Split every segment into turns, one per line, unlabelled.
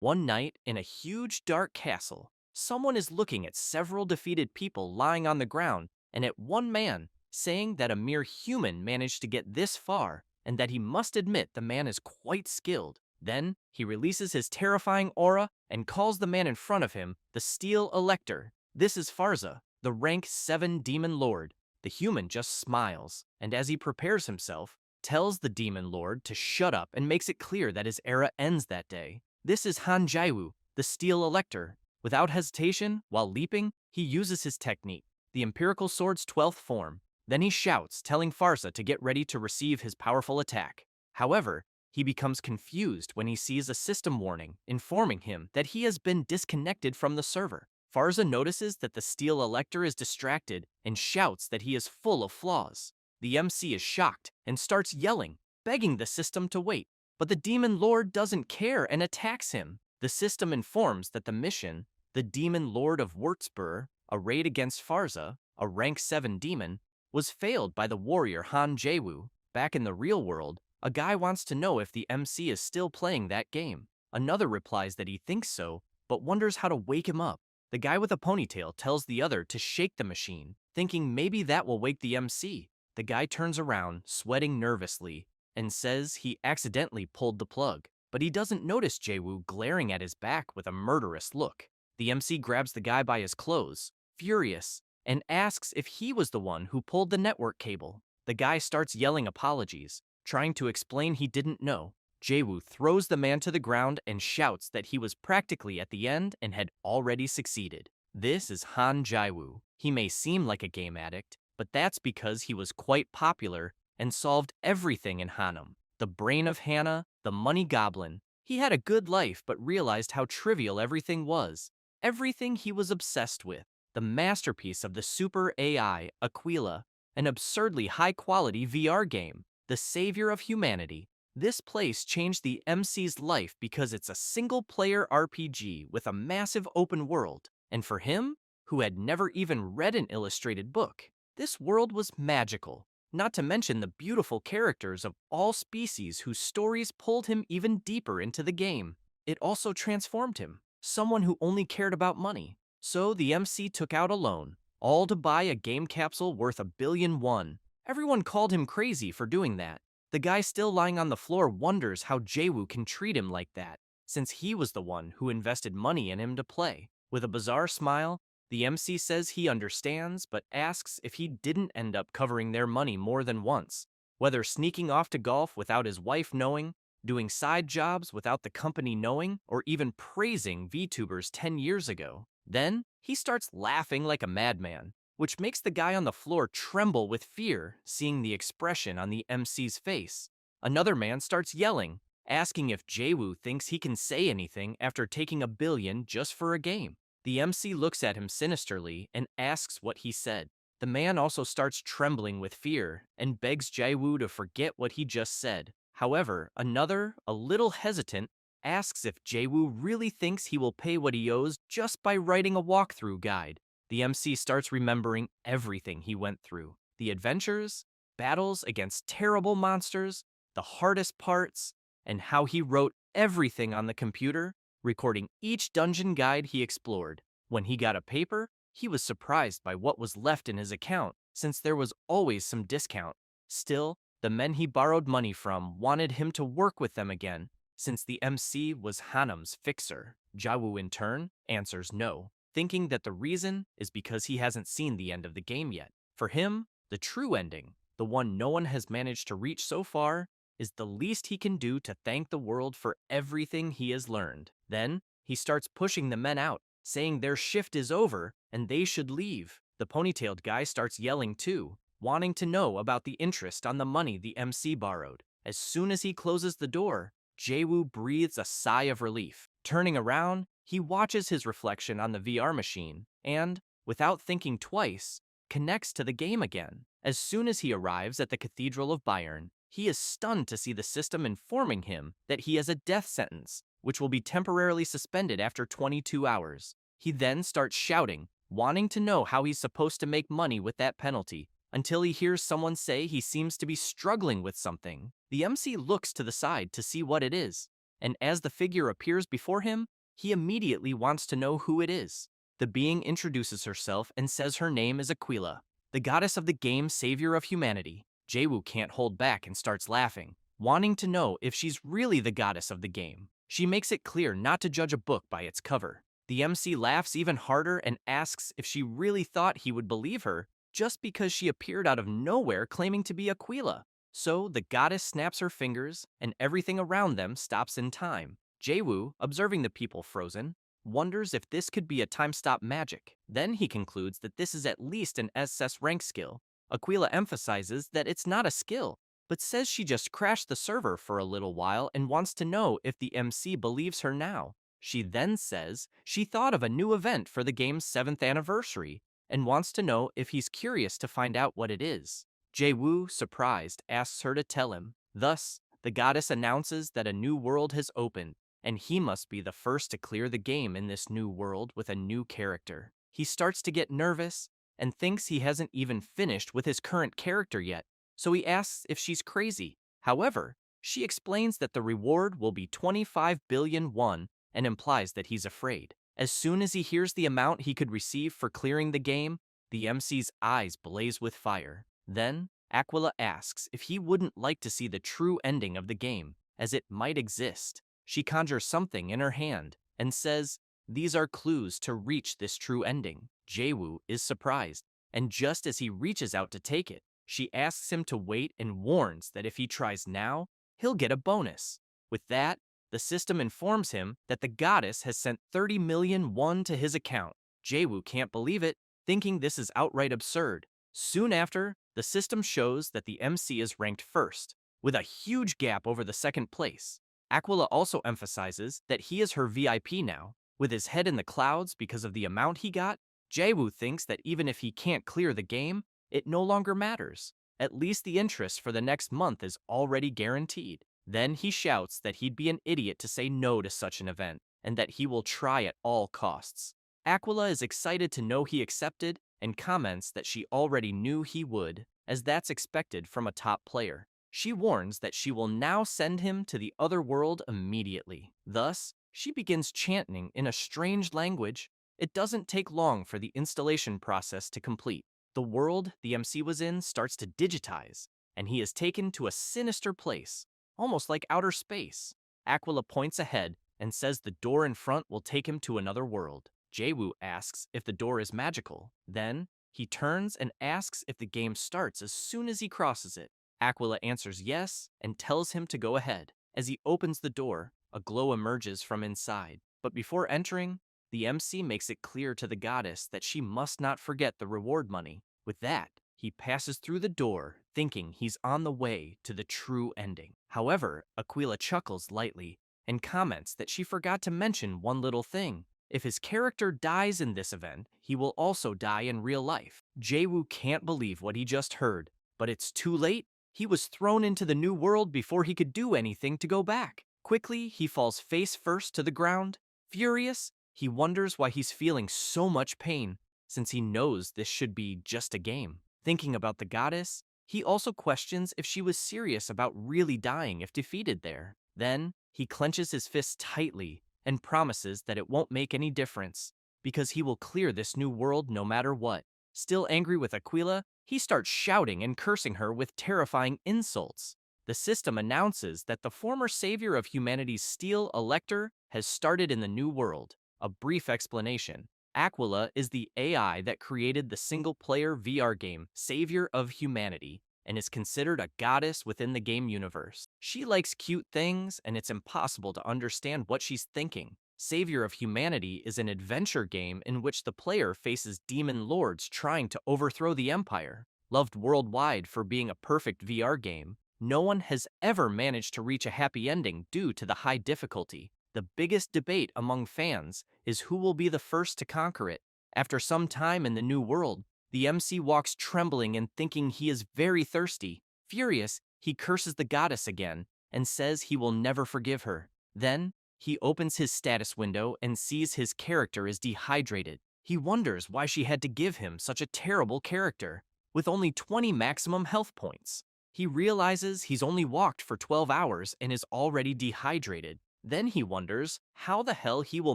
One night, in a huge dark castle, someone is looking at several defeated people lying on the ground and at one man, saying that a mere human managed to get this far and that he must admit the man is quite skilled. Then, he releases his terrifying aura and calls the man in front of him the Steel Elector. This is Farza, the rank 7 demon lord. The human just smiles, and as he prepares himself, tells the demon lord to shut up and makes it clear that his era ends that day. This is Jayu, the Steel Elector. Without hesitation, while leaping, he uses his technique, the Empirical Sword's 12th form. Then he shouts, telling Farza to get ready to receive his powerful attack. However, he becomes confused when he sees a system warning informing him that he has been disconnected from the server. Farza notices that the Steel Elector is distracted and shouts that he is full of flaws. The MC is shocked and starts yelling, begging the system to wait. But the Demon Lord doesn't care and attacks him. The system informs that the mission, the Demon Lord of Würzburg, a raid against Farza, a rank 7 demon, was failed by the warrior Han Jayu. Back in the real world, a guy wants to know if the MC is still playing that game. Another replies that he thinks so, but wonders how to wake him up. The guy with a ponytail tells the other to shake the machine, thinking maybe that will wake the MC. The guy turns around, sweating nervously, and says he accidentally pulled the plug, but he doesn't notice Jayu glaring at his back with a murderous look. The MC grabs the guy by his clothes, furious, and asks if he was the one who pulled the network cable. The guy starts yelling apologies, trying to explain he didn't know. Jayu throws the man to the ground and shouts that he was practically at the end and had already succeeded. This is Han Jayu. He may seem like a game addict, but that's because he was quite popular and solved everything in Hanum. The brain of Hannah, the money goblin. He had a good life but realized how trivial everything was. Everything he was obsessed with. The masterpiece of the super AI, Aquila, an absurdly high-quality VR game, the savior of humanity. This place changed the MC's life because it's a single-player RPG with a massive open world. And for him, who had never even read an illustrated book, this world was magical. Not to mention the beautiful characters of all species whose stories pulled him even deeper into the game. It also transformed him, someone who only cared about money. So the MC took out a loan, all to buy a game capsule worth $1 billion. Everyone called him crazy for doing that. The guy still lying on the floor wonders how Jayu can treat him like that, since he was the one who invested money in him to play. With a bizarre smile, the MC says he understands, but asks if he didn't end up covering their money more than once, whether sneaking off to golf without his wife knowing, doing side jobs without the company knowing, or even praising VTubers 10 years ago. Then, he starts laughing like a madman, which makes the guy on the floor tremble with fear, seeing the expression on the MC's face. Another man starts yelling, asking if Jayu thinks he can say anything after taking $1 billion just for a game. The MC looks at him sinisterly and asks what he said. The man also starts trembling with fear and begs Jayu to forget what he just said. However, another, a little hesitant, asks if Jayu really thinks he will pay what he owes just by writing a walkthrough guide. The MC starts remembering everything he went through. The adventures, battles against terrible monsters, the hardest parts, and how he wrote everything on the computer, recording each dungeon guide he explored. When he got a paper, he was surprised by what was left in his account, since there was always some discount. Still, the men he borrowed money from wanted him to work with them again, since the MC was Hanum's fixer. Jayu, in turn, answers no, thinking that the reason is because he hasn't seen the end of the game yet. For him, the true ending, the one no one has managed to reach so far, is the least he can do to thank the world for everything he has learned. Then, he starts pushing the men out, saying their shift is over and they should leave. The ponytailed guy starts yelling too, wanting to know about the interest on the money the MC borrowed. As soon as he closes the door, Jayu breathes a sigh of relief. Turning around, he watches his reflection on the VR machine and, without thinking twice, connects to the game again. As soon as he arrives at the Cathedral of Bayern, he is stunned to see the system informing him that he has a death sentence, which will be temporarily suspended after 22 hours. He then starts shouting, wanting to know how he's supposed to make money with that penalty, until he hears someone say he seems to be struggling with something. The MC looks to the side to see what it is. and as the figure appears before him, he immediately wants to know who it is. The being introduces herself and says her name is Aquila, the goddess of the game, savior of humanity. Jayu can't hold back and starts laughing, wanting to know if she's really the goddess of the game. She makes it clear not to judge a book by its cover. The MC laughs even harder and asks if she really thought he would believe her just because she appeared out of nowhere claiming to be Aquila. So the goddess snaps her fingers and everything around them stops in time. Jayu, observing the people frozen, wonders if this could be a time-stop magic. Then he concludes that this is at least an SS rank skill. Aquila emphasizes that it's not a skill, but says she just crashed the server for a little while and wants to know if the MC believes her now. She then says she thought of a new event for the game's 7th anniversary and wants to know if he's curious to find out what it is. Jayu, surprised, asks her to tell him. Thus, the goddess announces that a new world has opened, and he must be the first to clear the game in this new world with a new character. He starts to get nervous and thinks he hasn't even finished with his current character yet, so he asks if she's crazy. However, she explains that the reward will be 25 billion won and implies that he's afraid. As soon as he hears the amount he could receive for clearing the game, the MC's eyes blaze with fire. Then, Aquila asks if he wouldn't like to see the true ending of the game, as it might exist. She conjures something in her hand and says, "These are clues to reach this true ending." Jayu is surprised, and just as he reaches out to take it, she asks him to wait and warns that if he tries now, he'll get a bonus. With that, the system informs him that the goddess has sent 30 million won to his account. Jayu can't believe it, thinking this is outright absurd. Soon after, the system shows that the MC is ranked first, with a huge gap over the second place. Aquila also emphasizes that he is her VIP now. With his head in the clouds because of the amount he got, Jayu thinks that even if he can't clear the game, it no longer matters. At least the interest for the next month is already guaranteed. Then he shouts that he'd be an idiot to say no to such an event, and that he will try at all costs. Aquila is excited to know he accepted, and comments that she already knew he would, as that's expected from a top player. She warns that she will now send him to the other world immediately. Thus, she begins chanting in a strange language. It doesn't take long for the installation process to complete. The world the MC was in starts to digitize, and he is taken to a sinister place, almost like outer space. Aquila points ahead and says the door in front will take him to another world. Jayu asks if the door is magical. Then, he turns and asks if the game starts as soon as he crosses it. Aquila answers yes and tells him to go ahead. As he opens the door, a glow emerges from inside. But before entering, the MC makes it clear to the goddess that she must not forget the reward money. With that, he passes through the door, thinking he's on the way to the true ending. However, Aquila chuckles lightly and comments that she forgot to mention one little thing. If his character dies in this event, he will also die in real life. Jayu can't believe what he just heard, but it's too late. He was thrown into the new world before he could do anything to go back. Quickly, he falls face first to the ground. Furious, he wonders why he's feeling so much pain, since he knows this should be just a game. Thinking about the goddess, he also questions if she was serious about really dying if defeated there. Then, he clenches his fists tightly and promises that it won't make any difference, because he will clear this new world no matter what. Still angry with Aquila, he starts shouting and cursing her with terrifying insults. The system announces that the former savior of humanity's steel elector has started in the new world. A brief explanation. Aquila is the AI that created the single-player VR game Savior of Humanity and is considered a goddess within the game universe. She likes cute things, and it's impossible to understand what she's thinking. Savior of Humanity is an adventure game in which the player faces demon lords trying to overthrow the Empire. Loved worldwide for being a perfect VR game, no one has ever managed to reach a happy ending due to the high difficulty. The biggest debate among fans is who will be the first to conquer it. After some time in the new world, the MC walks trembling and thinking he is very thirsty. Furious, he curses the goddess again and says he will never forgive her. Then, he opens his status window and sees his character is dehydrated. He wonders why she had to give him such a terrible character, with only 20 maximum health points. He realizes he's only walked for 12 hours and is already dehydrated. Then he wonders how the hell he will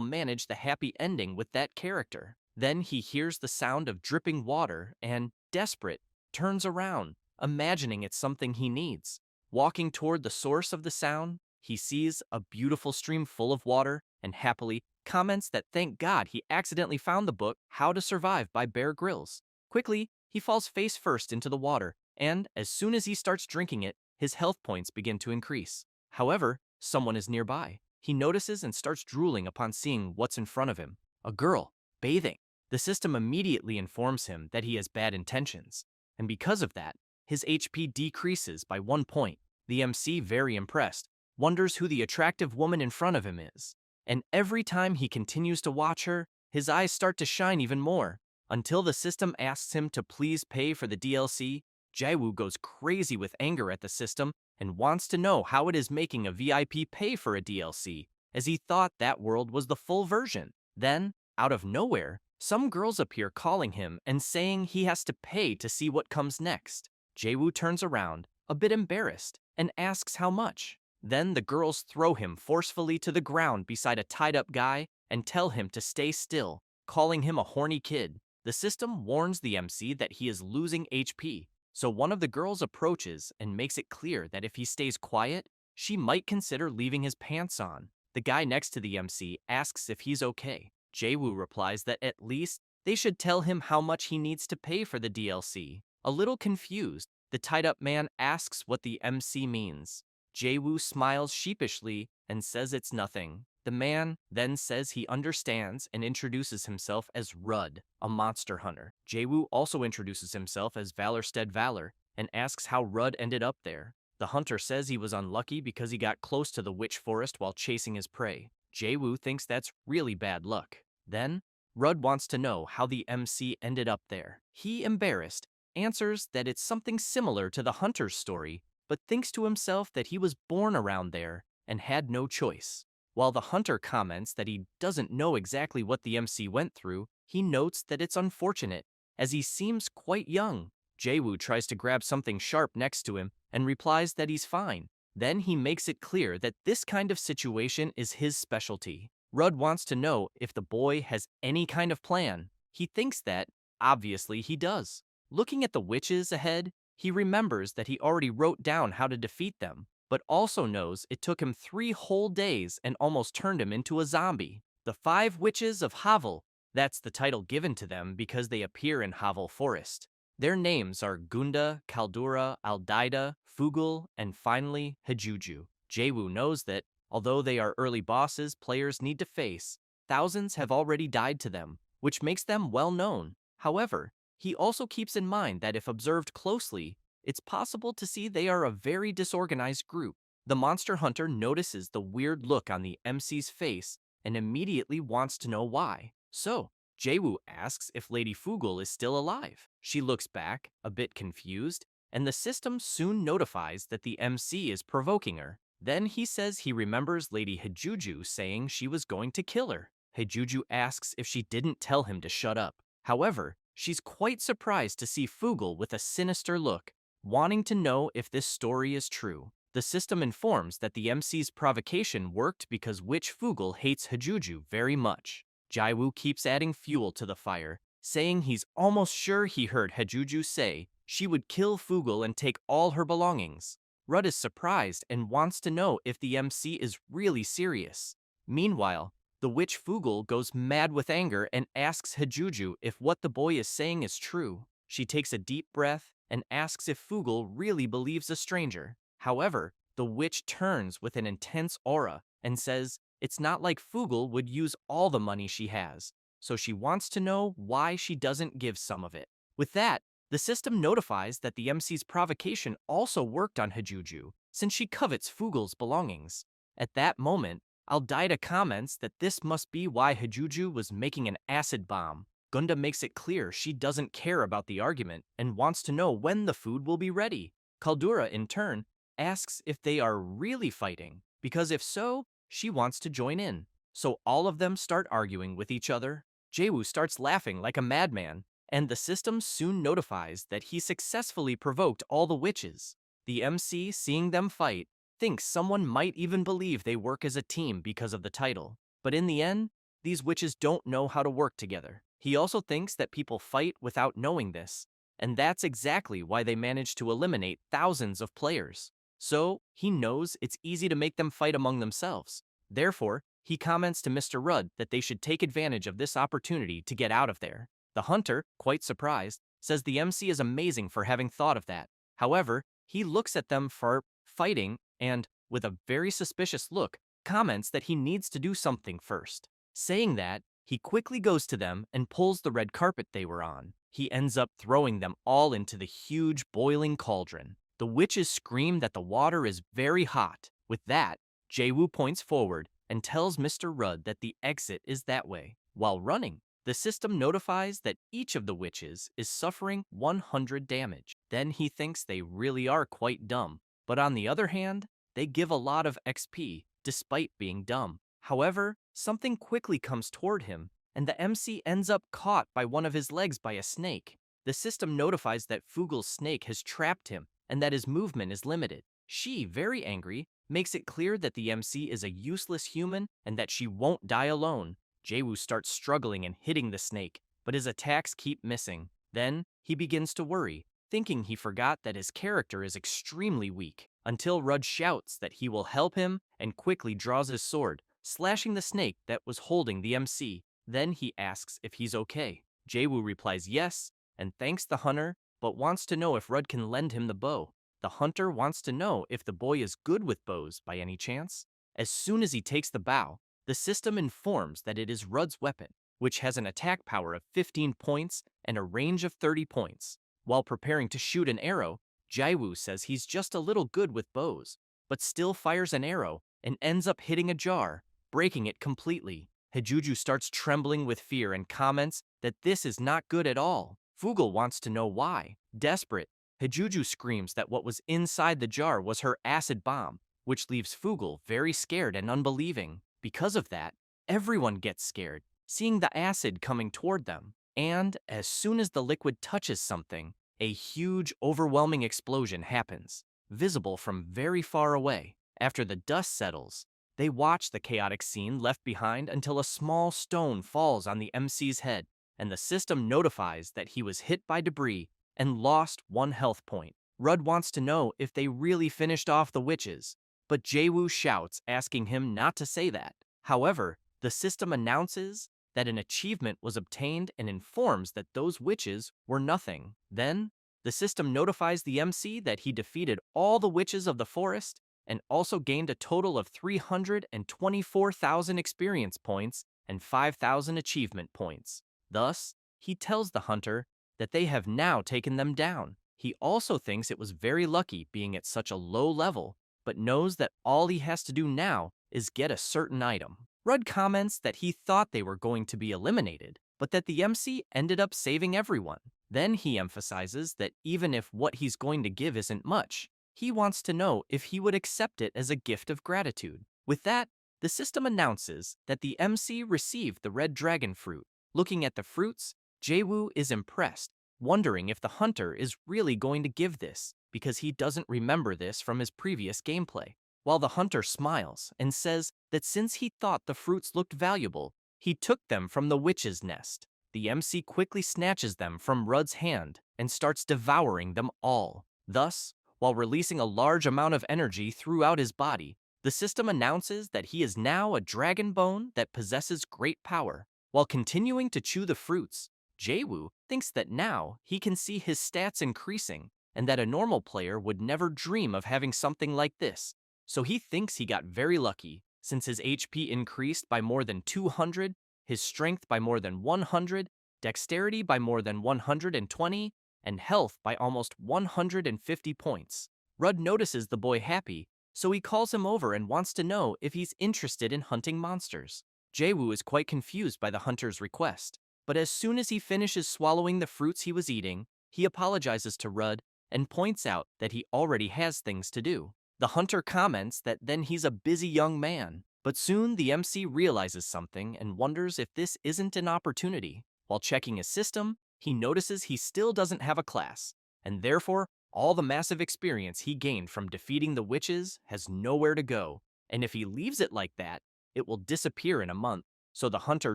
manage the happy ending with that character. Then he hears the sound of dripping water and, desperate, turns around, imagining it's something he needs. Walking toward the source of the sound, he sees a beautiful stream full of water and happily comments that thank God he accidentally found the book How to Survive by Bear Grylls. Quickly, he falls face first into the water, and as soon as he starts drinking it, his health points begin to increase. However, someone is nearby. He notices and starts drooling upon seeing what's in front of him. A girl, bathing. The system immediately informs him that he has bad intentions, and because of that, his HP decreases by 1 point. The MC, very impressed, wonders who the attractive woman in front of him is. And every time he continues to watch her, his eyes start to shine even more. Until the system asks him to please pay for the DLC, Jayu goes crazy with anger at the system and wants to know how it is making a VIP pay for a DLC, as he thought that world was the full version. Then, out of nowhere, some girls appear calling him and saying he has to pay to see what comes next. Jayu turns around, a bit embarrassed, and asks how much. Then the girls throw him forcefully to the ground beside a tied-up guy and tell him to stay still, calling him a horny kid. The system warns the MC that he is losing HP, so one of the girls approaches and makes it clear that if he stays quiet, she might consider leaving his pants on. The guy next to the MC asks if he's okay. Jayu replies that at least they should tell him how much he needs to pay for the DLC. A little confused, the tied-up man asks what the MC means. Jayu smiles sheepishly and says it's nothing. The man then says he understands and introduces himself as Rudd, a monster hunter. Jayu also introduces himself as Valorstead Valor and asks how Rudd ended up there. The hunter says he was unlucky because he got close to the witch forest while chasing his prey. Jayu thinks that's really bad luck. Then, Rudd wants to know how the MC ended up there. He, embarrassed, answers that it's something similar to the hunter's story, but thinks to himself that he was born around there and had no choice. While the hunter comments that he doesn't know exactly what the MC went through, he notes that it's unfortunate, as he seems quite young. Jayu tries to grab something sharp next to him and replies that he's fine. Then he makes it clear that this kind of situation is his specialty. Rudd wants to know if the boy has any kind of plan. He thinks that, obviously, he does. Looking at the witches ahead, he remembers that he already wrote down how to defeat them, but also knows it took him 3 whole days and almost turned him into a zombie. The 5 Witches of Havel, that's the title given to them because they appear in Havel Forest. Their names are Gunda, Kaldura, Aldaida, Fugul, and finally, Hajuju. Jayu knows that, although they are early bosses players need to face, thousands have already died to them, which makes them well known. However, he also keeps in mind that if observed closely, it's possible to see they are a very disorganized group. The monster hunter notices the weird look on the MC's face and immediately wants to know why. So, Jayu asks if Lady Fugul is still alive. She looks back, a bit confused, and the system soon notifies that the MC is provoking her. Then he says he remembers Lady Hajuju saying she was going to kill her. Hajuju asks if she didn't tell him to shut up. However, she's quite surprised to see Fugul with a sinister look, wanting to know if this story is true. The system informs that the MC's provocation worked because Witch Fugul hates Hajuju very much. Jayu keeps adding fuel to the fire, saying he's almost sure he heard Hajuju say she would kill Fugul and take all her belongings. Rudd is surprised and wants to know if the MC is really serious. Meanwhile, the witch Fugul goes mad with anger and asks Hajuju if what the boy is saying is true. She takes a deep breath and asks if Fugul really believes a stranger. However, the witch turns with an intense aura and says it's not like Fugul would use all the money she has, so she wants to know why she doesn't give some of it. With that, the system notifies that the MC's provocation also worked on Hajuju, since she covets Fugul's belongings. At that moment, Aldaida comments that this must be why Hajuju was making an acid bomb. Gunda makes it clear she doesn't care about the argument and wants to know when the food will be ready. Kaldura, in turn, asks if they are really fighting, because if so, she wants to join in. So all of them start arguing with each other. Jayu starts laughing like a madman, and the system soon notifies that he successfully provoked all the witches. The MC, seeing them fight, thinks someone might even believe they work as a team because of the title. But in the end, these witches don't know how to work together. He also thinks that people fight without knowing this, and that's exactly why they manage to eliminate thousands of players. So, he knows it's easy to make them fight among themselves. Therefore, he comments to Mr. Rudd that they should take advantage of this opportunity to get out of there. The hunter, quite surprised, says the MC is amazing for having thought of that. However, he looks at them for fighting and, with a very suspicious look, comments that he needs to do something first. Saying that, he quickly goes to them and pulls the red carpet they were on. He ends up throwing them all into the huge boiling cauldron. The witches scream that the water is very hot. With that, Jayu points forward and tells Mr. Rudd that the exit is that way. While running, the system notifies that each of the witches is suffering 100 damage. Then he thinks they really are quite dumb. But on the other hand, they give a lot of XP despite being dumb. However, something quickly comes toward him, and the MC ends up caught by one of his legs by a snake. The system notifies that Fugel's snake has trapped him and that his movement is limited. She, very angry, makes it clear that the MC is a useless human and that she won't die alone. Jayu starts struggling and hitting the snake, but his attacks keep missing. Then, he begins to worry, thinking he forgot that his character is extremely weak, until Rudd shouts that he will help him and quickly draws his sword, slashing the snake that was holding the MC. Then he asks if he's okay. Jayu replies yes, and thanks the hunter, but wants to know if Rudd can lend him the bow. The hunter wants to know if the boy is good with bows by any chance. As soon as he takes the bow, the system informs that it is Rudd's weapon, which has an attack power of 15 points and a range of 30 points. While preparing to shoot an arrow, Jayu says he's just a little good with bows, but still fires an arrow and ends up hitting a jar, breaking it completely. Hajuju starts trembling with fear and comments that this is not good at all. Fugel wants to know why. Desperate, Hajuju screams that what was inside the jar was her acid bomb, which leaves Fugel very scared and unbelieving. Because of that, everyone gets scared, seeing the acid coming toward them. And as soon as the liquid touches something, a huge, overwhelming explosion happens, visible from very far away. After the dust settles, they watch the chaotic scene left behind until a small stone falls on the MC's head, and the system notifies that he was hit by debris and lost 1 health point. Rudd wants to know if they really finished off the witches, but Jayu shouts, asking him not to say that. However, the system announces that an achievement was obtained and informs that those witches were nothing. Then, the system notifies the MC that he defeated all the witches of the forest and also gained a total of 324,000 experience points and 5,000 achievement points. Thus, he tells the hunter that they have now taken them down. He also thinks it was very lucky being at such a low level, but knows that all he has to do now is get a certain item. Rudd comments that he thought they were going to be eliminated, but that the MC ended up saving everyone. Then he emphasizes that even if what he's going to give isn't much, he wants to know if he would accept it as a gift of gratitude. With that, the system announces that the MC received the red dragon fruit. Looking at the fruits, Jayu is impressed, wondering if the hunter is really going to give this, because he doesn't remember this from his previous gameplay. While the hunter smiles and says that since he thought the fruits looked valuable, he took them from the witch's nest. The MC quickly snatches them from Rudd's hand and starts devouring them all. Thus, while releasing a large amount of energy throughout his body, the system announces that he is now a dragon bone that possesses great power. While continuing to chew the fruits, Jayu thinks that now he can see his stats increasing and that a normal player would never dream of having something like this. So he thinks he got very lucky, since his HP increased by more than 200, his strength by more than 100, dexterity by more than 120, and health by almost 150 points. Rudd notices the boy happy, so he calls him over and wants to know if he's interested in hunting monsters. Jayu is quite confused by the hunter's request, but as soon as he finishes swallowing the fruits he was eating, he apologizes to Rudd and points out that he already has things to do. The hunter comments that then he's a busy young man, but soon the MC realizes something and wonders if this isn't an opportunity. While checking his system, he notices he still doesn't have a class, and therefore All the massive experience he gained from defeating the witches has nowhere to go, and if he leaves it like that, it will disappear in a month. So the hunter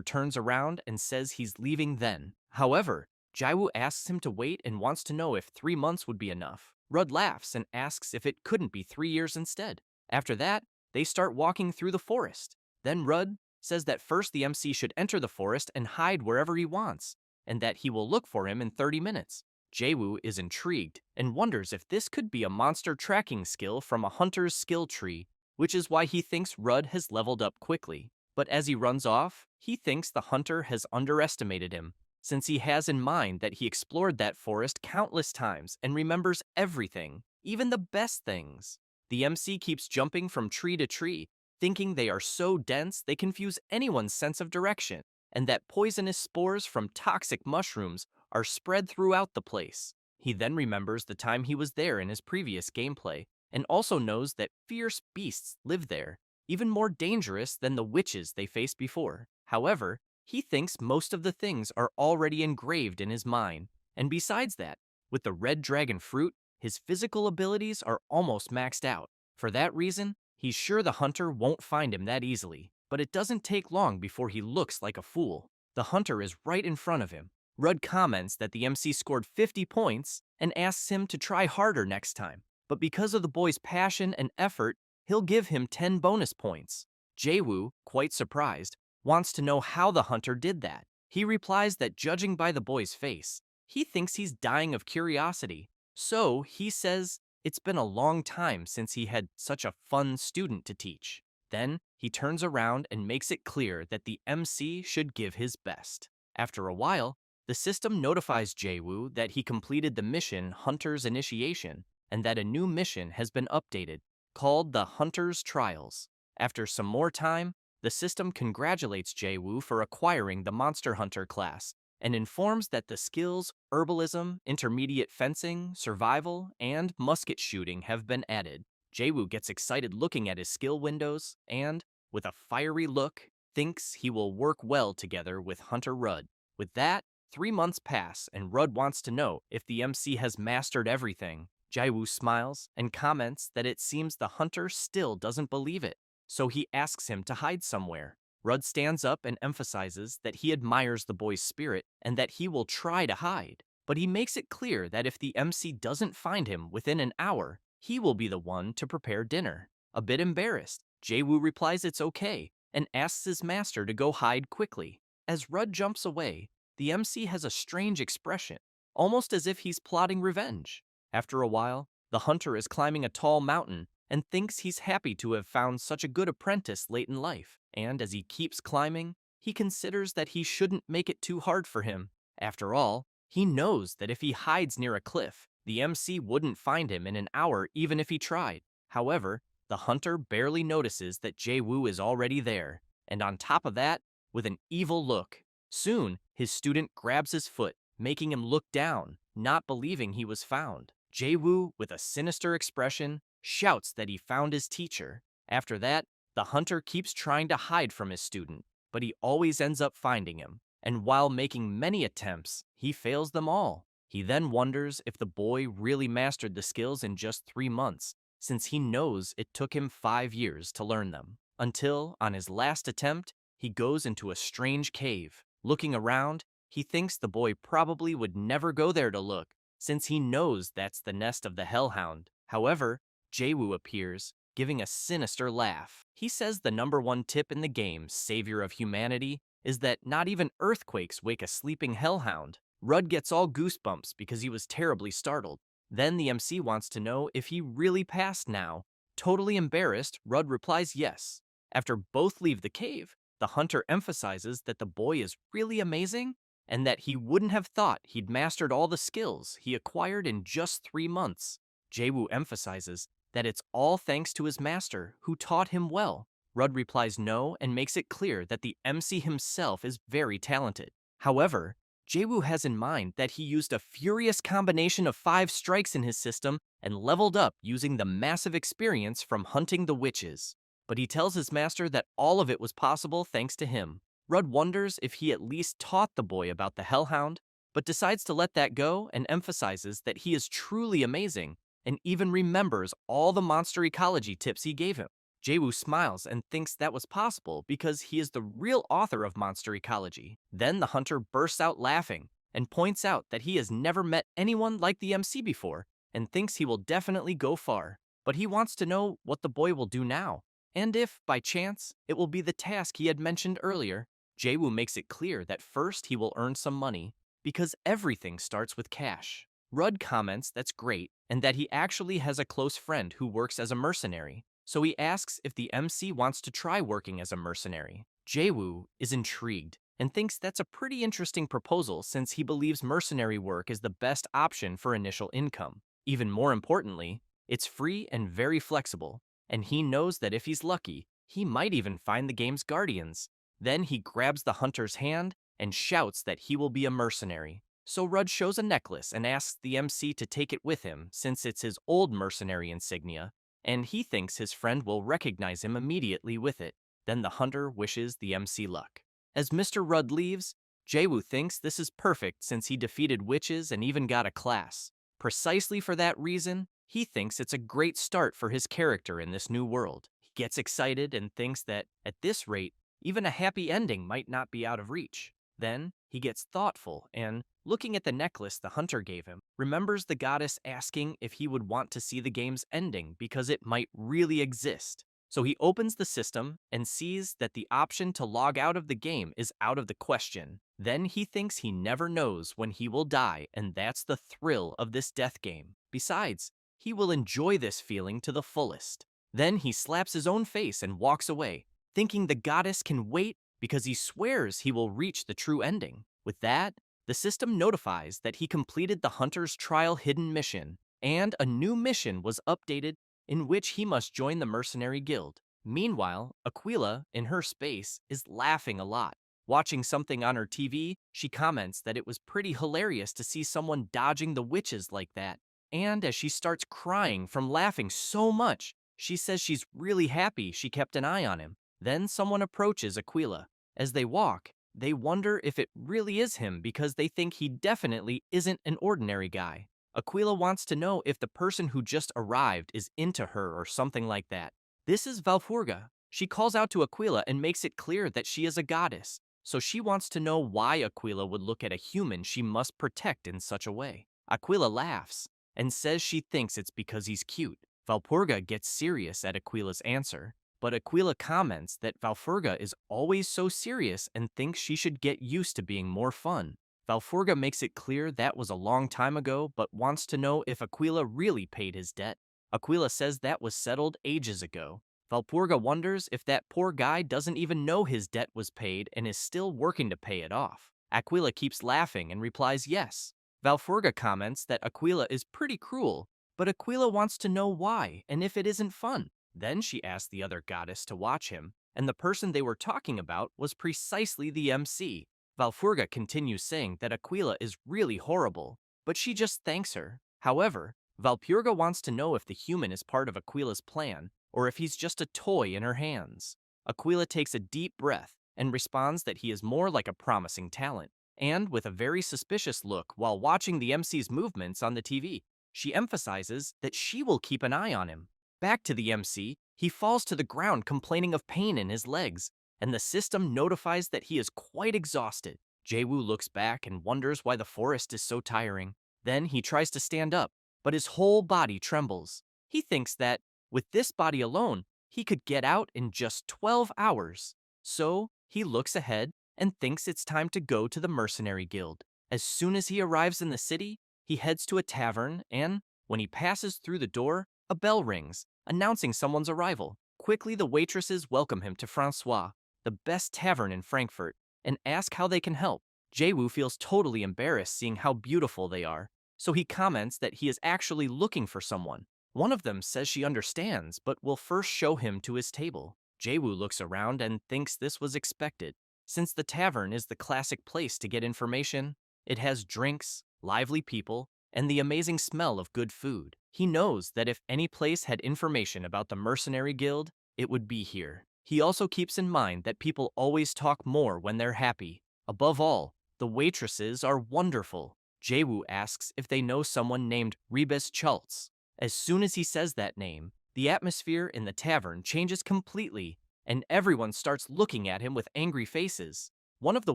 turns around and says he's leaving then. However, Jayu asks him to wait and wants to know if 3 months would be enough. Rudd laughs and asks if it couldn't be 3 years instead. After that, they start walking through the forest. Then Rudd says that first the MC should enter the forest and hide wherever he wants, and that he will look for him in 30 minutes. Jayu is intrigued and wonders if this could be a monster tracking skill from a hunter's skill tree, which is why he thinks Rudd has leveled up quickly. But as he runs off, he thinks the hunter has underestimated him, since he has in mind that he explored that forest countless times and remembers everything, even the best things. The MC keeps jumping from tree to tree, thinking they are so dense they confuse anyone's sense of direction, and that poisonous spores from toxic mushrooms are spread throughout the place. He then remembers the time he was there in his previous gameplay, and also knows that fierce beasts live there, even more dangerous than the witches they faced before. However, he thinks most of the things are already engraved in his mind, and besides that, with the red dragon fruit, his physical abilities are almost maxed out. For that reason, he's sure the hunter won't find him that easily, but it doesn't take long before he looks like a fool. The hunter is right in front of him. Rudd comments that the MC scored 50 points and asks him to try harder next time, but because of the boy's passion and effort, he'll give him 10 bonus points. Jayu, quite surprised, wants to know how the hunter did that. He replies that judging by the boy's face, he thinks he's dying of curiosity. So he says it's been a long time since he had such a fun student to teach. Then he turns around and makes it clear that the MC should give his best. After a while, the system notifies Jayu that he completed the mission Hunter's Initiation and that a new mission has been updated, called the Hunter's Trials. After some more time, the system congratulates Jayu for acquiring the Monster Hunter class and informs that the skills Herbalism, Intermediate Fencing, Survival, and Musket Shooting have been added. Jayu gets excited looking at his skill windows and, with a fiery look, thinks he will work well together with Hunter Rudd. With that, 3 months pass and Rudd wants to know if the MC has mastered everything. Jayu smiles and comments that it seems the hunter still doesn't believe it, so he asks him to hide somewhere. Rudd stands up and emphasizes that he admires the boy's spirit and that he will try to hide, but he makes it clear that if the MC doesn't find him within an hour, he will be the one to prepare dinner. A bit embarrassed, Jayu replies it's okay and asks his master to go hide quickly. As Rudd jumps away, the MC has a strange expression, almost as if he's plotting revenge. After a while, the hunter is climbing a tall mountain and thinks he's happy to have found such a good apprentice late in life, and as he keeps climbing, he considers that he shouldn't make it too hard for him. After all, he knows that if he hides near a cliff, the MC wouldn't find him in an hour even if he tried. However, the hunter barely notices that Jayu is already there, and on top of that, with an evil look. Soon, his student grabs his foot, making him look down, not believing he was found. Jayu, with a sinister expression, shouts that he found his teacher. After that, the hunter keeps trying to hide from his student, but he always ends up finding him, and while making many attempts, he fails them all. He then wonders if the boy really mastered the skills in just 3 months, since he knows it took him 5 years to learn them. Until, on his last attempt, he goes into a strange cave. Looking around, he thinks the boy probably would never go there to look, since he knows that's the nest of the Hellhound. However, Jayu appears, giving a sinister laugh. He says the #1 tip in the game, Savior of Humanity, is that not even earthquakes wake a sleeping Hellhound. Rudd gets all goosebumps because he was terribly startled. Then the MC wants to know if he really passed now. Totally embarrassed, Rudd replies yes. After both leave the cave, the hunter emphasizes that the boy is really amazing and that he wouldn't have thought he'd mastered all the skills he acquired in just 3 months. Jayu emphasizes that it's all thanks to his master, who taught him well. Rudd replies no and makes it clear that the MC himself is very talented. However, Jayu has in mind that he used a furious combination of 5 strikes in his system and leveled up using the massive experience from hunting the witches. But he tells his master that all of it was possible thanks to him. Rudd wonders if he at least taught the boy about the Hellhound, but decides to let that go and emphasizes that he is truly amazing and even remembers all the monster ecology tips he gave him. Jayu smiles and thinks that was possible because he is the real author of monster ecology. Then the hunter bursts out laughing and points out that he has never met anyone like the MC before and thinks he will definitely go far. But he wants to know what the boy will do now, and if, by chance, it will be the task he had mentioned earlier. Jayu makes it clear that first he will earn some money, because everything starts with cash. Rudd comments that's great and that he actually has a close friend who works as a mercenary, so he asks if the MC wants to try working as a mercenary. Jayu is intrigued and thinks that's a pretty interesting proposal since he believes mercenary work is the best option for initial income. Even more importantly, it's free and very flexible, and he knows that if he's lucky, he might even find the game's guardians. Then he grabs the hunter's hand and shouts that he will be a mercenary. So Rudd shows a necklace and asks the MC to take it with him since it's his old mercenary insignia, and he thinks his friend will recognize him immediately with it. Then the hunter wishes the MC luck. As Mr. Rudd leaves, Jayu thinks this is perfect since he defeated witches and even got a class. Precisely for that reason, he thinks it's a great start for his character in this new world. He gets excited and thinks that, at this rate, even a happy ending might not be out of reach. Then, he gets thoughtful and, looking at the necklace the hunter gave him, remembers the goddess asking if he would want to see the game's ending because it might really exist. So he opens the system and sees that the option to log out of the game is out of the question. Then he thinks he never knows when he will die, and that's the thrill of this death game. Besides, he will enjoy this feeling to the fullest. Then he slaps his own face and walks away, thinking the goddess can wait because he swears he will reach the true ending. With that, the system notifies that he completed the hunter's trial hidden mission, and a new mission was updated in which he must join the mercenary guild. Meanwhile, Aquila, in her space, is laughing a lot. Watching something on her TV, she comments that it was pretty hilarious to see someone dodging the witches like that. And as she starts crying from laughing so much, she says she's really happy she kept an eye on him. Then someone approaches Aquila. As they walk, they wonder if it really is him because they think he definitely isn't an ordinary guy. Aquila wants to know if the person who just arrived is into her or something like that. This is Valpergus. She calls out to Aquila and makes it clear that she is a goddess, so she wants to know why Aquila would look at a human she must protect in such a way. Aquila laughs and says she thinks it's because he's cute. Valpergus gets serious at Aquila's answer, but Aquila comments that Valpergus is always so serious and thinks she should get used to being more fun. Valpergus makes it clear that was a long time ago, but wants to know if Aquila really paid his debt. Aquila says that was settled ages ago. Valpergus wonders if that poor guy doesn't even know his debt was paid and is still working to pay it off. Aquila keeps laughing and replies yes. Valpergus comments that Aquila is pretty cruel, but Aquila wants to know why and if it isn't fun. Then she asks the other goddess to watch him, and the person they were talking about was precisely the MC. Valpergus continues saying that Aquila is really horrible, but she just thanks her. However, Valpergus wants to know if the human is part of Aquila's plan, or if he's just a toy in her hands. Aquila takes a deep breath and responds that he is more like a promising talent, and with a very suspicious look while watching the MC's movements on the TV, she emphasizes that she will keep an eye on him. Back to the MC, he falls to the ground complaining of pain in his legs, and the system notifies that he is quite exhausted. Jayu looks back and wonders why the forest is so tiring. Then he tries to stand up, but his whole body trembles. He thinks that, with this body alone, he could get out in just 12 hours. So, he looks ahead and thinks it's time to go to the mercenary guild. As soon as he arrives in the city, he heads to a tavern and, when he passes through the door, a bell rings, announcing someone's arrival. Quickly, the waitresses welcome him to Francois, the best tavern in Frankfurt, and ask how they can help. Jayu feels totally embarrassed seeing how beautiful they are, so he comments that he is actually looking for someone. One of them says she understands, but will first show him to his table. Jayu looks around and thinks this was expected. Since the tavern is the classic place to get information, it has drinks, lively people, and the amazing smell of good food. He knows that if any place had information about the Mercenary Guild, it would be here. He also keeps in mind that people always talk more when they're happy. Above all, The waitresses are wonderful. Jayu asks if they know someone named Rebus Schultz. As soon as he says that name, the atmosphere in the tavern changes completely, and everyone starts looking at him with angry faces. One of the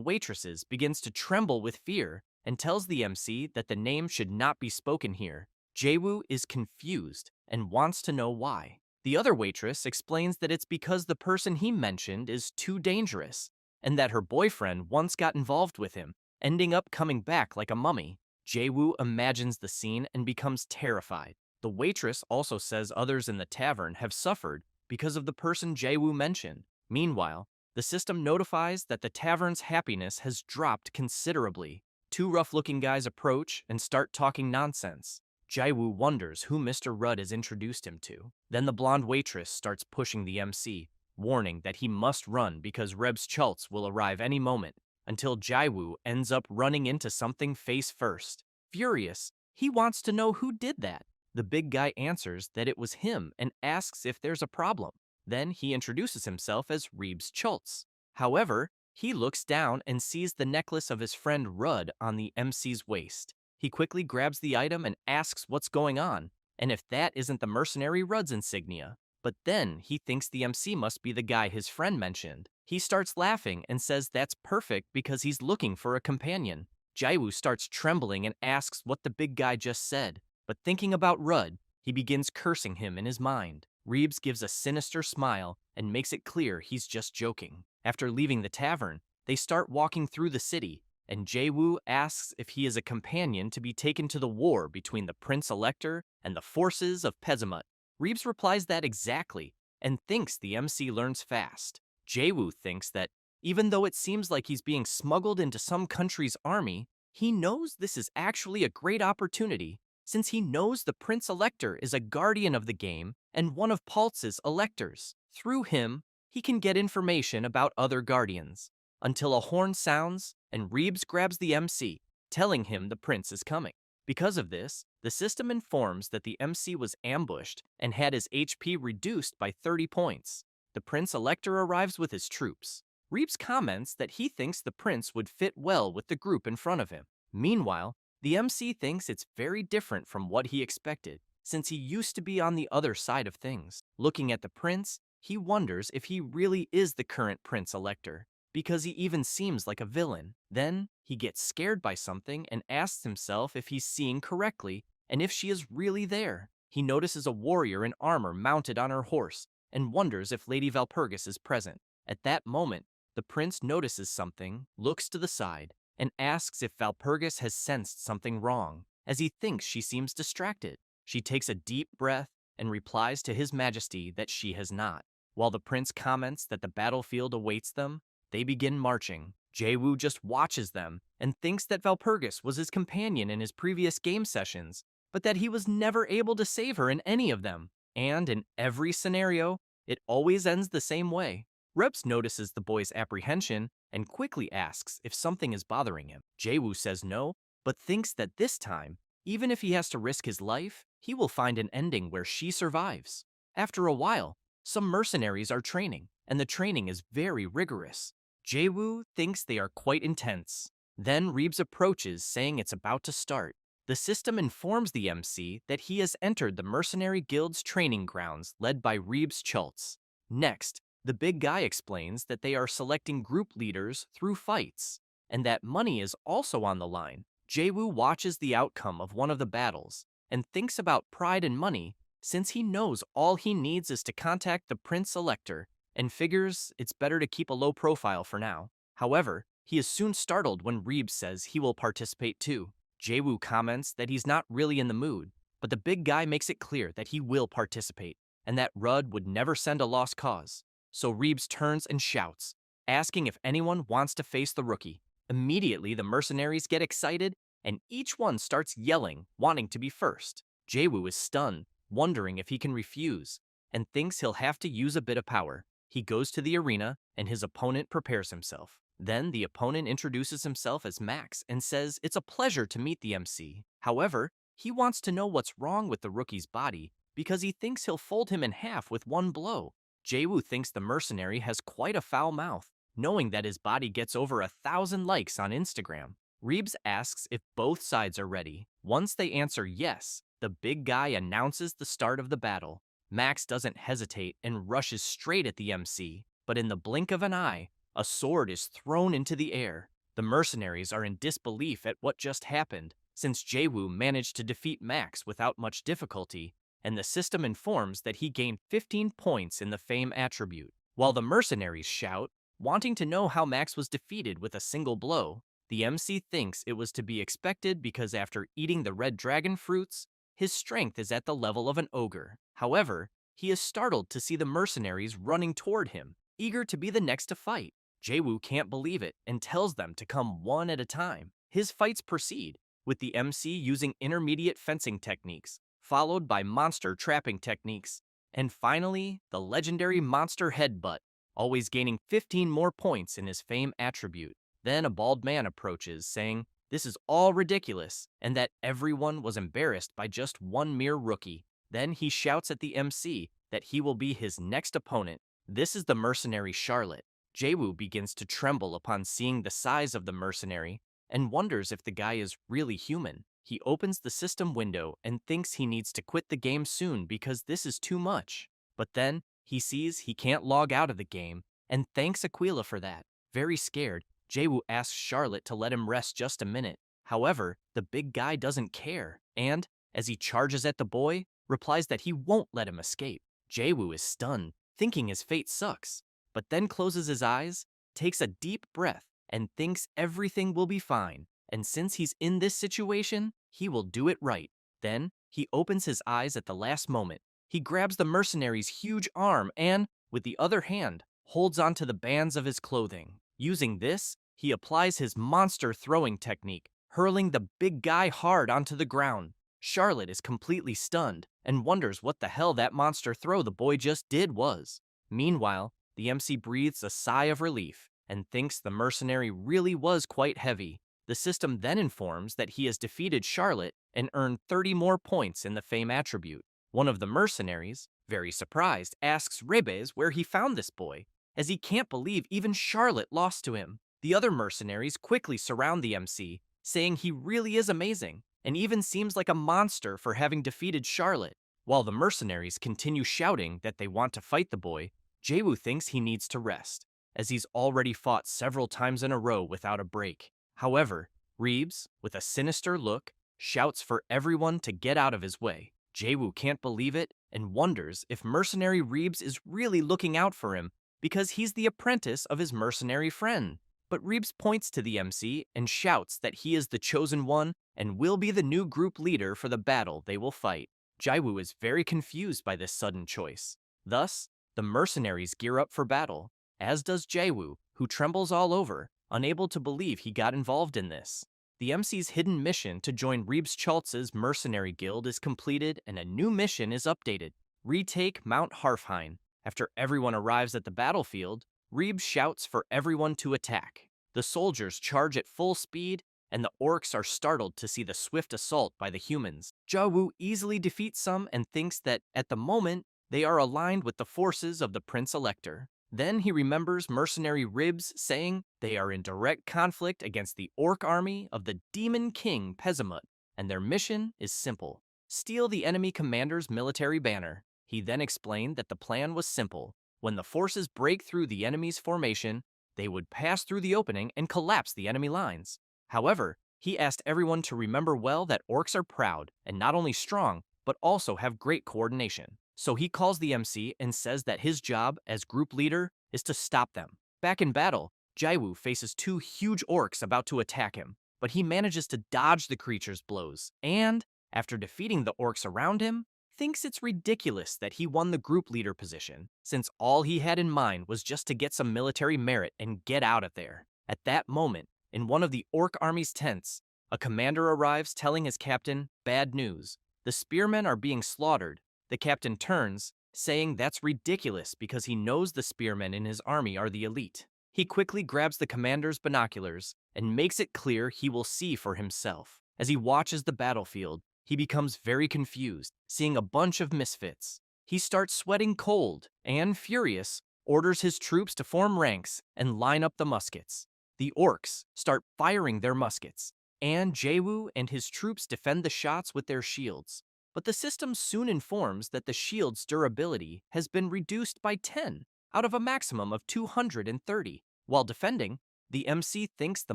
waitresses begins to tremble with fear and tells the MC that the name should not be spoken here. Jayu is confused and wants to know why. The other waitress explains that it's because the person he mentioned is too dangerous, and that her boyfriend once got involved with him, ending up coming back like a mummy. Jayu imagines the scene and becomes terrified. The waitress also says others in the tavern have suffered because of the person Jayu mentioned. Meanwhile, the system notifies that the tavern's happiness has dropped considerably. Two rough-looking guys approach and start talking nonsense. Jayu wonders who Mr. Rudd has introduced him to. Then the blonde waitress starts pushing the MC, warning that he must run because Rebs Schultz will arrive any moment, until Jayu ends up running into something face first. Furious, he wants to know who did that. The big guy answers that it was him and asks if there's a problem. Then he introduces himself as Rebs Schultz. However, he looks down and sees the necklace of his friend Rudd on the MC's waist. He quickly grabs the item and asks what's going on, and if that isn't the mercenary Rudd's insignia. But then he thinks the MC must be the guy his friend mentioned. He starts laughing and says that's perfect because he's looking for a companion. Jayu starts trembling and asks what the big guy just said, but thinking about Rudd, he begins cursing him in his mind. Rebs gives a sinister smile and makes it clear he's just joking. After leaving the tavern, they start walking through the city, and Jayu asks if he is a companion to be taken to the war between the Prince Elector and the forces of Pezimut. Rebs replies that exactly, and thinks the MC learns fast. Jayu thinks that, even though it seems like he's being smuggled into some country's army, he knows this is actually a great opportunity, since he knows the Prince Elector is a guardian of the game and one of Paltz's electors. Through him, he can get information about other guardians, until a horn sounds and Rebs grabs the MC, telling him the prince is coming. Because of this, the system informs that the MC was ambushed and had his HP reduced by 30 points. The Prince Elector arrives with his troops. Rebs comments that he thinks the prince would fit well with the group in front of him. Meanwhile, the MC thinks it's very different from what he expected, since he used to be on the other side of things. Looking at the prince, he wonders if he really is the current Prince Elector, because he even seems like a villain. Then, he gets scared by something and asks himself if he's seeing correctly and if she is really there. He notices a warrior in armor mounted on her horse and wonders if Lady Valpergus is present. At that moment, the prince notices something, looks to the side, and asks if Valpergus has sensed something wrong, as he thinks she seems distracted. She takes a deep breath and replies to His Majesty that she has not. While the prince comments that the battlefield awaits them, they begin marching. Jayu just watches them and thinks that Valpergus was his companion in his previous game sessions, but that he was never able to save her in any of them. And in every scenario, it always ends the same way. Rebs notices the boy's apprehension and quickly asks if something is bothering him. Jayu says no, but thinks that this time, even if he has to risk his life, he will find an ending where she survives. After a while, some mercenaries are training, and the training is very rigorous. Jayu thinks they are quite intense. Then Rebs approaches, saying it's about to start. The system informs the MC that he has entered the Mercenary Guild's training grounds led by Rebs Schultz. Next, the big guy explains that they are selecting group leaders through fights, and that money is also on the line. Jayu watches the outcome of one of the battles and thinks about pride and money, since he knows all he needs is to contact the Prince Elector and figures it's better to keep a low profile for now. However, he is soon startled when Rebs says he will participate too. Jayu comments that he's not really in the mood, but the big guy makes it clear that he will participate and that Rudd would never send a lost cause. So Rebs turns and shouts, asking if anyone wants to face the rookie. Immediately, the mercenaries get excited, and each one starts yelling, wanting to be first. Jayu is stunned, wondering if he can refuse, and thinks he'll have to use a bit of power. He goes to the arena, and his opponent prepares himself. Then the opponent introduces himself as Max and says it's a pleasure to meet the MC. However, he wants to know what's wrong with the rookie's body because he thinks he'll fold him in half with one blow. Jayu thinks the mercenary has quite a foul mouth. knowing that his body gets over 1,000 likes on Instagram. Reeves asks if both sides are ready. Once they answer yes, the big guy announces the start of the battle. Max doesn't hesitate and rushes straight at the MC, but in the blink of an eye, a sword is thrown into the air. The mercenaries are in disbelief at what just happened, since Jayu managed to defeat Max without much difficulty, and the system informs that he gained 15 points in the fame attribute. While the mercenaries shout, wanting to know how Max was defeated with a single blow, the MC thinks it was to be expected because after eating the red dragon fruits, his strength is at the level of an ogre. However, he is startled to see the mercenaries running toward him, eager to be the next to fight. Jayu can't believe it and tells them to come one at a time. His fights proceed, with the MC using intermediate fencing techniques, followed by monster trapping techniques, and finally, the legendary monster headbutt, always gaining 15 more points in his fame attribute. Then a bald man approaches, saying this is all ridiculous, and that everyone was embarrassed by just one mere rookie. Then he shouts at the MC that he will be his next opponent. This is the mercenary Charlotte. Jayu begins to tremble upon seeing the size of the mercenary, and wonders if the guy is really human. He opens the system window and thinks he needs to quit the game soon because this is too much. But then, he sees he can't log out of the game, and thanks Aquila for that. Very scared, Jayu asks Charlotte to let him rest just a minute. However, the big guy doesn't care, and, as he charges at the boy, replies that he won't let him escape. Jayu is stunned, thinking his fate sucks, but then closes his eyes, takes a deep breath, and thinks everything will be fine. And since he's in this situation, he will do it right. Then, he opens his eyes at the last moment. He grabs the mercenary's huge arm and, with the other hand, holds onto the bands of his clothing. Using this, he applies his monster throwing technique, hurling the big guy hard onto the ground. Charlotte is completely stunned and wonders what the hell that monster throw the boy just did was. Meanwhile, the MC breathes a sigh of relief and thinks the mercenary really was quite heavy. The system then informs that he has defeated Charlotte and earned 30 more points in the fame attribute. One of the mercenaries, very surprised, asks Rebes where he found this boy, as he can't believe even Charlotte lost to him. The other mercenaries quickly surround the MC, saying he really is amazing, and even seems like a monster for having defeated Charlotte. While the mercenaries continue shouting that they want to fight the boy, Jayu thinks he needs to rest, as he's already fought several times in a row without a break. However, Reeves, with a sinister look, shouts for everyone to get out of his way. Jayu can't believe it and wonders if mercenary Reeves is really looking out for him because he's the apprentice of his mercenary friend. But Reeves points to the MC and shouts that he is the chosen one and will be the new group leader for the battle they will fight. Jayu is very confused by this sudden choice. Thus, the mercenaries gear up for battle, as does Jayu, who trembles all over, unable to believe he got involved in this. The MC's hidden mission to join Reeves Schultz's mercenary guild is completed and a new mission is updated. Retake Mount Harfheim. After everyone arrives at the battlefield, Reeves shouts for everyone to attack. The soldiers charge at full speed, and the orcs are startled to see the swift assault by the humans. Jayu easily defeats some and thinks that, at the moment, they are aligned with the forces of the Prince Elector. Then he remembers mercenary Ribs saying they are in direct conflict against the orc army of the demon king Pezimut, and their mission is simple: steal the enemy commander's military banner. He then explained that the plan was simple. When the forces break through the enemy's formation, they would pass through the opening and collapse the enemy lines. However, he asked everyone to remember well that orcs are proud and not only strong, but also have great coordination. So he calls the MC and says that his job as group leader is to stop them. Back in battle, Jayu faces two huge orcs about to attack him, but he manages to dodge the creature's blows and, after defeating the orcs around him, thinks it's ridiculous that he won the group leader position, since all he had in mind was just to get some military merit and get out of there. At that moment, in one of the orc army's tents, a commander arrives telling his captain bad news. The spearmen are being slaughtered. The captain turns, saying that's ridiculous because he knows the spearmen in his army are the elite. He quickly grabs the commander's binoculars and makes it clear he will see for himself. As he watches the battlefield, he becomes very confused, seeing a bunch of misfits. He starts sweating cold and, furious, orders his troops to form ranks and line up the muskets. The orcs start firing their muskets, and Jayu and his troops defend the shots with their shields. But the system soon informs that the shield's durability has been reduced by 10 out of a maximum of 230. While defending, the MC thinks the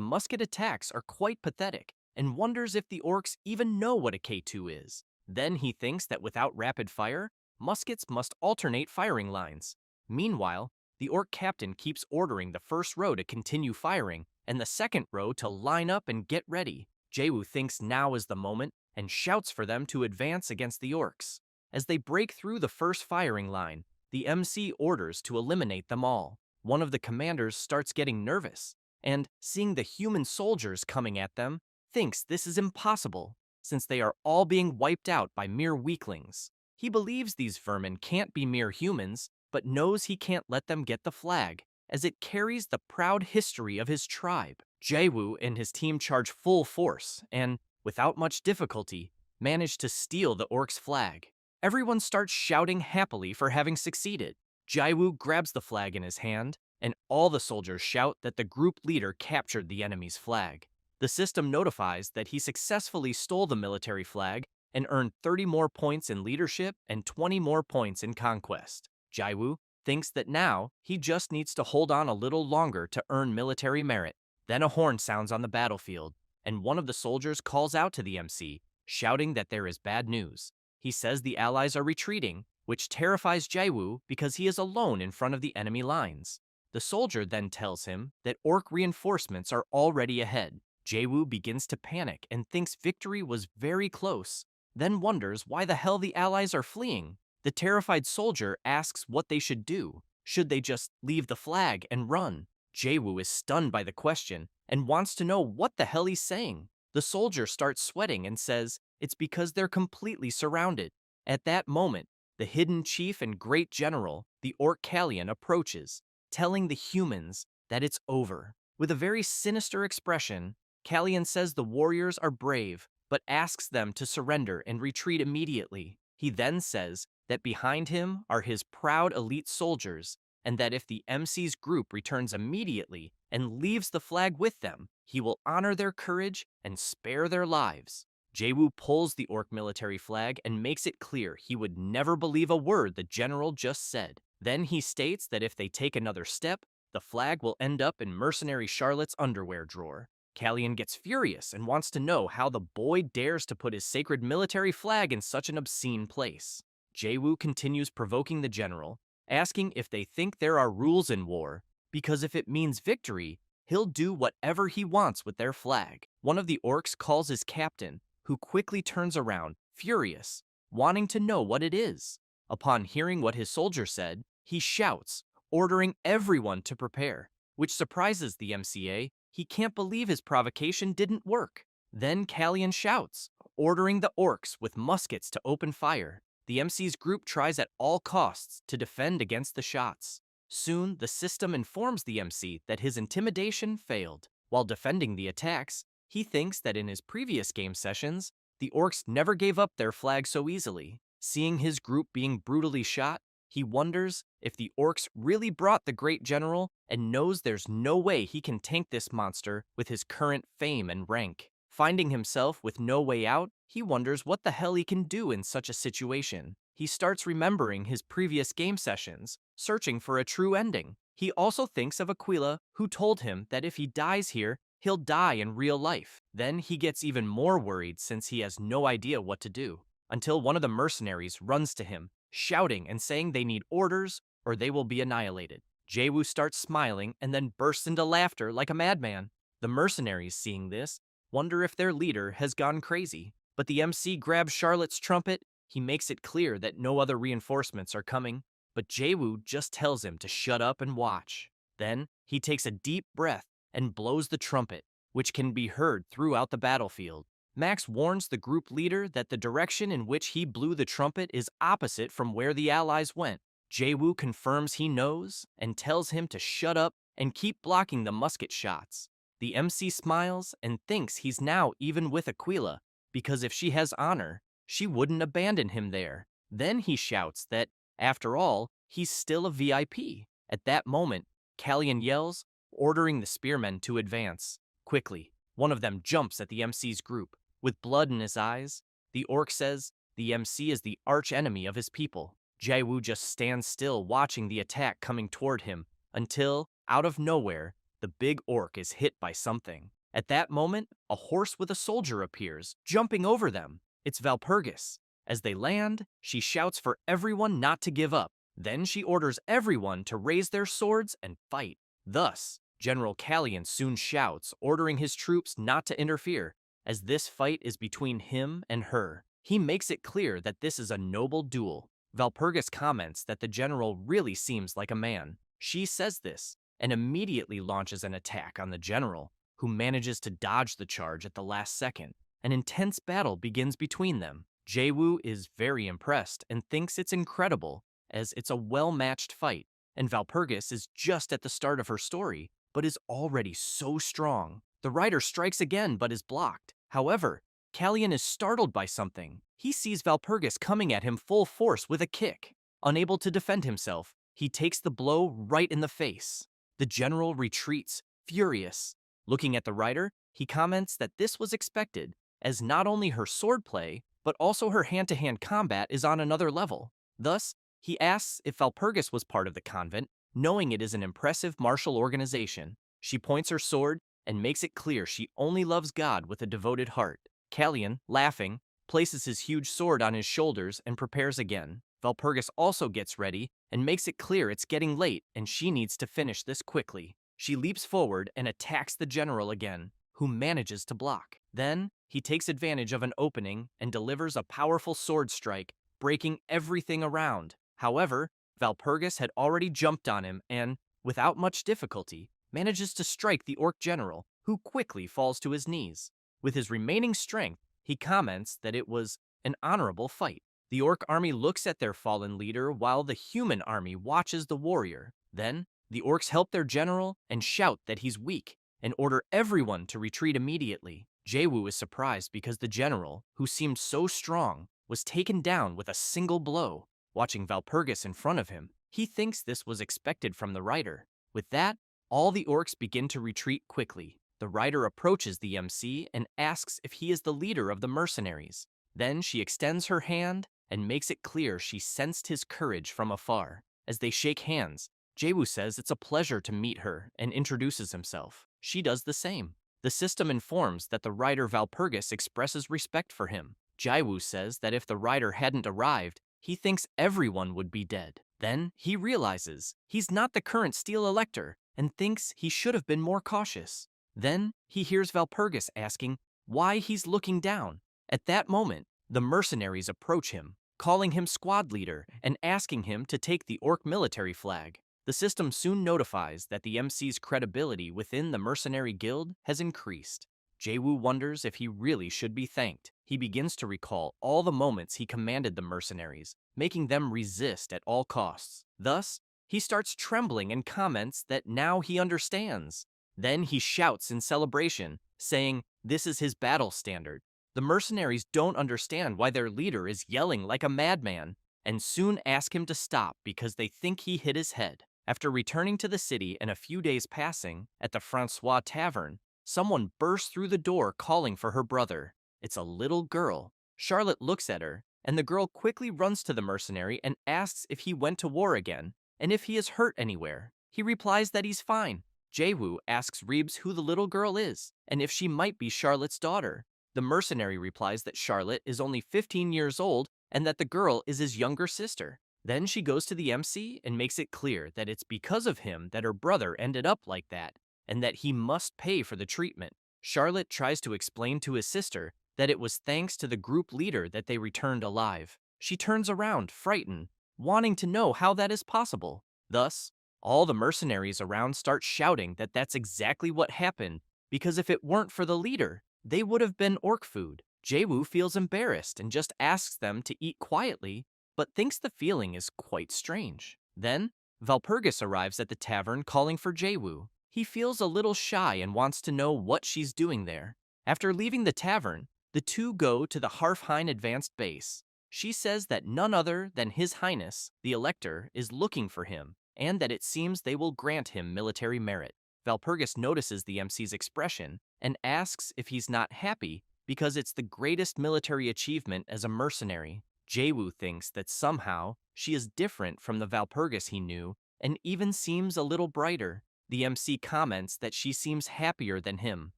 musket attacks are quite pathetic and wonders if the orcs even know what a K2 is. Then he thinks that without rapid fire, muskets must alternate firing lines. Meanwhile, the orc captain keeps ordering the first row to continue firing and the second row to line up and get ready. Jayu thinks now is the moment and shouts for them to advance against the orcs. As they break through the first firing line, the MC orders to eliminate them all. One of the commanders starts getting nervous, and seeing the human soldiers coming at them, thinks this is impossible, since they are all being wiped out by mere weaklings. He believes these vermin can't be mere humans, but knows he can't let them get the flag, as it carries the proud history of his tribe. Jayu and his team charge full force, and, without much difficulty, manage to steal the orcs' flag. Everyone starts shouting happily for having succeeded. Jayu grabs the flag in his hand, and all the soldiers shout that the group leader captured the enemy's flag. The system notifies that he successfully stole the military flag and earned 30 more points in leadership and 20 more points in conquest. Jayu thinks that now he just needs to hold on a little longer to earn military merit. Then a horn sounds on the battlefield, and one of the soldiers calls out to the MC, shouting that there is bad news. He says the allies are retreating, which terrifies Jayu because he is alone in front of the enemy lines. The soldier then tells him that orc reinforcements are already ahead. Jayu begins to panic and thinks victory was very close, then wonders why the hell the allies are fleeing. The terrified soldier asks what they should do. Should they just leave the flag and run? Jayu is stunned by the question and wants to know what the hell he's saying. The soldier starts sweating and says it's because they're completely surrounded. At that moment, the hidden chief and great general, the orc Kalyan, approaches, telling the humans that it's over. With a very sinister expression, Kalyan says the warriors are brave, but asks them to surrender and retreat immediately. He then says that behind him are his proud elite soldiers, and that if the MC's group returns immediately and leaves the flag with them, he will honor their courage and spare their lives. Jayu pulls the orc military flag and makes it clear he would never believe a word the general just said. Then he states that if they take another step, the flag will end up in Mercenary Charlotte's underwear drawer. Kalyan gets furious and wants to know how the boy dares to put his sacred military flag in such an obscene place. Jayu continues provoking the general, asking if they think there are rules in war, because if it means victory, he'll do whatever he wants with their flag. One of the orcs calls his captain, who quickly turns around, furious, wanting to know what it is. Upon hearing what his soldier said, he shouts, ordering everyone to prepare, which surprises the MCA. He can't believe his provocation didn't work. Then Kalyan shouts, ordering the orcs with muskets to open fire. The MC's group tries at all costs to defend against the shots. Soon, the system informs the MC that his intimidation failed. While defending the attacks, he thinks that in his previous game sessions, the orcs never gave up their flag so easily. Seeing his group being brutally shot, he wonders if the orcs really brought the great general and knows there's no way he can tank this monster with his current fame and rank. Finding himself with no way out, he wonders what the hell he can do in such a situation. He starts remembering his previous game sessions, searching for a true ending. He also thinks of Aquila, who told him that if he dies here, he'll die in real life. Then he gets even more worried since he has no idea what to do, until one of the mercenaries runs to him, shouting and saying they need orders or they will be annihilated. Jayu starts smiling and then bursts into laughter like a madman. The mercenaries, seeing this, wonder if their leader has gone crazy. But the MC grabs Charlotte's trumpet. He makes it clear that no other reinforcements are coming, but Jayu just tells him to shut up and watch. Then he takes a deep breath and blows the trumpet, which can be heard throughout the battlefield. Max warns the group leader that the direction in which he blew the trumpet is opposite from where the allies went. Jayu confirms he knows and tells him to shut up and keep blocking the musket shots. The MC smiles and thinks he's now even with Aquila, because if she has honor, she wouldn't abandon him there. Then he shouts that, after all, he's still a VIP, At that moment, Callion yells, ordering the spearmen to advance. Quickly, one of them jumps at the MC's group. With blood in his eyes, the orc says the MC is the arch-enemy of his people. Jayu just stands still watching the attack coming toward him until, out of nowhere, the big orc is hit by something. At that moment, a horse with a soldier appears, jumping over them. It's Valpergus. As they land, she shouts for everyone not to give up. Then she orders everyone to raise their swords and fight. Thus, General Callion soon shouts, ordering his troops not to interfere, as this fight is between him and her. He makes it clear that this is a noble duel. Valpergus comments that the general really seems like a man. She says this, and immediately launches an attack on the general, who manages to dodge the charge at the last second. An intense battle begins between them. Jayu is very impressed and thinks it's incredible, as it's a well-matched fight, and Valpergus is just at the start of her story, but is already so strong. The rider strikes again but is blocked. However, Callion is startled by something. He sees Valpergus coming at him full force with a kick. Unable to defend himself, he takes the blow right in the face. The general retreats, furious. Looking at the rider, he comments that this was expected, as not only her swordplay, but also her hand-to-hand combat is on another level. Thus, he asks if Valpergus was part of the convent, knowing it is an impressive martial organization. She points her sword and makes it clear she only loves God with a devoted heart. Callion, laughing, places his huge sword on his shoulders and prepares again. Valpergus also gets ready and makes it clear it's getting late and she needs to finish this quickly. She leaps forward and attacks the general again, who manages to block. Then, he takes advantage of an opening and delivers a powerful sword strike, breaking everything around. However, Valpergus had already jumped on him and, without much difficulty, manages to strike the orc general, who quickly falls to his knees. With his remaining strength, he comments that it was an honorable fight. The orc army looks at their fallen leader while the human army watches the warrior. Then, the orcs help their general and shout that he's weak and order everyone to retreat immediately. Jayu is surprised because the general, who seemed so strong, was taken down with a single blow. Watching Valpergus in front of him, he thinks this was expected from the rider. With that, all the orcs begin to retreat quickly. The rider approaches the MC and asks if he is the leader of the mercenaries. Then she extends her hand and makes it clear she sensed his courage from afar. As they shake hands, Jayu says it's a pleasure to meet her and introduces himself. She does the same. The system informs that the rider Valpergus expresses respect for him. Jayu says that if the rider hadn't arrived, he thinks everyone would be dead. Then he realizes he's not the current steel elector and thinks he should have been more cautious. Then he hears Valpergus asking why he's looking down. At that moment, the mercenaries approach him, calling him squad leader and asking him to take the orc military flag. The system soon notifies that the MC's credibility within the mercenary guild has increased. Jayu wonders if he really should be thanked. He begins to recall all the moments he commanded the mercenaries, making them resist at all costs. Thus, he starts trembling and comments that now he understands. Then he shouts in celebration, saying this is his battle standard. The mercenaries don't understand why their leader is yelling like a madman, and soon ask him to stop because they think he hit his head. After returning to the city and a few days passing, at the Francois Tavern, someone bursts through the door calling for her brother. It's a little girl. Charlotte looks at her, and the girl quickly runs to the mercenary and asks if he went to war again, and if he is hurt anywhere. He replies that he's fine. Jayu asks Rebs who the little girl is, and if she might be Charlotte's daughter. The mercenary replies that Charlotte is only 15 years old and that the girl is his younger sister. Then she goes to the MC and makes it clear that it's because of him that her brother ended up like that, and that he must pay for the treatment. Charlotte tries to explain to his sister that it was thanks to the group leader that they returned alive. She turns around, frightened, wanting to know how that is possible. Thus, all the mercenaries around start shouting that that's exactly what happened, because if it weren't for the leader, they would have been orc food. Jayu feels embarrassed and just asks them to eat quietly, but thinks the feeling is quite strange. Then, Valpergus arrives at the tavern calling for Jayu. He feels a little shy and wants to know what she's doing there. After leaving the tavern, the two go to the Harfheim Advanced Base. She says that none other than His Highness, the Elector, is looking for him, and that it seems they will grant him military merit. Valpergus notices the MC's expression and asks if he's not happy because it's the greatest military achievement as a mercenary. Jayu thinks that somehow she is different from the Valpergus he knew and even seems a little brighter. The MC comments that she seems happier than him.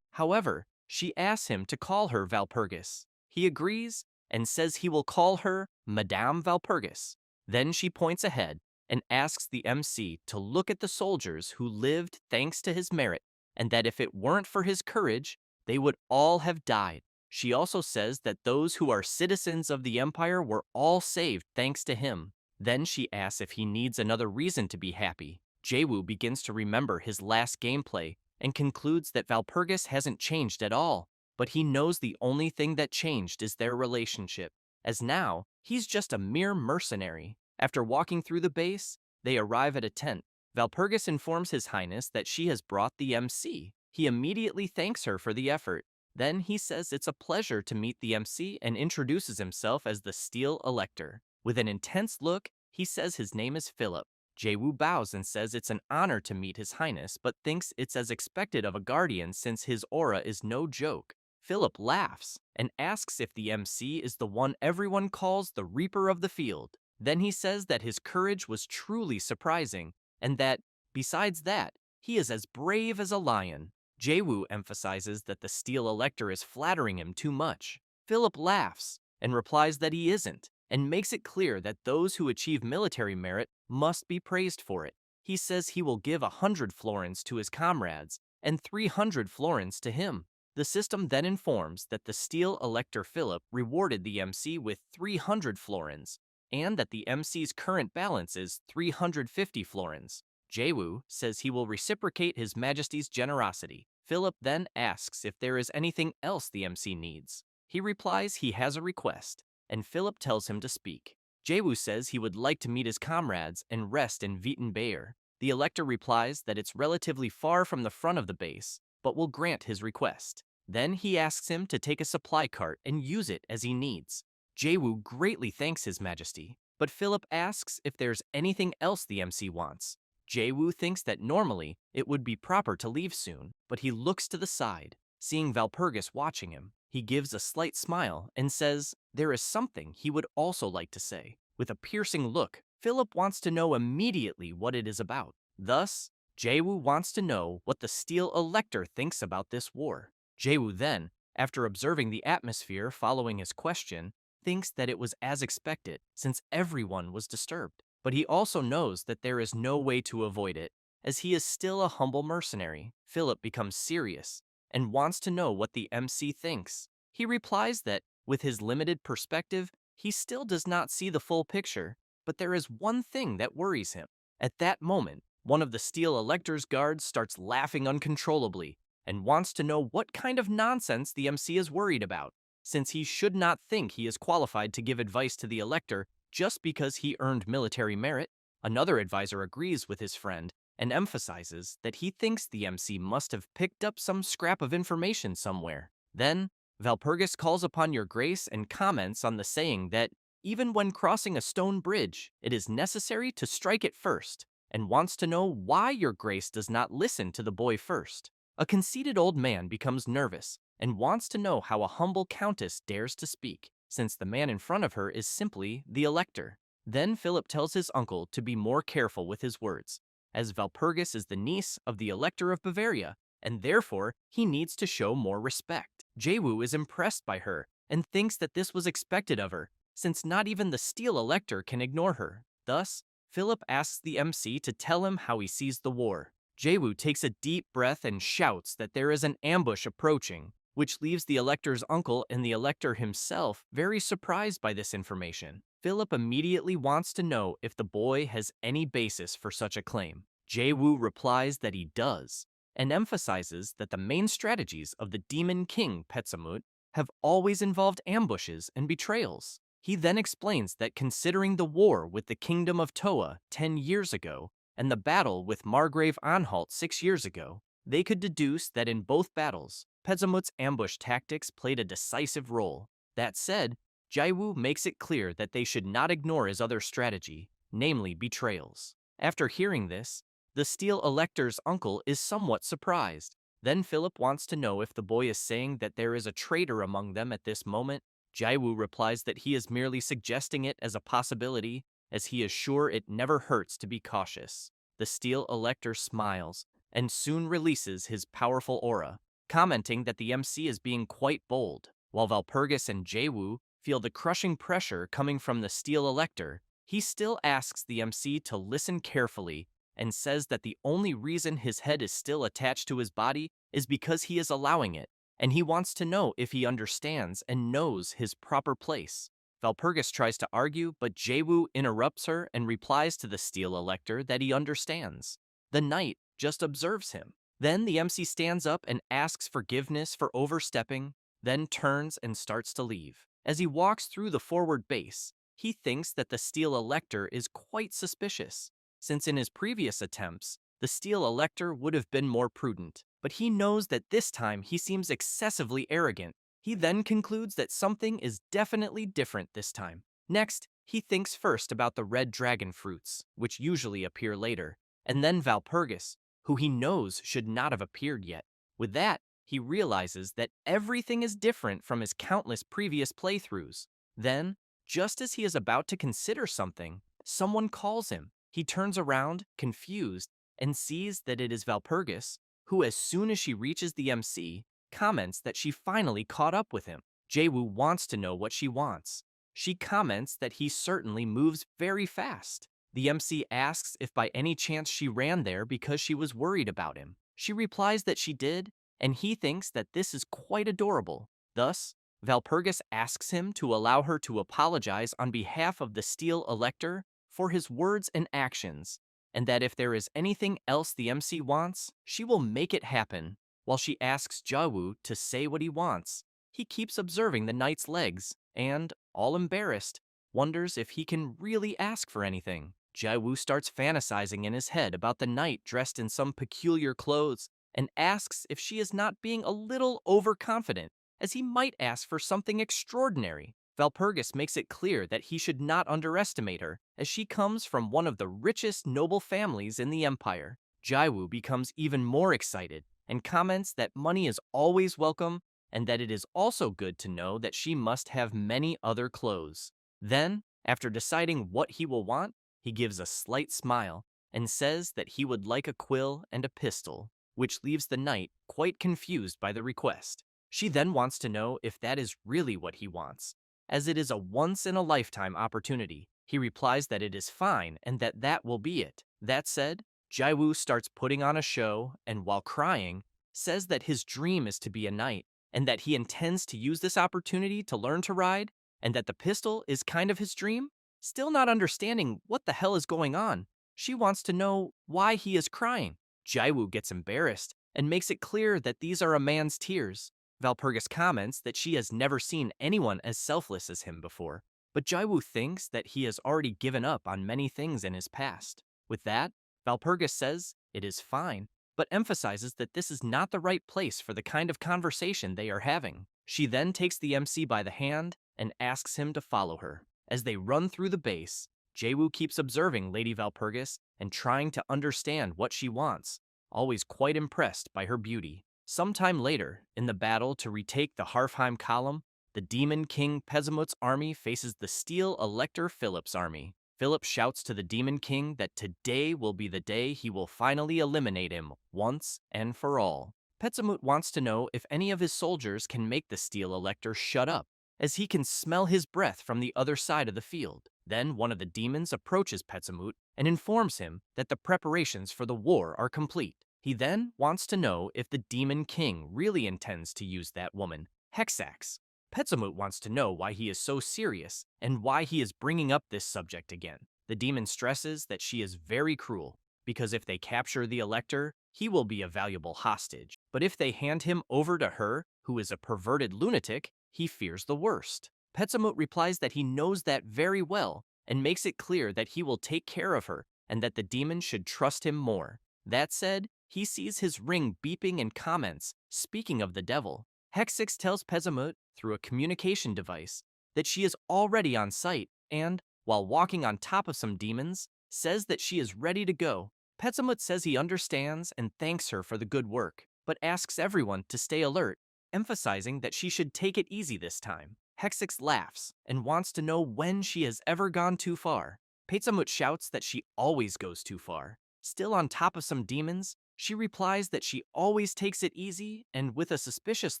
However, she asks him to call her Valpergus. He agrees and says he will call her Madame Valpergus. Then she points ahead and asks the MC to look at the soldiers who lived thanks to his merit, and that if it weren't for his courage, they would all have died. She also says that those who are citizens of the Empire were all saved thanks to him. Then she asks if he needs another reason to be happy. Jayu begins to remember his last gameplay and concludes that Valpergus hasn't changed at all, but he knows the only thing that changed is their relationship, as now he's just a mere mercenary. After walking through the base, they arrive at a tent. Valpergus informs His Highness that she has brought the MC. He immediately thanks her for the effort. Then he says it's a pleasure to meet the MC and introduces himself as the Steel Elector. With an intense look, he says his name is Philip. Jayu bows and says it's an honor to meet His Highness, but thinks it's as expected of a guardian since his aura is no joke. Philip laughs and asks if the MC is the one everyone calls the Reaper of the Field. Then he says that his courage was truly surprising, and that, besides that, he is as brave as a lion. Jayu emphasizes that the Steel Elector is flattering him too much. Philip laughs and replies that he isn't, and makes it clear that those who achieve military merit must be praised for it. He says he will give 100 florins to his comrades and 300 florins to him. The system then informs that the Steel Elector Philip rewarded the MC with 300 florins, and that the MC's current balance is 350 florins. Jayu says he will reciprocate His Majesty's generosity. Philip then asks if there is anything else the MC needs. He replies he has a request, and Philip tells him to speak. Jayu says he would like to meet his comrades and rest in Wittenbayer. The Elector replies that it's relatively far from the front of the base, but will grant his request. Then he asks him to take a supply cart and use it as he needs. Jayu greatly thanks His Majesty, but Philip asks if there's anything else the MC wants. Jayu thinks that normally it would be proper to leave soon, but he looks to the side, seeing Valpergus watching him. He gives a slight smile and says there is something he would also like to say. With a piercing look, Philip wants to know immediately what it is about. Thus, Jayu wants to know what the Steel Elector thinks about this war. Jayu then, after observing the atmosphere following his question, thinks that it was as expected since everyone was disturbed. But he also knows that there is no way to avoid it, as he is still a humble mercenary. Philip becomes serious and wants to know what the MC thinks. He replies that, with his limited perspective, he still does not see the full picture, but there is one thing that worries him. At that moment, one of the Steel Elector's guards starts laughing uncontrollably and wants to know what kind of nonsense the MC is worried about, since he should not think he is qualified to give advice to the Elector just because he earned military merit. Another advisor agrees with his friend and emphasizes that he thinks the MC must have picked up some scrap of information somewhere. Then, Valpergus calls upon your grace and comments on the saying that even when crossing a stone bridge, it is necessary to strike it first, and wants to know why your grace does not listen to the boy first. A conceited old man becomes nervous and wants to know how a humble countess dares to speak, since the man in front of her is simply the Elector. Then Philip tells his uncle to be more careful with his words, as Valpergus is the niece of the Elector of Bavaria, and therefore he needs to show more respect. Jayu is impressed by her and thinks that this was expected of her, since not even the Steel Elector can ignore her. Thus, Philip asks the MC to tell him how he sees the war. Jayu takes a deep breath and shouts that there is an ambush approaching, which leaves the Elector's uncle and the Elector himself very surprised by this information. Philip immediately wants to know if the boy has any basis for such a claim. Jayu replies that he does, and emphasizes that the main strategies of the Demon King Petsamut have always involved ambushes and betrayals. He then explains that considering the war with the Kingdom of Toa 10 years ago and the battle with Margrave Anhalt 6 years ago, they could deduce that in both battles, Petsamut's ambush tactics played a decisive role. That said, Jayu makes it clear that they should not ignore his other strategy, namely betrayals. After hearing this, the steel elector's uncle is somewhat surprised. Then Philip wants to know if the boy is saying that there is a traitor among them at this moment. Jayu replies that he is merely suggesting it as a possibility, as he is sure it never hurts to be cautious. The steel elector smiles, and soon releases his powerful aura, commenting that the MC is being quite bold. While Valpergus and Jayu feel the crushing pressure coming from the steel elector, he still asks the MC to listen carefully and says that the only reason his head is still attached to his body is because he is allowing it, and he wants to know if he understands and knows his proper place. Valpergus tries to argue, but Jayu interrupts her and replies to the steel elector that he understands. The knight just observes him. Then the MC stands up and asks forgiveness for overstepping, then turns and starts to leave. As he walks through the forward base, he thinks that the steel elector is quite suspicious, since in his previous attempts, the steel elector would have been more prudent, but he knows that this time he seems excessively arrogant. He then concludes that something is definitely different this time. Next, he thinks first about the red dragon fruits, which usually appear later, and then Valpergus, who he knows should not have appeared yet. With that, he realizes that everything is different from his countless previous playthroughs. Then, just as he is about to consider something, someone calls him. He turns around, confused, and sees that it is Valpergus, who, as soon as she reaches the MC, comments that she finally caught up with him. Jayu wants to know what she wants. She comments that he certainly moves very fast. The MC asks if by any chance she ran there because she was worried about him. She replies that she did, and he thinks that this is quite adorable. Thus, Valpergus asks him to allow her to apologize on behalf of the steel elector for his words and actions, and that if there is anything else the MC wants, she will make it happen. While she asks Jayu to say what he wants, he keeps observing the knight's legs and, all embarrassed, wonders if he can really ask for anything. Jayu starts fantasizing in his head about the knight dressed in some peculiar clothes and asks if she is not being a little overconfident, as he might ask for something extraordinary. Valpergus makes it clear that he should not underestimate her, as she comes from one of the richest noble families in the empire. Jayu becomes even more excited and comments that money is always welcome and that it is also good to know that she must have many other clothes. Then, after deciding what he will want, he gives a slight smile and says that he would like a quill and a pistol, which leaves the knight quite confused by the request. She then wants to know if that is really what he wants, as it is a once-in-a-lifetime opportunity. He replies that it is fine and that that will be it. That said, Jayu starts putting on a show and, while crying, says that his dream is to be a knight and that he intends to use this opportunity to learn to ride, and that the pistol is kind of his dream. Still not understanding what the hell is going on, she wants to know why he is crying. Jayu gets embarrassed and makes it clear that these are a man's tears. Valpergus comments that she has never seen anyone as selfless as him before, but Jayu thinks that he has already given up on many things in his past. With that, Valpergus says it is fine, but emphasizes that this is not the right place for the kind of conversation they are having. She then takes the MC by the hand and asks him to follow her. As they run through the base, Jayu keeps observing Lady Valpergus and trying to understand what she wants, always quite impressed by her beauty. Sometime later, in the battle to retake the Harfheim column, the Demon King Pezimut's army faces the Steel Elector Philip's army. Philip shouts to the Demon King that today will be the day he will finally eliminate him once and for all. Pezimut wants to know if any of his soldiers can make the Steel Elector shut up, as he can smell his breath from the other side of the field. Then one of the demons approaches Pezimut and informs him that the preparations for the war are complete. He then wants to know if the Demon King really intends to use that woman, Hexax. Pezimut wants to know why he is so serious and why he is bringing up this subject again. The demon stresses that she is very cruel, because if they capture the Elector, he will be a valuable hostage. But if they hand him over to her, who is a perverted lunatic, he fears the worst. Pezimut replies that he knows that very well and makes it clear that he will take care of her and that the demon should trust him more. That said, he sees his ring beeping and comments, speaking of the devil. Hexax tells Pezimut, through a communication device, that she is already on site and, while walking on top of some demons, says that she is ready to go. Pezamut says he understands and thanks her for the good work, but asks everyone to stay alert, emphasizing that she should take it easy this time. Hexax laughs and wants to know when she has ever gone too far. Pezamut shouts that she always goes too far. Still on top of some demons, she replies that she always takes it easy and, with a suspicious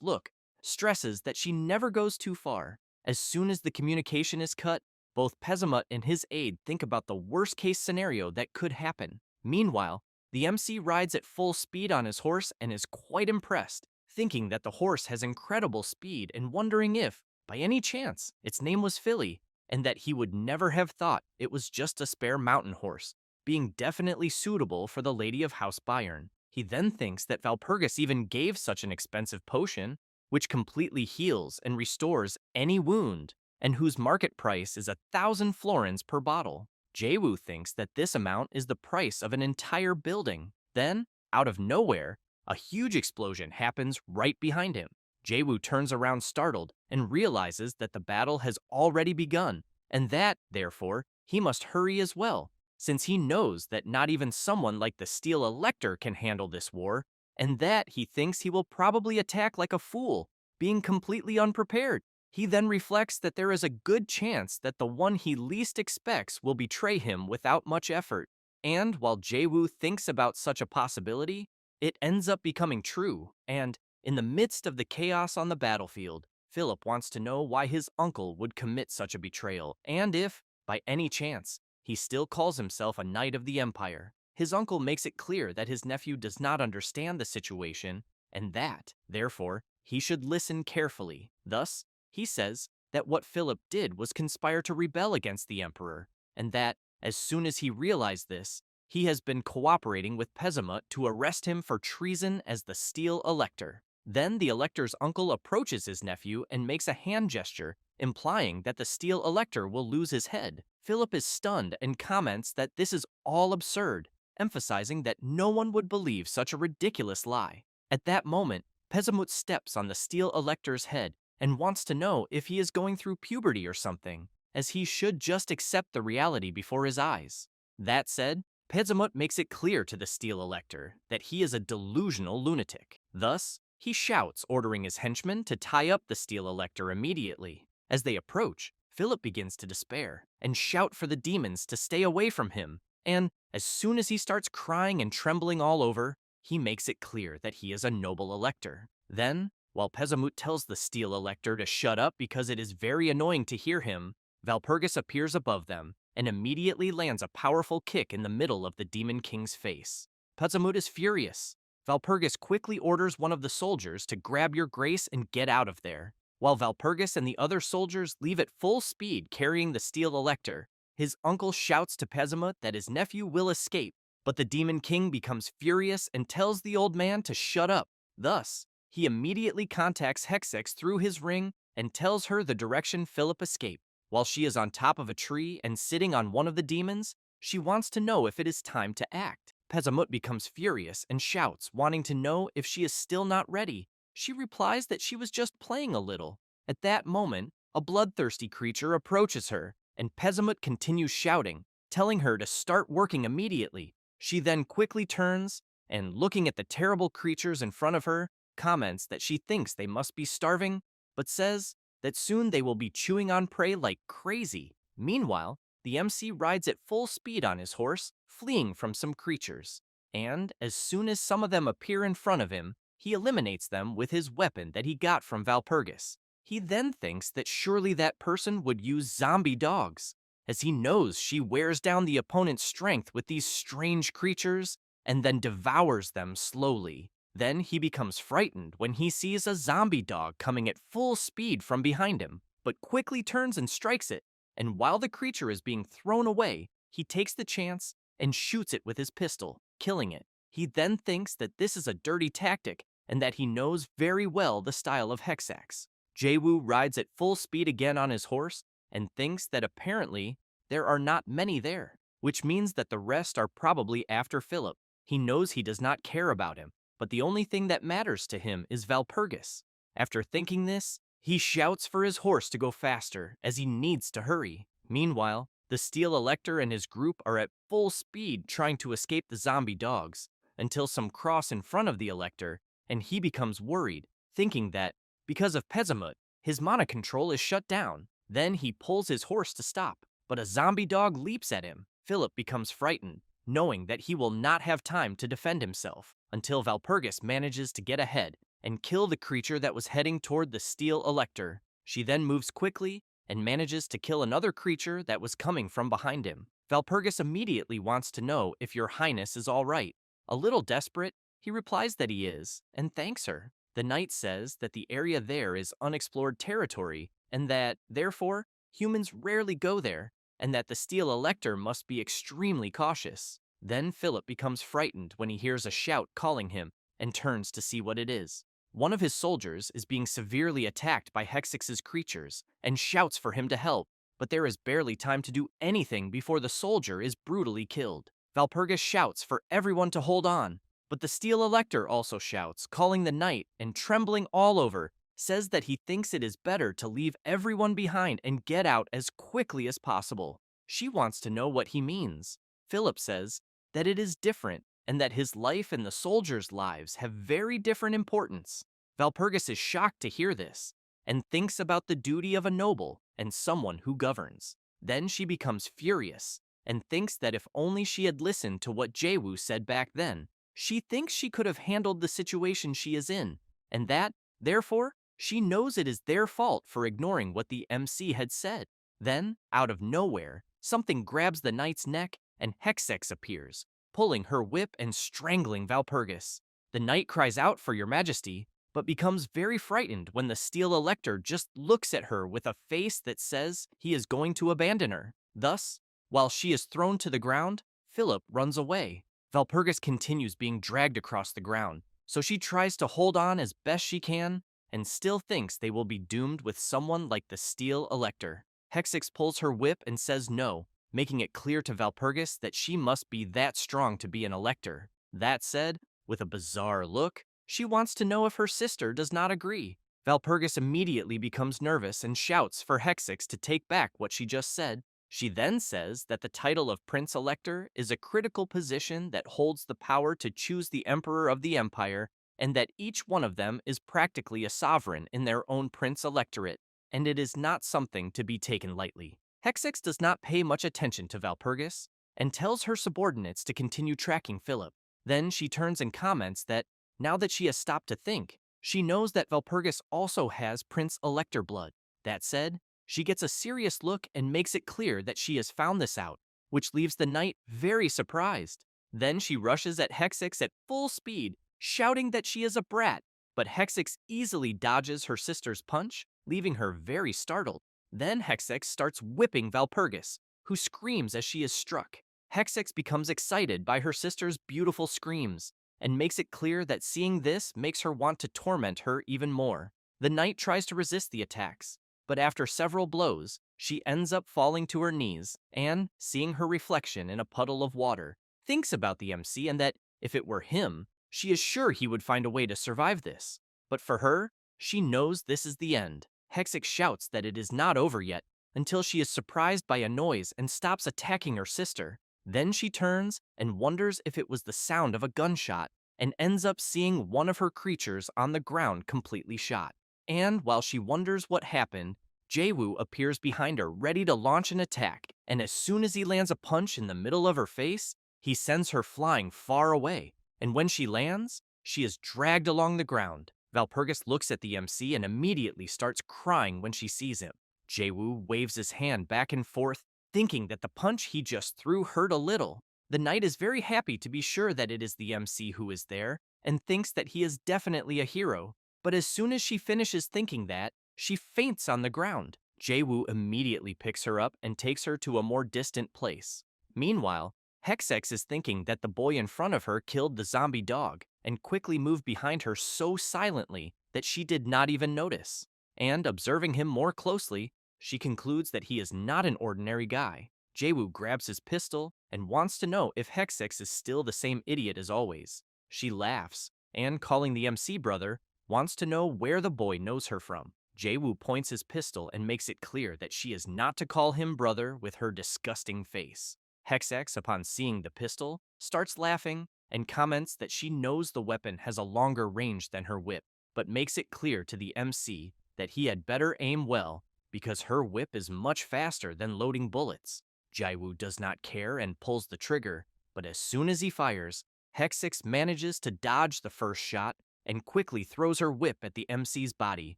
look, stresses that she never goes too far. As soon as the communication is cut, both Pezamut and his aide think about the worst-case scenario that could happen. Meanwhile, the MC rides at full speed on his horse and is quite impressed, thinking that the horse has incredible speed and wondering if, by any chance, its name was Philly, and that he would never have thought it was just a spare mountain horse, being definitely suitable for the Lady of House Bayern. He then thinks that Valpergus even gave such an expensive potion, which completely heals and restores any wound, and whose market price is 1,000 florins per bottle. Jayu thinks that this amount is the price of an entire building. Then, out of nowhere, a huge explosion happens right behind him. Jayu turns around startled and realizes that the battle has already begun, and that, therefore, he must hurry as well, since he knows that not even someone like the Steel Elector can handle this war, and that he thinks he will probably attack like a fool, being completely unprepared. He then reflects that there is a good chance that the one he least expects will betray him without much effort. And while Jayu thinks about such a possibility, it ends up becoming true, and in the midst of the chaos on the battlefield, Philip wants to know why his uncle would commit such a betrayal, and if, by any chance, he still calls himself a Knight of the Empire. His uncle makes it clear that his nephew does not understand the situation, and that, therefore, he should listen carefully. Thus, he says that what Philip did was conspire to rebel against the Emperor, and that, as soon as he realized this, he has been cooperating with Pezamut to arrest him for treason as the Steel Elector. Then the Elector's uncle approaches his nephew and makes a hand gesture, implying that the Steel Elector will lose his head. Philip is stunned and comments that this is all absurd, emphasizing that no one would believe such a ridiculous lie. At that moment, Pezamut steps on the Steel Elector's head and wants to know if he is going through puberty or something, as he should just accept the reality before his eyes. That said, Pezamut makes it clear to the Steel Elector that he is a delusional lunatic. Thus, he shouts, ordering his henchmen to tie up the Steel Elector immediately. As they approach, Philip begins to despair and shout for the demons to stay away from him, and as soon as he starts crying and trembling all over, he makes it clear that he is a noble elector. Then, while Pezamut tells the Steel Elector to shut up because it is very annoying to hear him, Valpergus appears above them and immediately lands a powerful kick in the middle of the Demon King's face. Pezamut is furious. Valpergus quickly orders one of the soldiers to grab your grace and get out of there. While Valpergus and the other soldiers leave at full speed carrying the Steel Elector, his uncle shouts to Pezamut that his nephew will escape, but the Demon King becomes furious and tells the old man to shut up. Thus, he immediately contacts Hexax through his ring and tells her the direction Philip escaped. While she is on top of a tree and sitting on one of the demons, she wants to know if it is time to act. Pezamut becomes furious and shouts, wanting to know if she is still not ready. She replies that she was just playing a little. At that moment, a bloodthirsty creature approaches her, and Pezamut continues shouting, telling her to start working immediately. She then quickly turns, and looking at the terrible creatures in front of her, comments that she thinks they must be starving, but says that soon they will be chewing on prey like crazy. Meanwhile, the MC rides at full speed on his horse, fleeing from some creatures, and as soon as some of them appear in front of him, he eliminates them with his weapon that he got from Valpergus. He then thinks that surely that person would use zombie dogs, as he knows she wears down the opponent's strength with these strange creatures and then devours them slowly. Then he becomes frightened when he sees a zombie dog coming at full speed from behind him, but quickly turns and strikes it, and while the creature is being thrown away, he takes the chance and shoots it with his pistol, killing it. He then thinks that this is a dirty tactic and that he knows very well the style of Hexax. Jayu rides at full speed again on his horse and thinks that apparently there are not many there, which means that the rest are probably after Philip. He knows he does not care about him, but the only thing that matters to him is Valpergus. After thinking this, he shouts for his horse to go faster, as he needs to hurry. Meanwhile, The steel elector and his group are at full speed trying to escape the zombie dogs, until some cross in front of the elector, and he becomes worried, thinking that, because of Pezamut, his mana control is shut down. Then he pulls his horse to stop, but a zombie dog leaps at him. Philip becomes frightened, knowing that he will not have time to defend himself, until Valpergus manages to get ahead and kill the creature that was heading toward the steel elector. She then moves quickly and manages to kill another creature that was coming from behind him. Valpergus immediately wants to know if your highness is all right. A little desperate, he replies that he is, and thanks her. The knight says that the area there is unexplored territory, and that, therefore, humans rarely go there, and that the steel elector must be extremely cautious. Then Philip becomes frightened when he hears a shout calling him, and turns to see what it is. One of his soldiers is being severely attacked by Hexax's creatures, and shouts for him to help, but there is barely time to do anything before the soldier is brutally killed. Valpergus shouts for everyone to hold on, but the steel elector also shouts, calling the knight, and trembling all over, says that he thinks it is better to leave everyone behind and get out as quickly as possible. She wants to know what he means. Philip says that it is different, and that his life and the soldiers' lives have very different importance. Valpergus is shocked to hear this, and thinks about the duty of a noble and someone who governs. Then she becomes furious, and thinks that if only she had listened to what Jayu said back then, she thinks she could have handled the situation she is in, and that, therefore, she knows it is their fault for ignoring what the MC had said. Then, out of nowhere, something grabs the knight's neck, and Hexax appears, pulling her whip and strangling Valpergus. The knight cries out for your majesty, but becomes very frightened when the steel elector just looks at her with a face that says he is going to abandon her. Thus, while she is thrown to the ground, Philip runs away. Valpergus continues being dragged across the ground, so she tries to hold on as best she can, and still thinks they will be doomed with someone like the steel elector. Hexax pulls her whip and says no, making it clear to Valpergus that she must be that strong to be an elector. That said, with a bizarre look, she wants to know if her sister does not agree. Valpergus immediately becomes nervous and shouts for Hexax to take back what she just said. She then says that the title of Prince Elector is a critical position that holds the power to choose the Emperor of the Empire, and that each one of them is practically a sovereign in their own Prince Electorate, and it is not something to be taken lightly. Hexax does not pay much attention to Valpergus, and tells her subordinates to continue tracking Philip. Then she turns and comments that, now that she has stopped to think, she knows that Valpergus also has Prince Elector blood. That said, she gets a serious look and makes it clear that she has found this out, which leaves the knight very surprised. Then she rushes at Hexax at full speed, shouting that she is a brat, but Hexax easily dodges her sister's punch, leaving her very startled. Then Hexax starts whipping Valpergus, who screams as she is struck. Hexax becomes excited by her sister's beautiful screams, and makes it clear that seeing this makes her want to torment her even more. The knight tries to resist the attacks, but after several blows, she ends up falling to her knees, and, seeing her reflection in a puddle of water, thinks about the MC and that, if it were him, she is sure he would find a way to survive this. But for her, she knows this is the end. Hexax shouts that it is not over yet, until she is surprised by a noise and stops attacking her sister. Then she turns and wonders if it was the sound of a gunshot, and ends up seeing one of her creatures on the ground completely shot. And while she wonders what happened, Jayu appears behind her ready to launch an attack, and as soon as he lands a punch in the middle of her face, he sends her flying far away, and when she lands, she is dragged along the ground. Valpergus looks at the MC and immediately starts crying when she sees him. Jayu waves his hand back and forth, thinking that the punch he just threw hurt a little. The knight is very happy to be sure that it is the MC who is there, and thinks that he is definitely a hero. But as soon as she finishes thinking that, she faints on the ground. Jayu immediately picks her up and takes her to a more distant place. Meanwhile, Hexax is thinking that the boy in front of her killed the zombie dog, and quickly moved behind her so silently that she did not even notice. And observing him more closely, she concludes that he is not an ordinary guy. Jayu grabs his pistol and wants to know if Hexax is still the same idiot as always. She laughs, and calling the MC brother, wants to know where the boy knows her from. Jayu points his pistol and makes it clear that she is not to call him brother with her disgusting face. Hexax, upon seeing the pistol, starts laughing and comments that she knows the weapon has a longer range than her whip, but makes it clear to the MC that he had better aim well because her whip is much faster than loading bullets. Jayu does not care and pulls the trigger, but as soon as he fires, Hexax manages to dodge the first shot and quickly throws her whip at the MC's body,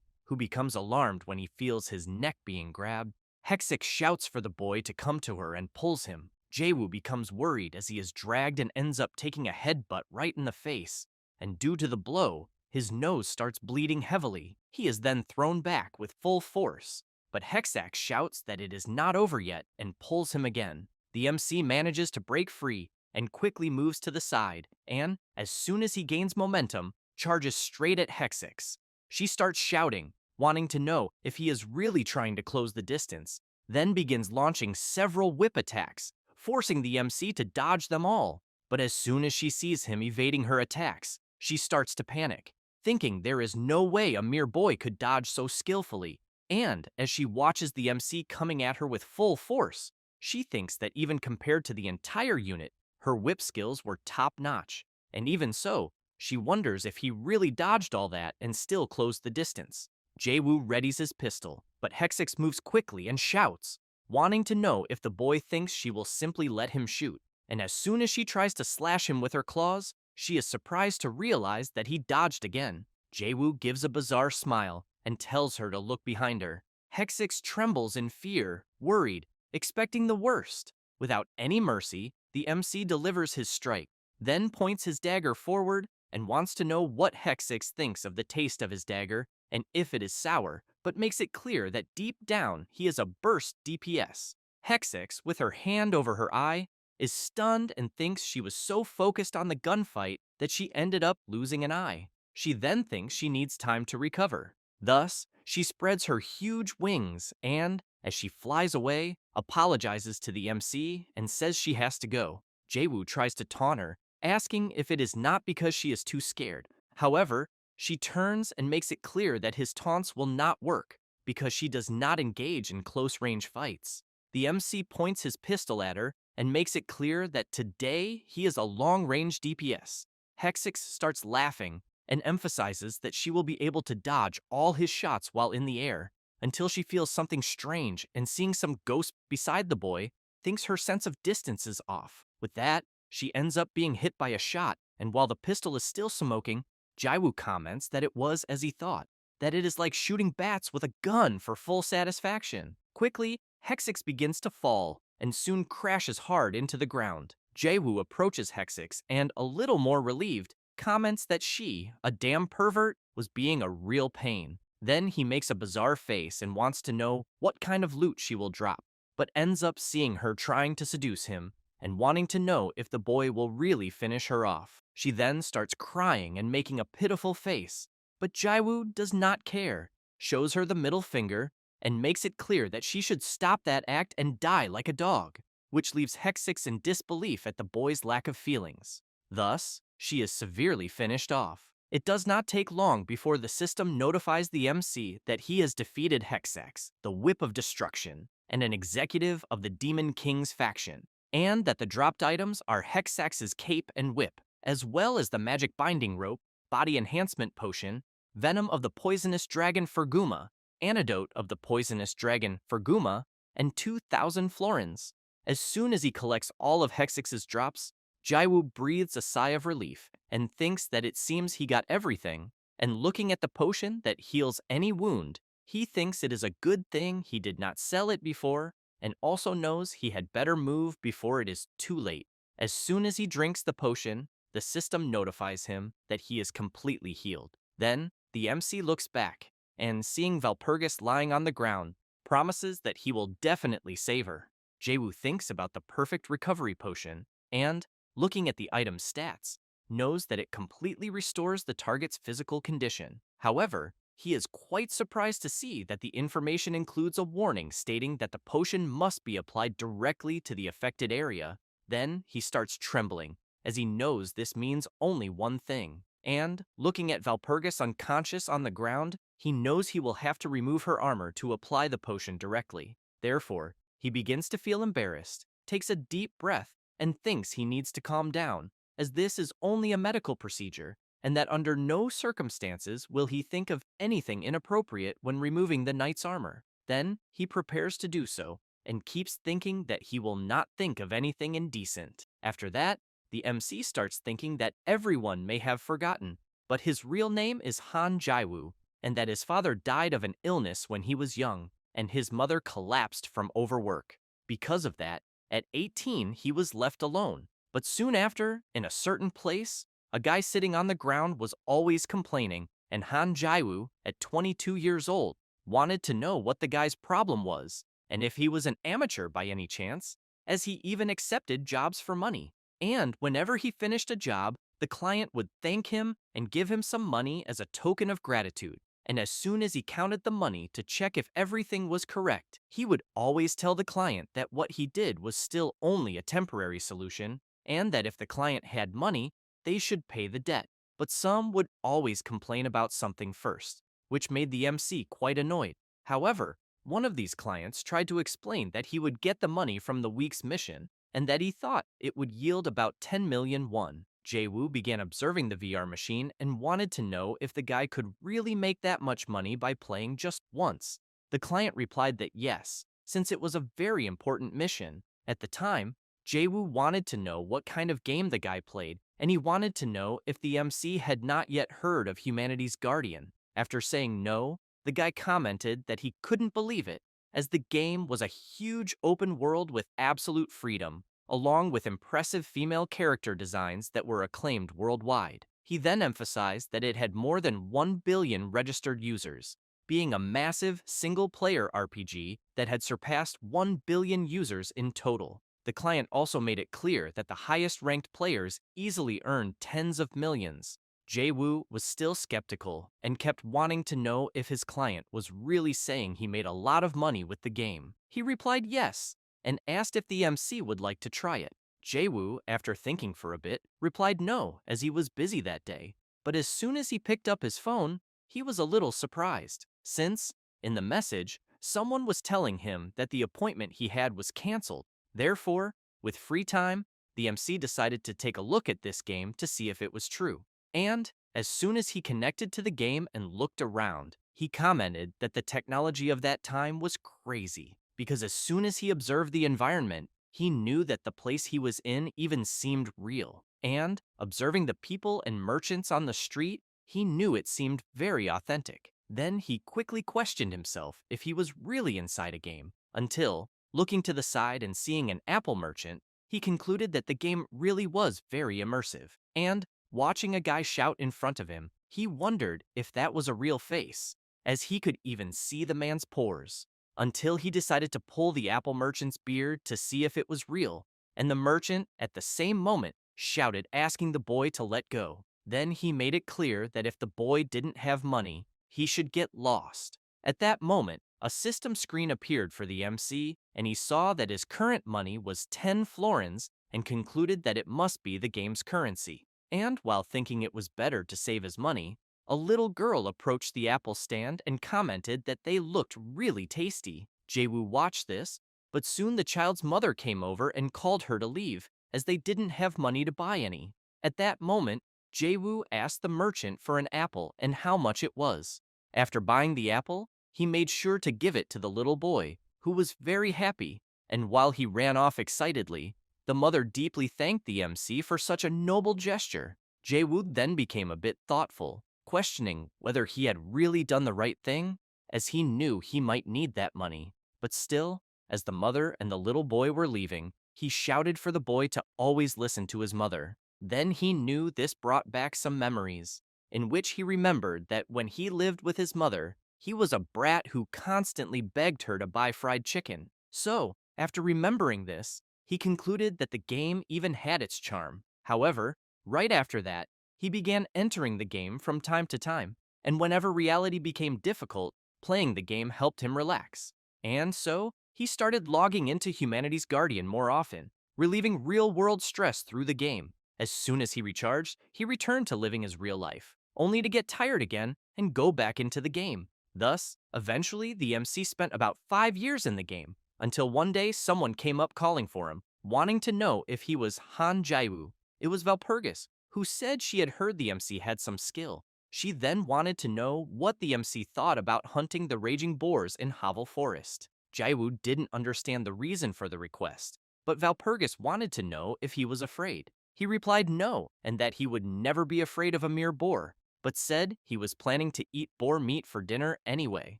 who becomes alarmed when he feels his neck being grabbed. Hexax shouts for the boy to come to her and pulls him. Jayu becomes worried as he is dragged and ends up taking a headbutt right in the face, and due to the blow, his nose starts bleeding heavily. He is then thrown back with full force, but Hexax shouts that it is not over yet and pulls him again. The MC manages to break free and quickly moves to the side, and, as soon as he gains momentum, charges straight at Hexax. She starts shouting, wanting to know if he is really trying to close the distance, then begins launching several whip attacks, forcing the MC to dodge them all. But as soon as she sees him evading her attacks, she starts to panic, thinking there is no way a mere boy could dodge so skillfully. And as she watches the MC coming at her with full force, she thinks that even compared to the entire unit, her whip skills were top-notch. And even so, she wonders if he really dodged all that and still closed the distance. Jayu readies his pistol, but Hexax moves quickly and shouts, wanting to know if the boy thinks she will simply let him shoot. And as soon as she tries to slash him with her claws, she is surprised to realize that he dodged again. Jayu gives a bizarre smile and tells her to look behind her. Hexax trembles in fear, worried, expecting the worst. Without any mercy, the MC delivers his strike, then points his dagger forward and wants to know what Hexax thinks of the taste of his dagger and if it is sour, but makes it clear that deep down he is a burst DPS. Hexax, with her hand over her eye, is stunned and thinks she was so focused on the gunfight that she ended up losing an eye. She then thinks she needs time to recover. Thus, she spreads her huge wings and, as she flies away, apologizes to the MC and says she has to go. Jayu tries to taunt her, asking if it is not because she is too scared. However, she turns and makes it clear that his taunts will not work because she does not engage in close-range fights. The MC points his pistol at her and makes it clear that today he is a long-range DPS. Hexax starts laughing and emphasizes that she will be able to dodge all his shots while in the air until she feels something strange and seeing some ghost beside the boy thinks her sense of distance is off. With that, she ends up being hit by a shot, and while the pistol is still smoking, Jayu comments that it was as he thought, that it is like shooting bats with a gun for full satisfaction. Quickly, Hexax begins to fall and soon crashes hard into the ground. Jayu approaches Hexax and, a little more relieved, comments that she, a damn pervert, was being a real pain. Then he makes a bizarre face and wants to know what kind of loot she will drop, but ends up seeing her trying to seduce him and wanting to know if the boy will really finish her off. She then starts crying and making a pitiful face, but Jayu does not care, shows her the middle finger, and makes it clear that she should stop that act and die like a dog, which leaves Hexax in disbelief at the boy's lack of feelings. Thus, she is severely finished off. It does not take long before the system notifies the MC that he has defeated Hexax, the Whip of Destruction, and an executive of the Demon King's faction, and that the dropped items are Hexax's cape and whip, as well as the magic binding rope, body enhancement potion, venom of the poisonous dragon Ferguma, antidote of the poisonous dragon Ferguma, and 2,000 florins. As soon as he collects all of Hexax's drops, Jayu breathes a sigh of relief and thinks that it seems he got everything, and looking at the potion that heals any wound, he thinks it is a good thing he did not sell it before, and also knows he had better move before it is too late. As soon as he drinks the potion, the system notifies him that he is completely healed. Then, the MC looks back, and seeing Valpergus lying on the ground, promises that he will definitely save her. Jayu thinks about the perfect recovery potion, and, looking at the item's stats, knows that it completely restores the target's physical condition. However, he is quite surprised to see that the information includes a warning stating that the potion must be applied directly to the affected area. Then he starts trembling, as he knows this means only one thing. And, looking at Valpergus unconscious on the ground, he knows he will have to remove her armor to apply the potion directly. Therefore, he begins to feel embarrassed, takes a deep breath, and thinks he needs to calm down, as this is only a medical procedure, and that under no circumstances will he think of anything inappropriate when removing the knight's armor. Then, he prepares to do so, and keeps thinking that he will not think of anything indecent. After that, the MC starts thinking that everyone may have forgotten, but his real name is Han Jayu, and that his father died of an illness when he was young, and his mother collapsed from overwork. Because of that, at 18 he was left alone, but soon after, in a certain place, a guy sitting on the ground was always complaining, and Han Jayu, at 22 years old, wanted to know what the guy's problem was, and if he was an amateur by any chance, as he even accepted jobs for money. And whenever he finished a job, the client would thank him and give him some money as a token of gratitude. And as soon as he counted the money to check if everything was correct, he would always tell the client that what he did was still only a temporary solution, and that if the client had money, they should pay the debt. But some would always complain about something first, which made the MC quite annoyed. However, one of these clients tried to explain that he would get the money from the week's mission, and that he thought it would yield about 10 million won. Jayu began observing the VR machine and wanted to know if the guy could really make that much money by playing just once. The client replied that yes, since it was a very important mission. At the time, Jayu wanted to know what kind of game the guy played, and he wanted to know if the MC had not yet heard of Humanity's Guardian. After saying no, the guy commented that he couldn't believe it, as the game was a huge open world with absolute freedom, along with impressive female character designs that were acclaimed worldwide. He then emphasized that it had more than 1 billion registered users, being a massive single-player RPG that had surpassed 1 billion users in total. The client also made it clear that the highest-ranked players easily earned tens of millions. Jayu was still skeptical and kept wanting to know if his client was really saying he made a lot of money with the game. He replied yes, and asked if the MC would like to try it. Jayu, after thinking for a bit, replied no, as he was busy that day. But as soon as he picked up his phone, he was a little surprised, since, in the message, someone was telling him that the appointment he had was canceled. Therefore, with free time, the MC decided to take a look at this game to see if it was true. And, as soon as he connected to the game and looked around, he commented that the technology of that time was crazy, because as soon as he observed the environment, he knew that the place he was in even seemed real. And, observing the people and merchants on the street, he knew it seemed very authentic. Then he quickly questioned himself if he was really inside a game, until, looking to the side and seeing an apple merchant, he concluded that the game really was very immersive. And, watching a guy shout in front of him, he wondered if that was a real face, as he could even see the man's pores, until he decided to pull the apple merchant's beard to see if it was real, and the merchant, at the same moment, shouted asking the boy to let go. Then he made it clear that if the boy didn't have money, he should get lost. At that moment, a system screen appeared for the MC, and he saw that his current money was 10 florins and concluded that it must be the game's currency. And while thinking it was better to save his money, a little girl approached the apple stand and commented that they looked really tasty. Jayu watched this, but soon the child's mother came over and called her to leave, as they didn't have money to buy any. At that moment, Jayu asked the merchant for an apple and how much it was. After buying the apple, he made sure to give it to the little boy, who was very happy, and while he ran off excitedly, the mother deeply thanked the MC for such a noble gesture. Jayu then became a bit thoughtful, questioning whether he had really done the right thing, as he knew he might need that money. But still, as the mother and the little boy were leaving, he shouted for the boy to always listen to his mother. Then he knew this brought back some memories, in which he remembered that when he lived with his mother, he was a brat who constantly begged her to buy fried chicken. So, after remembering this, he concluded that the game even had its charm. However, right after that, he began entering the game from time to time, and whenever reality became difficult, playing the game helped him relax. And so, he started logging into Humanity's Guardian more often, relieving real-world stress through the game. As soon as he recharged, he returned to living his real life, only to get tired again and go back into the game. Thus, eventually, the MC spent about 5 years in the game, until one day someone came up calling for him, wanting to know if he was Han Jayu. It was Valpergus, who said she had heard the MC had some skill. She then wanted to know what the MC thought about hunting the raging boars in Havel Forest. Jayu didn't understand the reason for the request, but Valpergus wanted to know if he was afraid. He replied no, and that he would never be afraid of a mere boar, but said he was planning to eat boar meat for dinner anyway.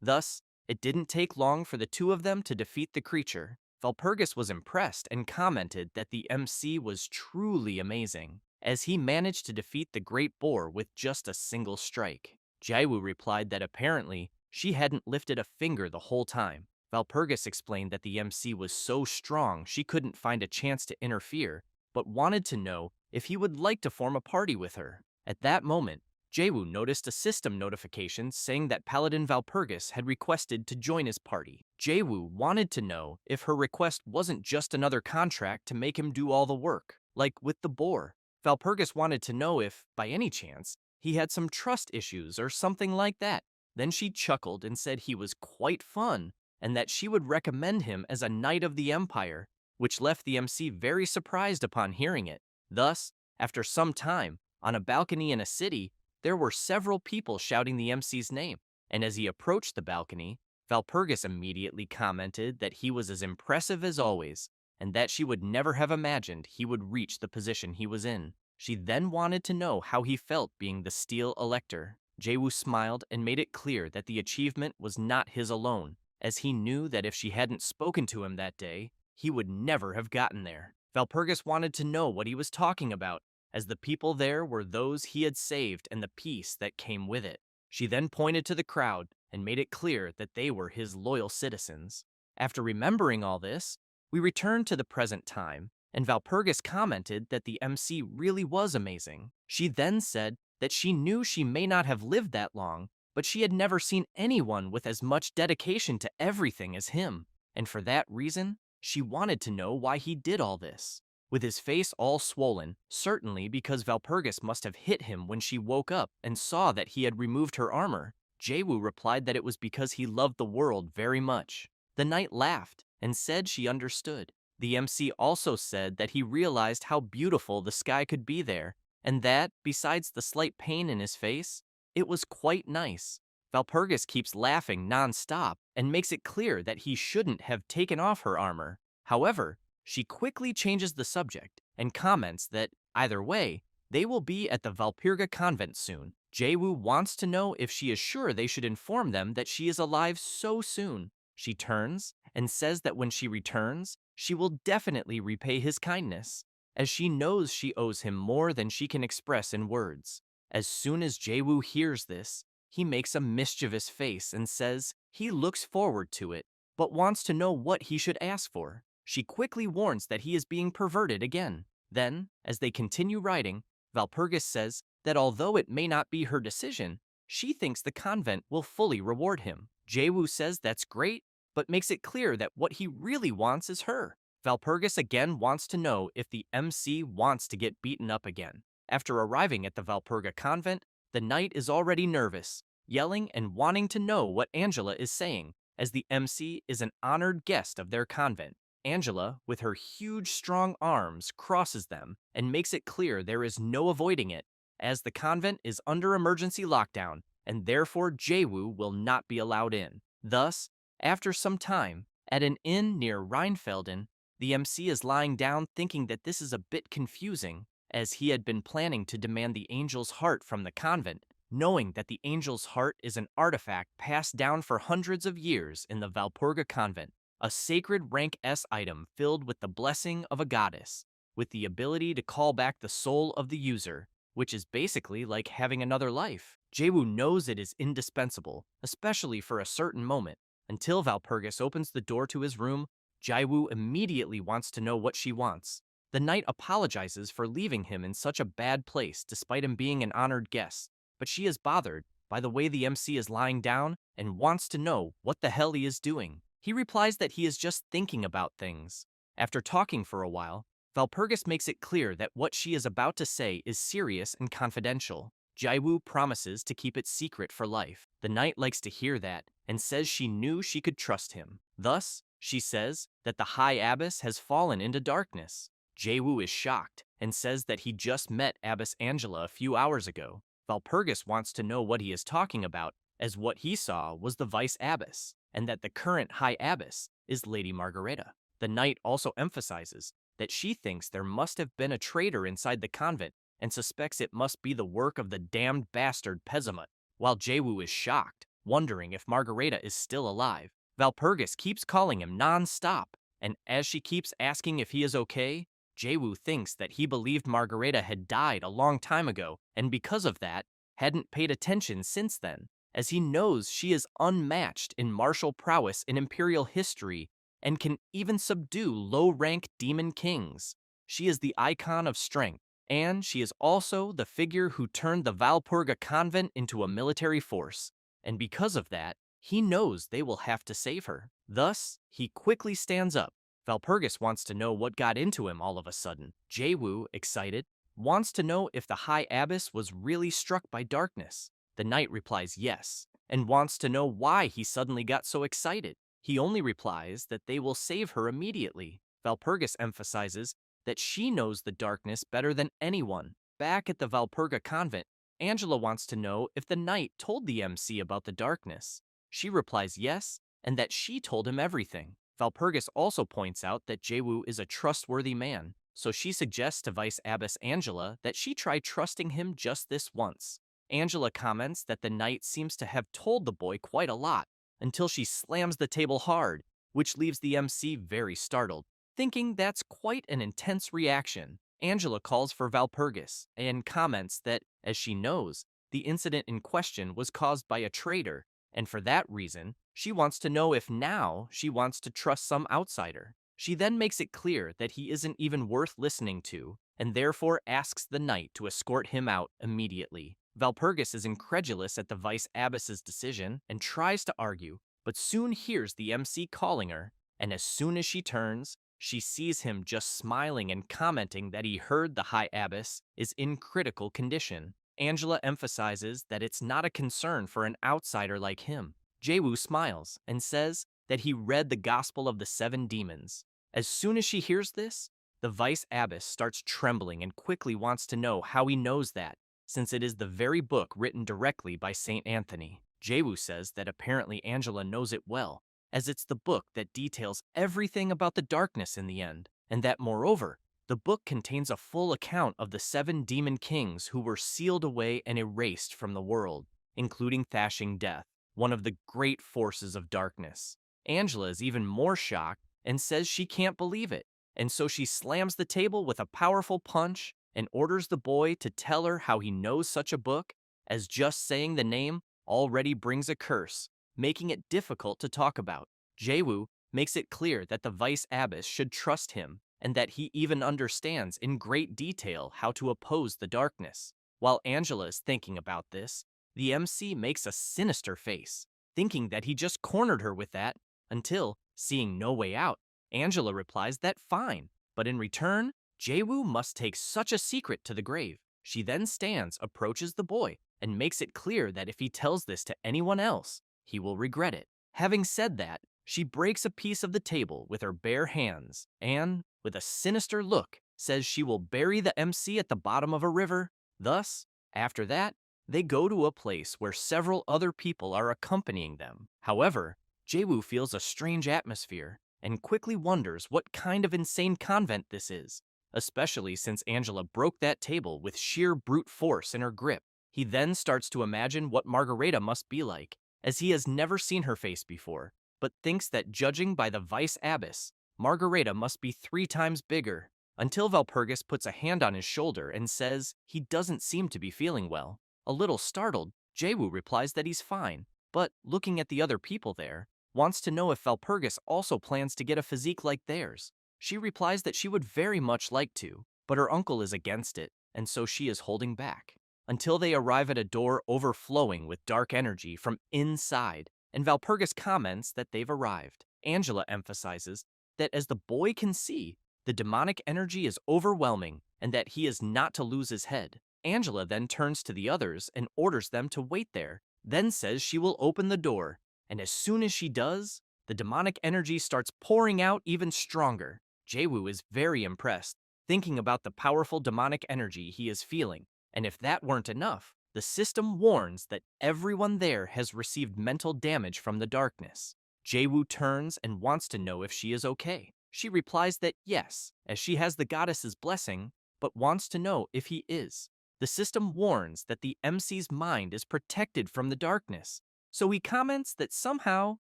Thus, it didn't take long for the two of them to defeat the creature. Valpergus was impressed and commented that the MC was truly amazing, as he managed to defeat the great boar with just a single strike. Jayu replied that apparently she hadn't lifted a finger the whole time. Valpergus explained that the MC was so strong she couldn't find a chance to interfere, but wanted to know if he would like to form a party with her. At that moment, Jayu noticed a system notification saying that Paladin Valpergus had requested to join his party. Jayu wanted to know if her request wasn't just another contract to make him do all the work, like with the boar. Valpergus wanted to know if, by any chance, he had some trust issues or something like that. Then she chuckled and said he was quite fun, and that she would recommend him as a Knight of the Empire, which left the MC very surprised upon hearing it. Thus, after some time, on a balcony in a city, there were several people shouting the MC's name, and as he approached the balcony, Valpergus immediately commented that he was as impressive as always, and that she would never have imagined he would reach the position he was in. She then wanted to know how he felt being the Steel Elector. Jayu smiled and made it clear that the achievement was not his alone, as he knew that if she hadn't spoken to him that day, he would never have gotten there. Valpergus wanted to know what he was talking about, as the people there were those he had saved and the peace that came with it. She then pointed to the crowd and made it clear that they were his loyal citizens. After remembering all this, we returned to the present time, and Valpergus commented that the MC really was amazing. She then said that she knew she may not have lived that long, but she had never seen anyone with as much dedication to everything as him, and for that reason, she wanted to know why he did all this. With his face all swollen, certainly because Valpergus must have hit him when she woke up and saw that he had removed her armor, Jayu replied that it was because he loved the world very much. The knight laughed and said she understood. The MC also said that he realized how beautiful the sky could be there, and that, besides the slight pain in his face, it was quite nice. Valpergus keeps laughing non-stop and makes it clear that he shouldn't have taken off her armor. However, she quickly changes the subject and comments that, either way, they will be at the Valperga convent soon. Jayu wants to know if she is sure they should inform them that she is alive so soon. She turns and says that when she returns, she will definitely repay his kindness, as she knows she owes him more than she can express in words. As soon as Jayu hears this, he makes a mischievous face and says he looks forward to it, but wants to know what he should ask for. She quickly warns that he is being perverted again. Then, as they continue riding, Valpergus says that although it may not be her decision, she thinks the convent will fully reward him. Jayu says that's great, but makes it clear that what he really wants is her. Valpergus again wants to know if the MC wants to get beaten up again. After arriving at the Valperga convent, the knight is already nervous, yelling and wanting to know what Angela is saying, as the MC is an honored guest of their convent. Angela, with her huge strong arms, crosses them and makes it clear there is no avoiding it, as the convent is under emergency lockdown, and therefore Jayu will not be allowed in. Thus, after some time, at an inn near Rheinfelden, the MC is lying down thinking that this is a bit confusing, as he had been planning to demand the angel's heart from the convent, knowing that the angel's heart is an artifact passed down for hundreds of years in the Valperga convent. A sacred rank S item filled with the blessing of a goddess, with the ability to call back the soul of the user, which is basically like having another life. Jayu knows it is indispensable, especially for a certain moment. Until Valpergus opens the door to his room, Jayu immediately wants to know what she wants. The knight apologizes for leaving him in such a bad place despite him being an honored guest, but she is bothered by the way the MC is lying down and wants to know what the hell he is doing. He replies that he is just thinking about things. After talking for a while, Valpergus makes it clear that what she is about to say is serious and confidential. Jayu promises to keep it secret for life. The knight likes to hear that and says she knew she could trust him. Thus, she says that the High Abbess has fallen into darkness. Jayu is shocked and says that he just met Abbess Angela a few hours ago. Valpergus wants to know what he is talking about, as what he saw was the Vice Abbess, and that the current High Abbess is Lady Margareta. The knight also emphasizes that she thinks there must have been a traitor inside the convent and suspects it must be the work of the damned bastard Pezimut. While Jayu is shocked, wondering if Margareta is still alive, Valpergus keeps calling him non-stop, and as she keeps asking if he is okay, Jayu thinks that he believed Margareta had died a long time ago, and because of that, hadn't paid attention since then, as he knows she is unmatched in martial prowess in Imperial history and can even subdue low-rank demon kings. She is the icon of strength, and she is also the figure who turned the Valperga convent into a military force, and because of that, he knows they will have to save her. Thus, he quickly stands up. Valpergus wants to know what got into him all of a sudden. Jayu, excited, wants to know if the High Abbess was really struck by darkness. The knight replies yes, and wants to know why he suddenly got so excited. He only replies that they will save her immediately. Valpergus emphasizes that she knows the darkness better than anyone. Back at the Valperga convent, Angela wants to know if the knight told the MC about the darkness. She replies yes, and that she told him everything. Valpergus also points out that Jayu is a trustworthy man, so she suggests to Vice Abbess Angela that she try trusting him just this once. Angela comments that the knight seems to have told the boy quite a lot, until she slams the table hard, which leaves the MC very startled. Thinking that's quite an intense reaction, Angela calls for Valpergus and comments that, as she knows, the incident in question was caused by a traitor, and for that reason, she wants to know if now she wants to trust some outsider. She then makes it clear that he isn't even worth listening to, and therefore asks the knight to escort him out immediately. Valpergus is incredulous at the Vice Abbess's decision and tries to argue, but soon hears the MC calling her, and as soon as she turns, she sees him just smiling and commenting that he heard the High Abbess is in critical condition. Angela emphasizes that it's not a concern for an outsider like him. Jayu smiles and says that he read the Gospel of the Seven Demons. As soon as she hears this, the Vice Abbess starts trembling and quickly wants to know how he knows that, since it is the very book written directly by St. Anthony. Jayu says that apparently Angela knows it well, as it's the book that details everything about the darkness in the end, and that moreover, the book contains a full account of the 7 demon kings who were sealed away and erased from the world, including Thashing Death, one of the great forces of darkness. Angela is even more shocked and says she can't believe it, and so she slams the table with a powerful punch and orders the boy to tell her how he knows such a book, as just saying the name already brings a curse, making it difficult to talk about. Jayu makes it clear that the Vice Abbess should trust him, and that he even understands in great detail how to oppose the darkness. While Angela is thinking about this, the MC makes a sinister face, thinking that he just cornered her with that, until, seeing no way out, Angela replies that fine, but in return, Jayu must take such a secret to the grave. She then stands, approaches the boy, and makes it clear that if he tells this to anyone else, he will regret it. Having said that, she breaks a piece of the table with her bare hands and, with a sinister look, says she will bury the MC at the bottom of a river. Thus, after that, they go to a place where several other people are accompanying them. However, Jayu feels a strange atmosphere and quickly wonders what kind of insane convent this is, especially since Angela broke that table with sheer brute force in her grip. He then starts to imagine what Margareta must be like, as he has never seen her face before, but thinks that judging by the Vice Abbess, Margareta must be 3 times bigger, until Valpergus puts a hand on his shoulder and says he doesn't seem to be feeling well. A little startled, Jayu replies that he's fine, but looking at the other people there, wants to know if Valpergus also plans to get a physique like theirs. She replies that she would very much like to, but her uncle is against it, and so she is holding back. Until they arrive at a door overflowing with dark energy from inside, and Valpergus comments that they've arrived. Angela emphasizes that as the boy can see, the demonic energy is overwhelming and that he is not to lose his head. Angela then turns to the others and orders them to wait there, then says she will open the door, and as soon as she does, the demonic energy starts pouring out even stronger. Jayu is very impressed, thinking about the powerful demonic energy he is feeling, and if that weren't enough, the system warns that everyone there has received mental damage from the darkness. Jayu turns and wants to know if she is okay. She replies that yes, as she has the goddess's blessing, but wants to know if he is. The system warns that the MC's mind is protected from the darkness, so he comments that somehow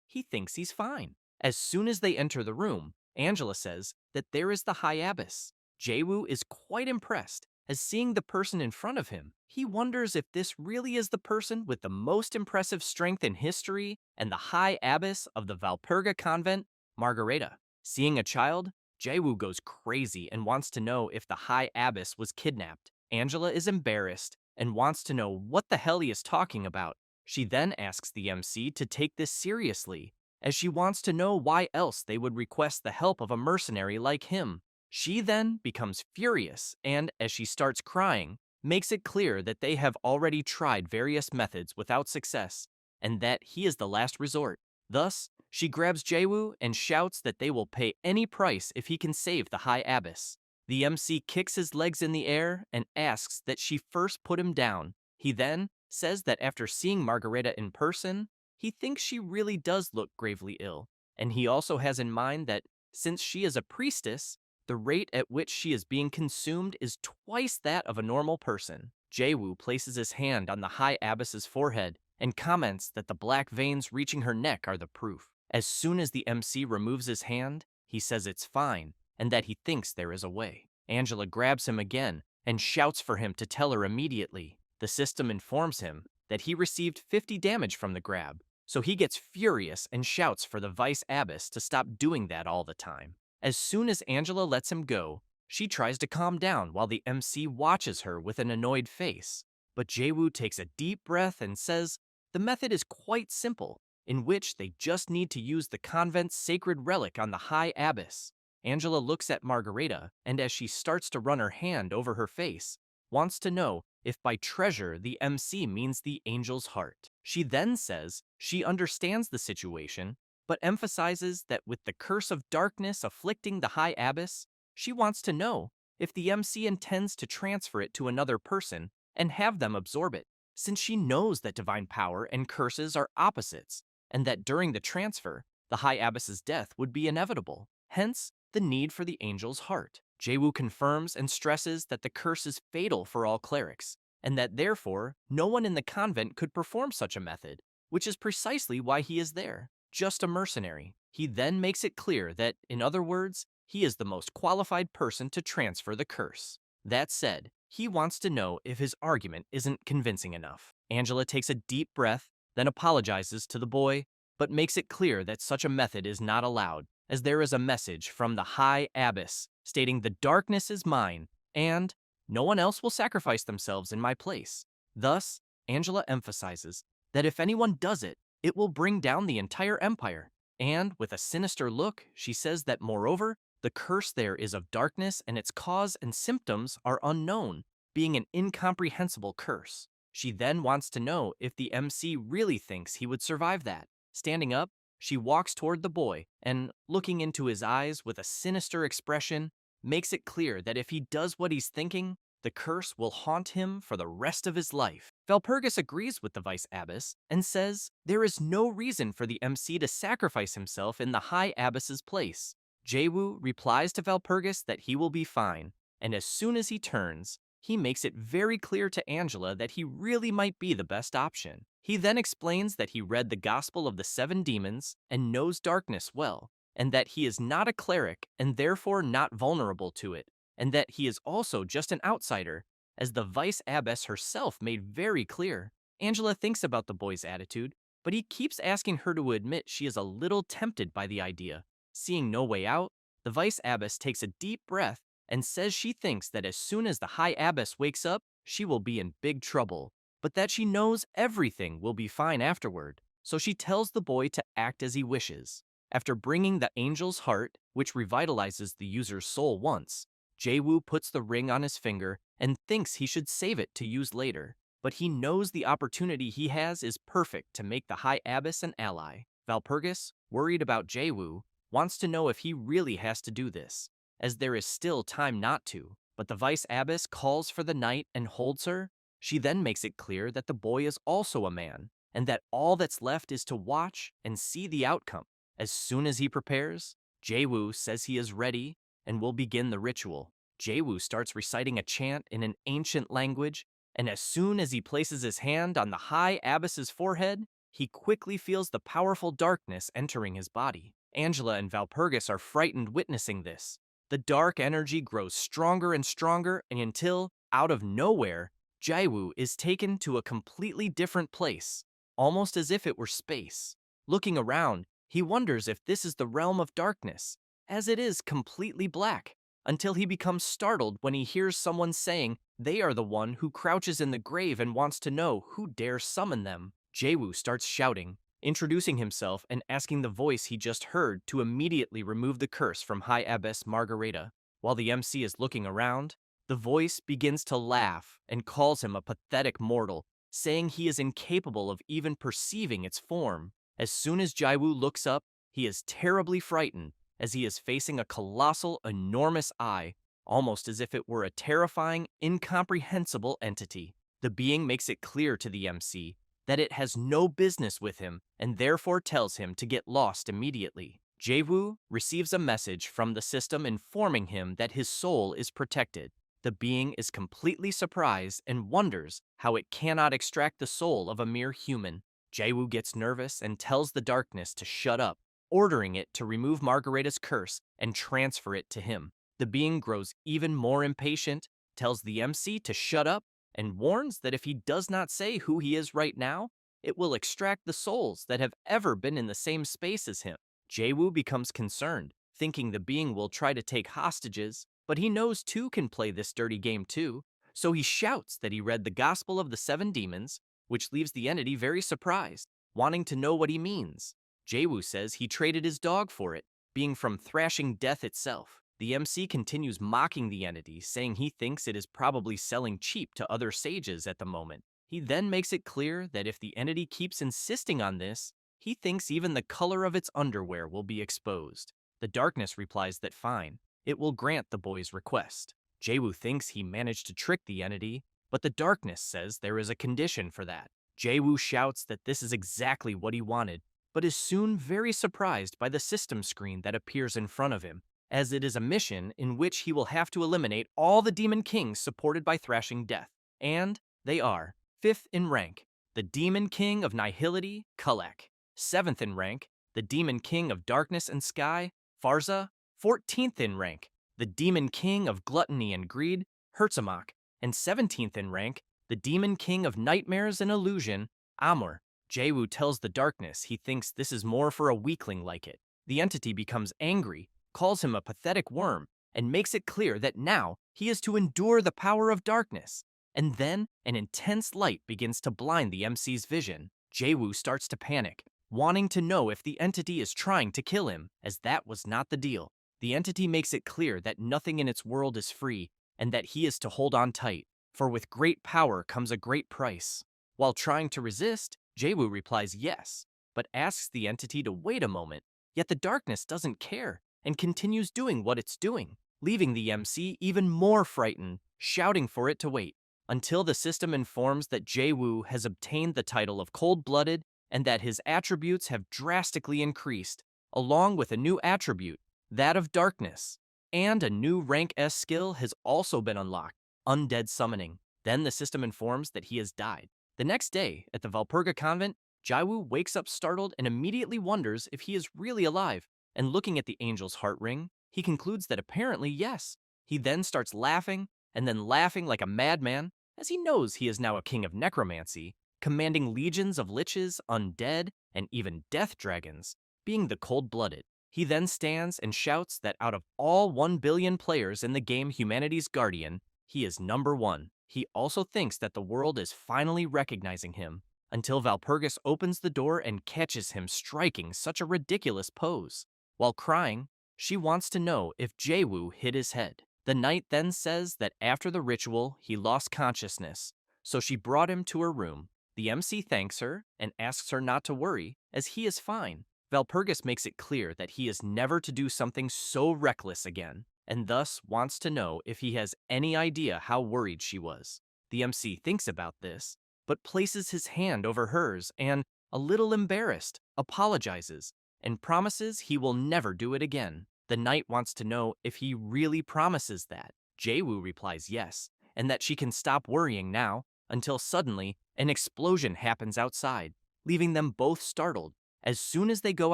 he thinks he's fine. As soon as they enter the room, Angela says that there is the High Abyss. Jayu is quite impressed, as seeing the person in front of him, he wonders if this really is the person with the most impressive strength in history and the High Abyss of the Valperga convent, Margareta. Seeing a child, Jayu goes crazy and wants to know if the High Abyss was kidnapped. Angela is embarrassed and wants to know what the hell he is talking about. She then asks the MC to take this seriously, as she wants to know why else they would request the help of a mercenary like him. She then becomes furious and, as she starts crying, makes it clear that they have already tried various methods without success, and that he is the last resort. Thus, she grabs Jayu and shouts that they will pay any price if he can save the High Abyss. The MC kicks his legs in the air and asks that she first put him down. He then says that after seeing Margareta in person, he thinks she really does look gravely ill, and he also has in mind that since she is a priestess, the rate at which she is being consumed is twice that of a normal person. Jayu places his hand on the High Abyss's forehead and comments that the black veins reaching her neck are the proof. As soon as the MC removes his hand, he says it's fine and that he thinks there is a way. Angela grabs him again and shouts for him to tell her immediately. The system informs him that he received 50 damage from the grab, so he gets furious and shouts for the Vice Abbess to stop doing that all the time. As soon as Angela lets him go, she tries to calm down while the MC watches her with an annoyed face. But Jayu takes a deep breath and says the method is quite simple, in which they just need to use the convent's sacred relic on the High Abyss. Angela looks at Margareta, and as she starts to run her hand over her face, wants to know if by treasure the MC means the angel's heart. She then says she understands the situation, but emphasizes that with the curse of darkness afflicting the High Abyss, she wants to know if the MC intends to transfer it to another person and have them absorb it, since she knows that divine power and curses are opposites, and that during the transfer, the High Abyss's death would be inevitable. Hence, the need for the angel's heart. Jayu confirms and stresses that the curse is fatal for all clerics, and that therefore, no one in the convent could perform such a method, which is precisely why he is there, just a mercenary. He then makes it clear that, in other words, he is the most qualified person to transfer the curse. That said, he wants to know if his argument isn't convincing enough. Angela takes a deep breath, then apologizes to the boy, but makes it clear that such a method is not allowed, as there is a message from the High Abyss stating the darkness is mine, and no one else will sacrifice themselves in my place. Thus, Angela emphasizes that if anyone does it, it will bring down the entire empire. And with a sinister look, she says that moreover, the curse there is of darkness and its cause and symptoms are unknown, being an incomprehensible curse. She then wants to know if the MC really thinks he would survive that. Standing up, she walks toward the boy and, looking into his eyes with a sinister expression, makes it clear that if he does what he's thinking, the curse will haunt him for the rest of his life. Valpergus agrees with the Vice Abbess and says there is no reason for the MC to sacrifice himself in the High Abbess's place. Jayu replies to Valpergus that he will be fine, and as soon as he turns, he makes it very clear to Angela that he really might be the best option. He then explains that he read the Gospel of the Seven Demons and knows darkness well, and that he is not a cleric and therefore not vulnerable to it, and that he is also just an outsider, as the Vice Abbess herself made very clear. Angela thinks about the boy's attitude, but he keeps asking her to admit she is a little tempted by the idea. Seeing no way out, the Vice Abbess takes a deep breath and says she thinks that as soon as the High Abbess wakes up, she will be in big trouble, but that she knows everything will be fine afterward, so she tells the boy to act as he wishes. After bringing the angel's heart, which revitalizes the user's soul once, Jayu puts the ring on his finger and thinks he should save it to use later. But he knows the opportunity he has is perfect to make the High Abbess an ally. Valpergus, worried about Jayu, wants to know if he really has to do this, as there is still time not to. But the Vice Abbess calls for the knight and holds her. She then makes it clear that the boy is also a man, and that all that's left is to watch and see the outcome. As soon as he prepares, Jayu says he is ready and will begin the ritual. Jayu starts reciting a chant in an ancient language, and as soon as he places his hand on the High Abbess's forehead, he quickly feels the powerful darkness entering his body. Angela and Valpergus are frightened witnessing this. The dark energy grows stronger and stronger, and until, out of nowhere, Jayu is taken to a completely different place, almost as if it were space. Looking around, he wonders if this is the realm of darkness, as it is completely black, until he becomes startled when he hears someone saying they are the one who crouches in the grave and wants to know who dares summon them. Jayu starts shouting, introducing himself and asking the voice he just heard to immediately remove the curse from High Abbess Margareta. While the MC is looking around, the voice begins to laugh and calls him a pathetic mortal, saying he is incapable of even perceiving its form. As soon as Jayu looks up, he is terribly frightened, as he is facing a colossal, enormous eye, almost as if it were a terrifying, incomprehensible entity. The being makes it clear to the MC that it has no business with him and therefore tells him to get lost immediately. Jayu receives a message from the system informing him that his soul is protected. The being is completely surprised and wonders how it cannot extract the soul of a mere human. Jayu gets nervous and tells the darkness to shut up, ordering it to remove Margareta's curse and transfer it to him. The being grows even more impatient, tells the MC to shut up, and warns that if he does not say who he is right now, it will extract the souls that have ever been in the same space as him. Jayu becomes concerned, thinking the being will try to take hostages, but he knows two can play this dirty game too, so he shouts that he read the Gospel of the Seven Demons, which leaves the entity very surprised, wanting to know what he means. Jayu says he traded his dog for it, being from thrashing death itself. The MC continues mocking the entity, saying he thinks it is probably selling cheap to other sages at the moment. He then makes it clear that if the entity keeps insisting on this, he thinks even the color of its underwear will be exposed. The darkness replies that fine, it will grant the boy's request. Jayu thinks he managed to trick the entity, but the darkness says there is a condition for that. Jayu shouts that this is exactly what he wanted, but is soon very surprised by the system screen that appears in front of him, as it is a mission in which he will have to eliminate all the demon kings supported by thrashing death. And they are: 5th in rank, the demon king of nihility, Kulak; 7th in rank, the demon king of darkness and sky, Farza; 14th in rank, the demon king of gluttony and greed, Hexax; and 17th in rank, the demon king of nightmares and illusion, Amur. Jayu tells the darkness he thinks this is more for a weakling like it. The entity becomes angry, calls him a pathetic worm, and makes it clear that now he is to endure the power of darkness. And then an intense light begins to blind the MC's vision. Jayu starts to panic, wanting to know if the entity is trying to kill him, as that was not the deal. The entity makes it clear that nothing in its world is free, and that he is to hold on tight, for with great power comes a great price. While trying to resist, Jayu replies yes, but asks the entity to wait a moment, yet the darkness doesn't care and continues doing what it's doing, leaving the MC even more frightened, shouting for it to wait, until the system informs that Jayu has obtained the title of cold-blooded and that his attributes have drastically increased, along with a new attribute, that of darkness, and a new rank S skill has also been unlocked, undead summoning. Then the system informs that he has died. The next day, at the Valperga convent, Jayu wakes up startled and immediately wonders if he is really alive, and looking at the angel's heart ring, he concludes that apparently yes. He then starts laughing, and then laughing like a madman, as he knows he is now a king of necromancy, commanding legions of liches, undead, and even death dragons, being the cold-blooded. He then stands and shouts that out of all 1 billion players in the game Humanity's Guardian, he is number one. He also thinks that the world is finally recognizing him, until Valpergus opens the door and catches him striking such a ridiculous pose. While crying, she wants to know if Jayu hit his head. The knight then says that after the ritual, he lost consciousness, so she brought him to her room. The MC thanks her and asks her not to worry, as he is fine. Valpergus makes it clear that he is never to do something so reckless again, and thus wants to know if he has any idea how worried she was. The MC thinks about this, but places his hand over hers and, a little embarrassed, apologizes and promises he will never do it again. The knight wants to know if he really promises that. Jayu replies yes, and that she can stop worrying now, until suddenly an explosion happens outside, leaving them both startled. As soon as they go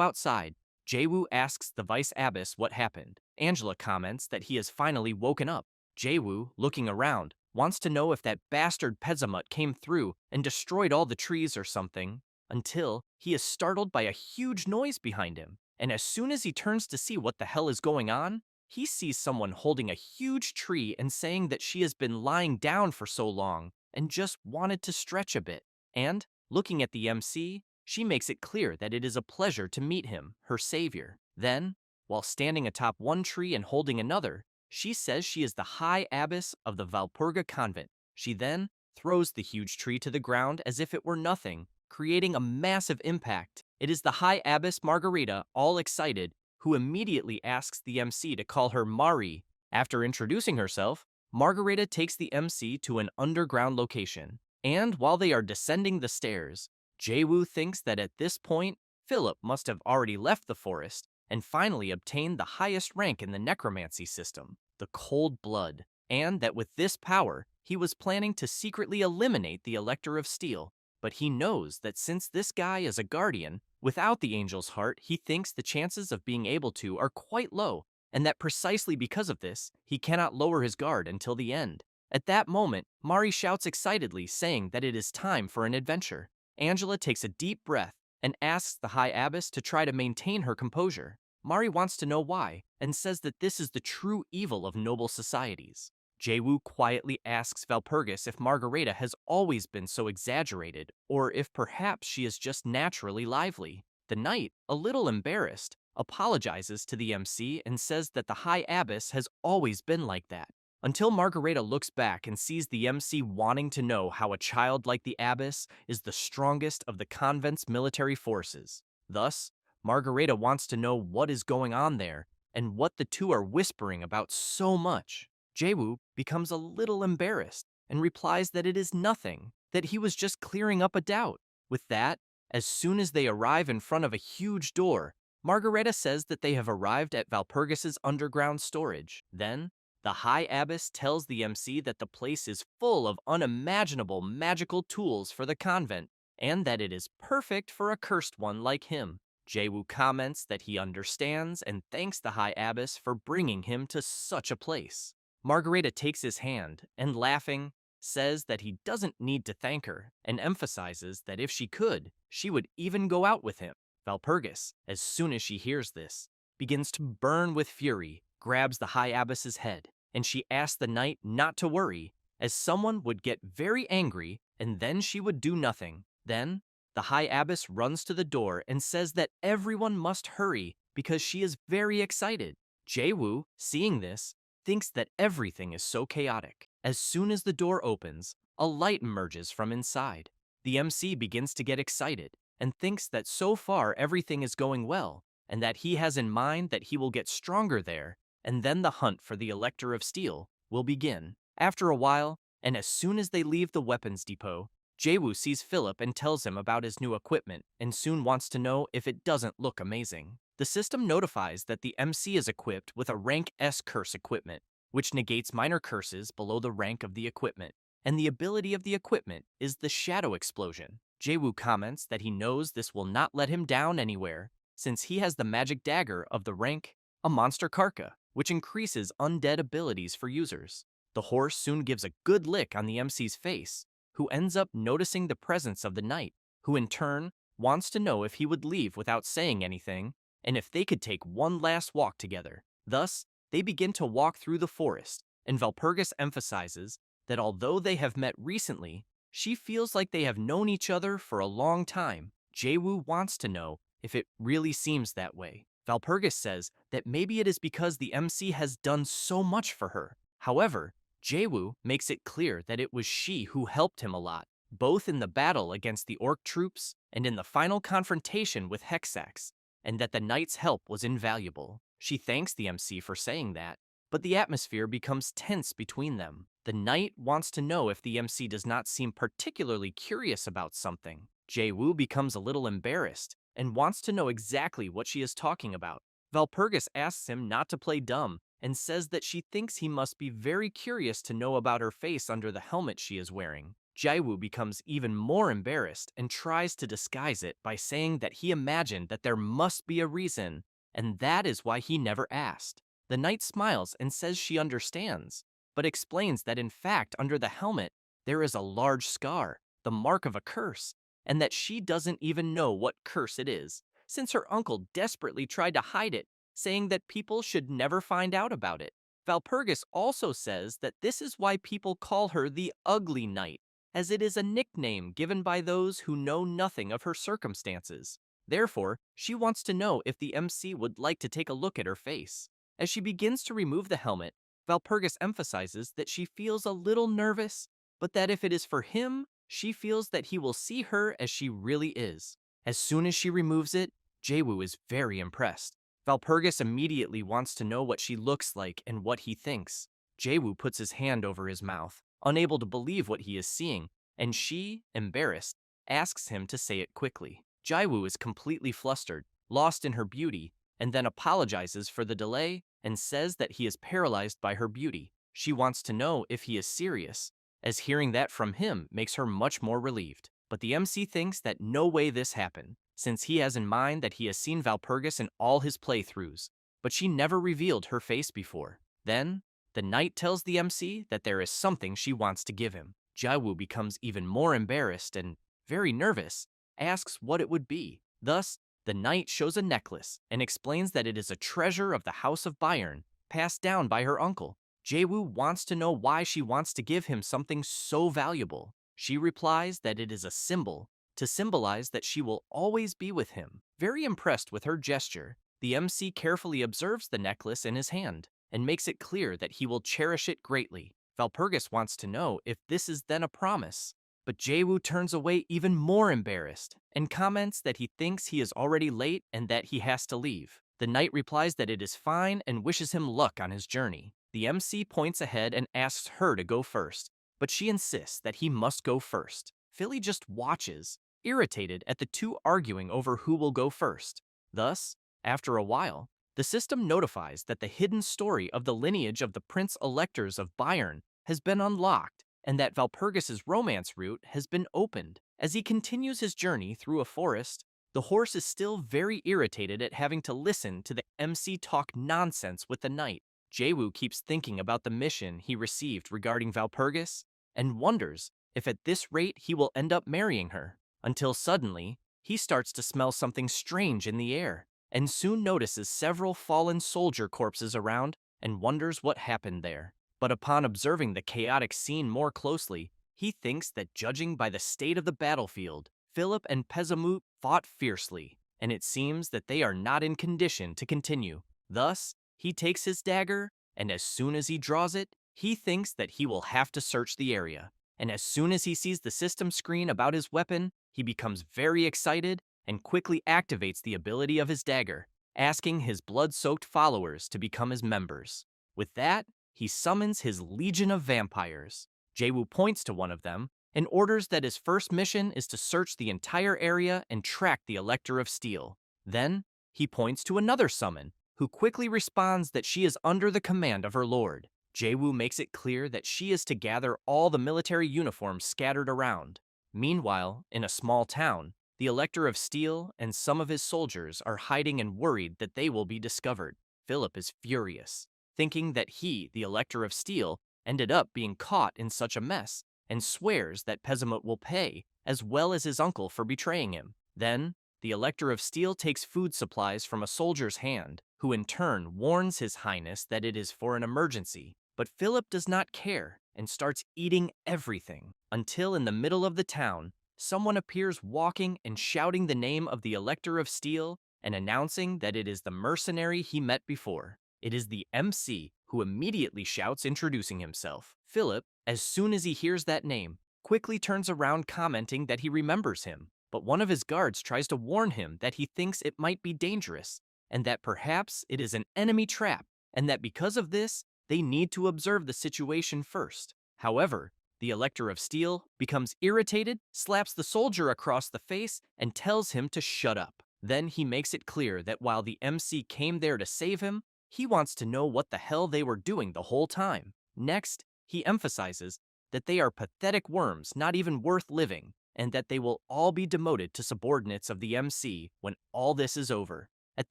outside, Jayu asks the vice abbess what happened. Angela comments that he has finally woken up. Jayu, looking around, wants to know if that bastard Pezamut came through and destroyed all the trees or something, until he is startled by a huge noise behind him. And as soon as he turns to see what the hell is going on, he sees someone holding a huge tree and saying that she has been lying down for so long and just wanted to stretch a bit. And, looking at the MC, she makes it clear that it is a pleasure to meet him, her savior. Then, while standing atop one tree and holding another, she says she is the High Abbess of the Valperga Convent. She then throws the huge tree to the ground as if it were nothing, creating a massive impact. It is the High Abbess Margarita, all excited, who immediately asks the MC to call her Mari. After introducing herself, Margarita takes the MC to an underground location, and while they are descending the stairs, Jayu thinks that at this point, Philip must have already left the forest and finally obtained the highest rank in the necromancy system, the Cold Blood, and that with this power, he was planning to secretly eliminate the Elector of Steel. But he knows that since this guy is a guardian, without the Angel's Heart, he thinks the chances of being able to are quite low, and that precisely because of this, he cannot lower his guard until the end. At that moment, Mari shouts excitedly, saying that it is time for an adventure. Angela takes a deep breath and asks the High Abbess to try to maintain her composure. Mari wants to know why, and says that this is the true evil of noble societies. Jayu quietly asks Valpergus if Margarita has always been so exaggerated, or if perhaps she is just naturally lively. The knight, a little embarrassed, apologizes to the MC and says that the High Abbess has always been like that, until Margarita looks back and sees the MC wanting to know how a child like the Abbess is the strongest of the convent's military forces. Thus, Margarita wants to know what is going on there and what the two are whispering about so much. Jayu becomes a little embarrassed and replies that it is nothing, that he was just clearing up a doubt. With that, as soon as they arrive in front of a huge door, Margarita says that they have arrived at Valpergus's underground storage. Then, the High Abbess tells the MC that the place is full of unimaginable magical tools for the convent, and that it is perfect for a cursed one like him. Jayu comments that he understands and thanks the High Abbess for bringing him to such a place. Margarita takes his hand and, laughing, says that he doesn't need to thank her, and emphasizes that if she could, she would even go out with him. Valpergus, as soon as she hears this, begins to burn with fury, grabs the High Abbess's head, and she asks the knight not to worry, as someone would get very angry and then she would do nothing. Then, the High Abbess runs to the door and says that everyone must hurry because she is very excited. Jayu, seeing this, thinks that everything is so chaotic. As soon as the door opens, a light emerges from inside. The MC begins to get excited and thinks that so far everything is going well, and that he has in mind that he will get stronger there, and then the hunt for the Elector of Steel will begin. After a while, and as soon as they leave the weapons depot, Jayu sees Philip and tells him about his new equipment, and soon wants to know if it doesn't look amazing. The system notifies that the MC is equipped with a rank S curse equipment, which negates minor curses below the rank of the equipment, and the ability of the equipment is the Shadow Explosion. Jayu comments that he knows this will not let him down anywhere, since he has the magic dagger of the rank a Monster Karka, which increases undead abilities for users. The horse soon gives a good lick on the MC's face, who ends up noticing the presence of the knight, who in turn wants to know if he would leave without saying anything, and if they could take one last walk together. Thus, they begin to walk through the forest, and Valpergus emphasizes that although they have met recently, She feels like they have known each other for a long time. Jayu wants to know if it really seems that way. Valpergus says that maybe it is because the MC has done so much for her. However, Jayu makes it clear that it was she who helped him a lot, both in the battle against the orc troops and in the final confrontation with Hexax, and that the knight's help was invaluable. She thanks the MC for saying that, but the atmosphere becomes tense between them. The knight wants to know if the MC does not seem particularly curious about something. Jayu becomes a little embarrassed and wants to know exactly what she is talking about. Valpergus asks him not to play dumb and says that she thinks he must be very curious to know about her face under the helmet she is wearing. Jayu becomes even more embarrassed and tries to disguise it by saying that he imagined that there must be a reason, and that is why he never asked. The knight smiles and says she understands, but explains that in fact under the helmet there is a large scar, the mark of a curse, and that she doesn't even know what curse it is, since her uncle desperately tried to hide it, saying that people should never find out about it. Valpergus also says that this is why people call her the Ugly Knight, as it is a nickname given by those who know nothing of her circumstances. Therefore, she wants to know if the MC would like to take a look at her face. As she begins to remove the helmet, Valpergus emphasizes that she feels a little nervous, but that if it is for him, she feels that he will see her as she really is. As soon as she removes it, Jayu is very impressed. Valpergus immediately wants to know what she looks like and what he thinks. Jayu puts his hand over his mouth, unable to believe what he is seeing, and she, embarrassed, asks him to say it quickly. Jayu is completely flustered, lost in her beauty, and then apologizes for the delay and says that he is paralyzed by her beauty. She wants to know if he is serious, as hearing that from him makes her much more relieved. But the MC thinks that no way this happened, since he has in mind that he has seen Valpergus in all his playthroughs, but she never revealed her face before. Then, the knight tells the MC that there is something she wants to give him. Jayu becomes even more embarrassed and, very nervous, asks what it would be. Thus, the knight shows a necklace and explains that it is a treasure of the House of Bayern, passed down by her uncle. Jayu wants to know why she wants to give him something so valuable. She replies that it is a symbol, to symbolize that she will always be with him. Very impressed with her gesture, the MC carefully observes the necklace in his hand and makes it clear that he will cherish it greatly. Valpergus wants to know if this is then a promise, but Jayu turns away even more embarrassed and comments that he thinks he is already late and that he has to leave. The knight replies that it is fine and wishes him luck on his journey. The MC points ahead and asks her to go first, but she insists that he must go first. Philly just watches, irritated at the two arguing over who will go first. Thus, after a while, the system notifies that the hidden story of the lineage of the Prince Electors of Bayern has been unlocked, and that Valpergus's romance route has been opened. As he continues his journey through a forest, the horse is still very irritated at having to listen to the MC talk nonsense with the knight. Jayu keeps thinking about the mission he received regarding Valpergus and wonders if at this rate he will end up marrying her, until suddenly he starts to smell something strange in the air and soon notices several fallen soldier corpses around and wonders what happened there. But upon observing the chaotic scene more closely, he thinks that judging by the state of the battlefield, Philip and Pezamut fought fiercely, and it seems that they are not in condition to continue. Thus, he takes his dagger, and as soon as he draws it, he thinks that he will have to search the area. And as soon as he sees the system screen about his weapon, he becomes very excited and quickly activates the ability of his dagger, asking his blood-soaked followers to become his members. With that, he summons his legion of vampires. Jayu points to one of them and orders that his first mission is to search the entire area and track the Elector of Steel. Then, he points to another summon, who quickly responds that she is under the command of her lord. Jayu makes it clear that she is to gather all the military uniforms scattered around. Meanwhile, in a small town, the Elector of Steel and some of his soldiers are hiding and worried that they will be discovered. Philip is furious, thinking that he, the Elector of Steel, ended up being caught in such a mess, and swears that Pezamut will pay, as well as his uncle for betraying him. Then, the Elector of Steel takes food supplies from a soldier's hand, who in turn warns His Highness that it is for an emergency. But Philip does not care. and starts eating everything, until in the middle of the town, someone appears walking and shouting the name of the Elector of Steel and announcing that it is the mercenary he met before. It is the MC, who immediately shouts, introducing himself. Philip, as soon as he hears that name, quickly turns around commenting that he remembers him, but one of his guards tries to warn him that he thinks it might be dangerous, and that perhaps it is an enemy trap, and that because of this, they need to observe the situation first. However, the Elector of Steel becomes irritated, slaps the soldier across the face, and tells him to shut up. Then he makes it clear that while the MC came there to save him, he wants to know what the hell they were doing the whole time. Next, he emphasizes that they are pathetic worms not even worth living, and that they will all be demoted to subordinates of the MC when all this is over. At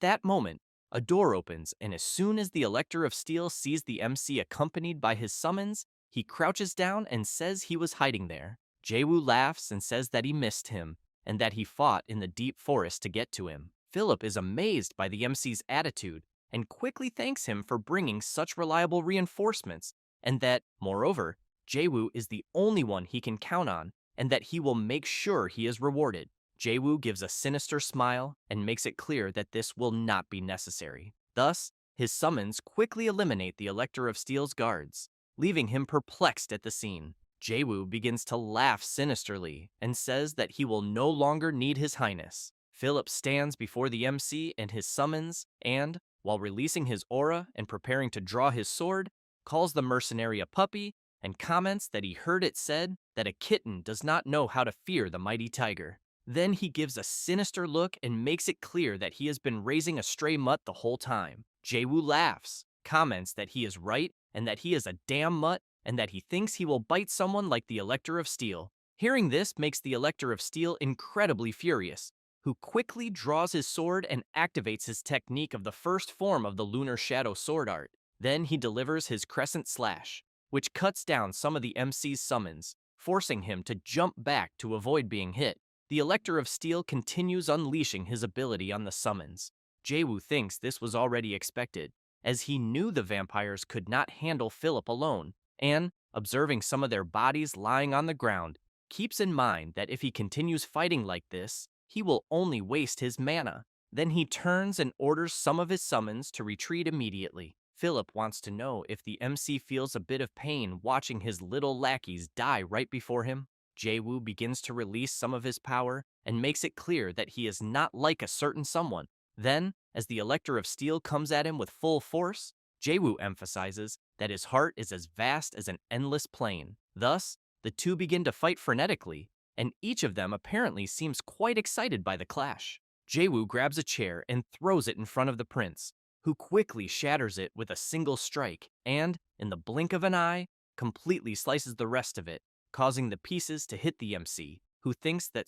that moment, a door opens, and as soon as the Elector of Steel sees the MC accompanied by his summons, he crouches down and says he was hiding there. Jayu laughs and says that he missed him, and that he fought in the deep forest to get to him. Philip is amazed by the MC's attitude and quickly thanks him for bringing such reliable reinforcements, and that, moreover, Jayu is the only one he can count on, and that he will make sure he is rewarded. Jayu gives a sinister smile and makes it clear that this will not be necessary. Thus, his summons quickly eliminate the Elector of Steel's guards, leaving him perplexed at the scene. Jayu begins to laugh sinisterly and says that he will no longer need his highness. Philip stands before the MC and his summons and, while releasing his aura and preparing to draw his sword, calls the mercenary a puppy and comments that he heard it said that a kitten does not know how to fear the mighty tiger. Then he gives a sinister look and makes it clear that he has been raising a stray mutt the whole time. Jayu laughs, comments that he is right and that he is a damn mutt, and that he thinks he will bite someone like the Elector of Steel. Hearing this makes the Elector of Steel incredibly furious, who quickly draws his sword and activates his technique of the first form of the Lunar Shadow sword art. Then he delivers his Crescent Slash, which cuts down some of the MC's summons, forcing him to jump back to avoid being hit. The Elector of Steel continues unleashing his ability on the summons. Jayu thinks this was already expected, as he knew the vampires could not handle Philip alone, and, observing some of their bodies lying on the ground, keeps in mind that if he continues fighting like this, he will only waste his mana. Then he turns and orders some of his summons to retreat immediately. Philip wants to know if the MC feels a bit of pain watching his little lackeys die right before him. Jayu begins to release some of his power and makes it clear that he is not like a certain someone. Then, as the Elector of Steel comes at him with full force, Jayu emphasizes that his heart is as vast as an endless plain. Thus, the two begin to fight frenetically, and each of them apparently seems quite excited by the clash. Jayu grabs a chair and throws it in front of the prince, who quickly shatters it with a single strike and, in the blink of an eye, completely slices the rest of it, causing the pieces to hit the MC, who thinks that